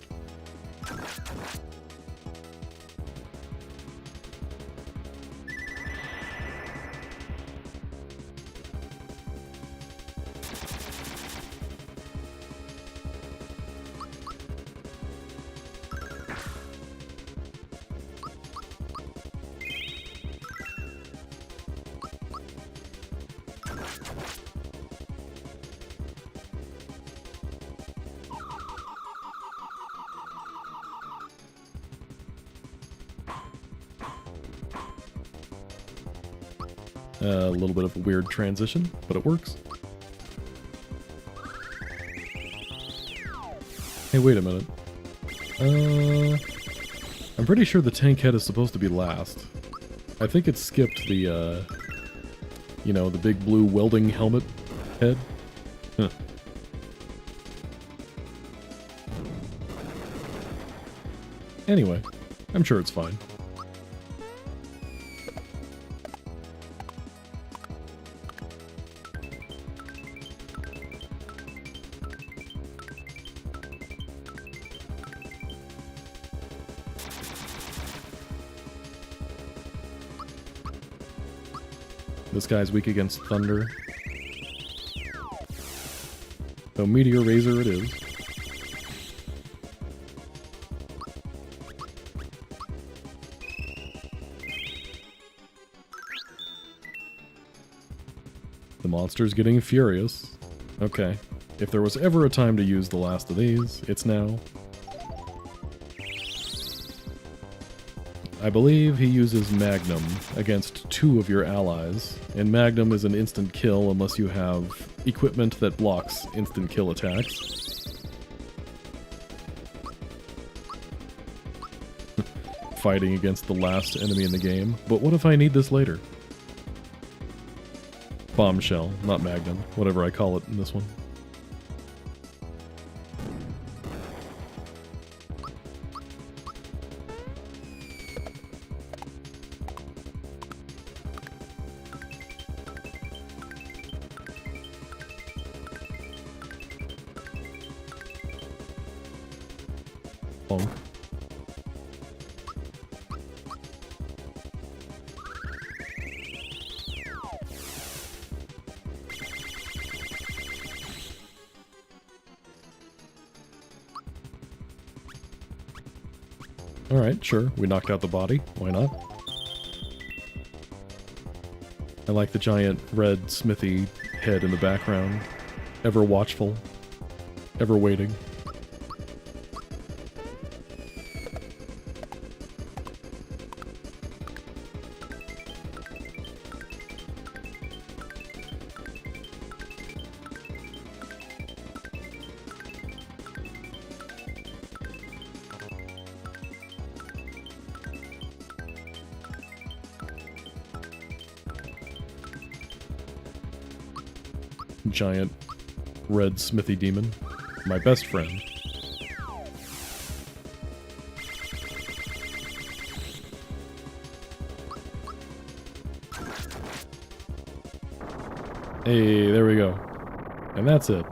A little bit of a weird transition, but it works. Hey, wait a minute. I'm pretty sure the tank head is supposed to be last. I think it skipped the, you know, the big blue welding helmet head. Huh. Anyway, I'm sure it's fine. This guy's weak against thunder. So Meteor Razor it is. The monster's getting furious. Okay. If there was ever a time to use the last of these, it's now. I believe he uses Magnum against 2 of your allies, and Magnum is an instant kill unless you have equipment that blocks instant kill attacks. Fighting against the last enemy in the game, but what if I need this later? Bombshell, not Magnum, whatever I call it in this one. Bonk. Alright, sure. We knocked out the body. Why not? I like the giant red smithy head in the background. Ever watchful. Ever waiting. Giant red smithy demon. My best friend. Hey, there we go. And that's it.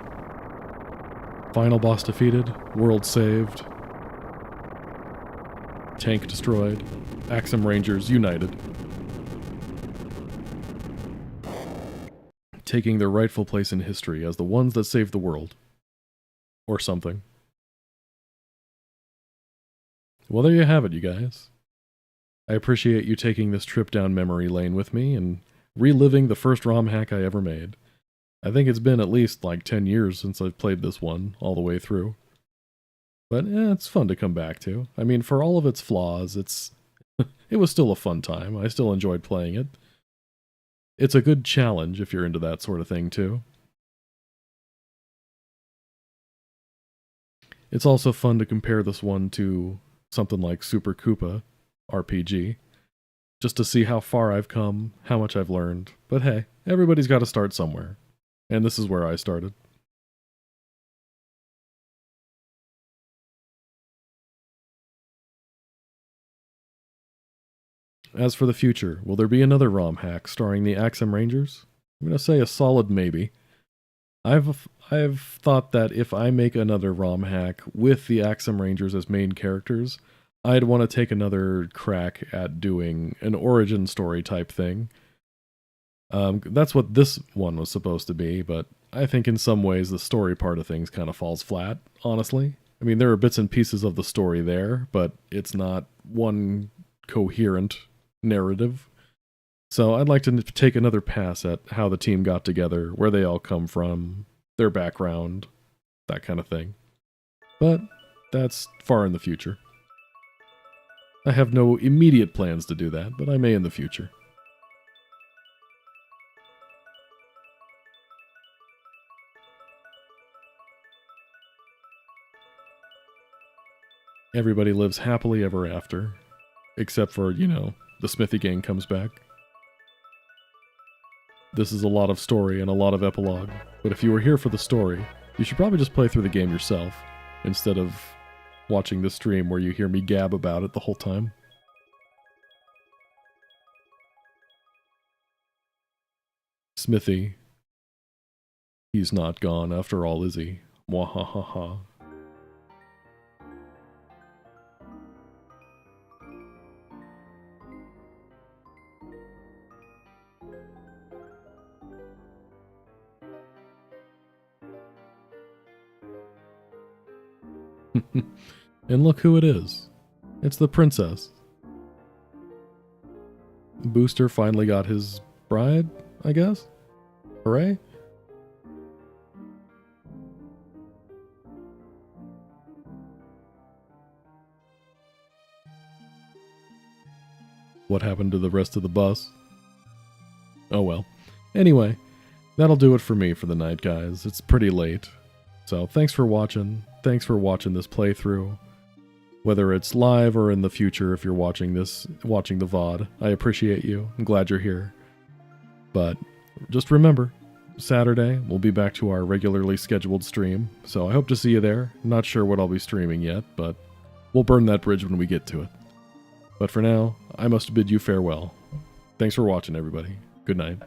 Final boss defeated, world saved, tank destroyed, Axem Rangers united. Taking their rightful place in history as the ones that saved the world. Or something. Well, there you have it, you guys. I appreciate you taking this trip down memory lane with me and reliving the first ROM hack I ever made. I think it's been at least like 10 years since I've played this one all the way through. But it's fun to come back to. I mean, for all of its flaws, it was still a fun time. I still enjoyed playing it. It's a good challenge if you're into that sort of thing, too. It's also fun to compare this one to something like Super Koopa RPG, just to see how far I've come, how much I've learned. But hey, everybody's got to start somewhere, and this is where I started. As for the future, will there be another ROM hack starring the Axem Rangers? I'm going to say a solid maybe. I've thought that if I make another ROM hack with the Axem Rangers as main characters, I'd want to take another crack at doing an origin story type thing. That's what this one was supposed to be, but I think in some ways the story part of things kind of falls flat, honestly. I mean, there are bits and pieces of the story there, but it's not one coherent narrative. So I'd like to take another pass at how the team got together, where they all come from, their background, that kind of thing. But that's far in the future. I have no immediate plans to do that, but I may in the future. everybody lives happily ever after. Except for, you know, the Smithy gang comes back. This is a lot of story and a lot of epilogue, but if you were here for the story, you should probably just play through the game yourself, instead of watching the stream where you hear me gab about it the whole time. Smithy. He's not gone after all, is he? Mwahahaha. And look who it is. It's the princess. Booster finally got his bride, I guess? Hooray? What happened to the rest of the bus? Oh well. Anyway, that'll do it for me for the night, guys. It's pretty late. So thanks for watching. Thanks for watching this playthrough. Whether it's live or in the future if you're watching the VOD. I appreciate you. I'm glad you're here. But just remember, Saturday we'll be back to our regularly scheduled stream. So I hope to see you there. Not sure what I'll be streaming yet, but we'll burn that bridge when we get to it. But for now, I must bid you farewell. Thanks for watching, everybody. Good night.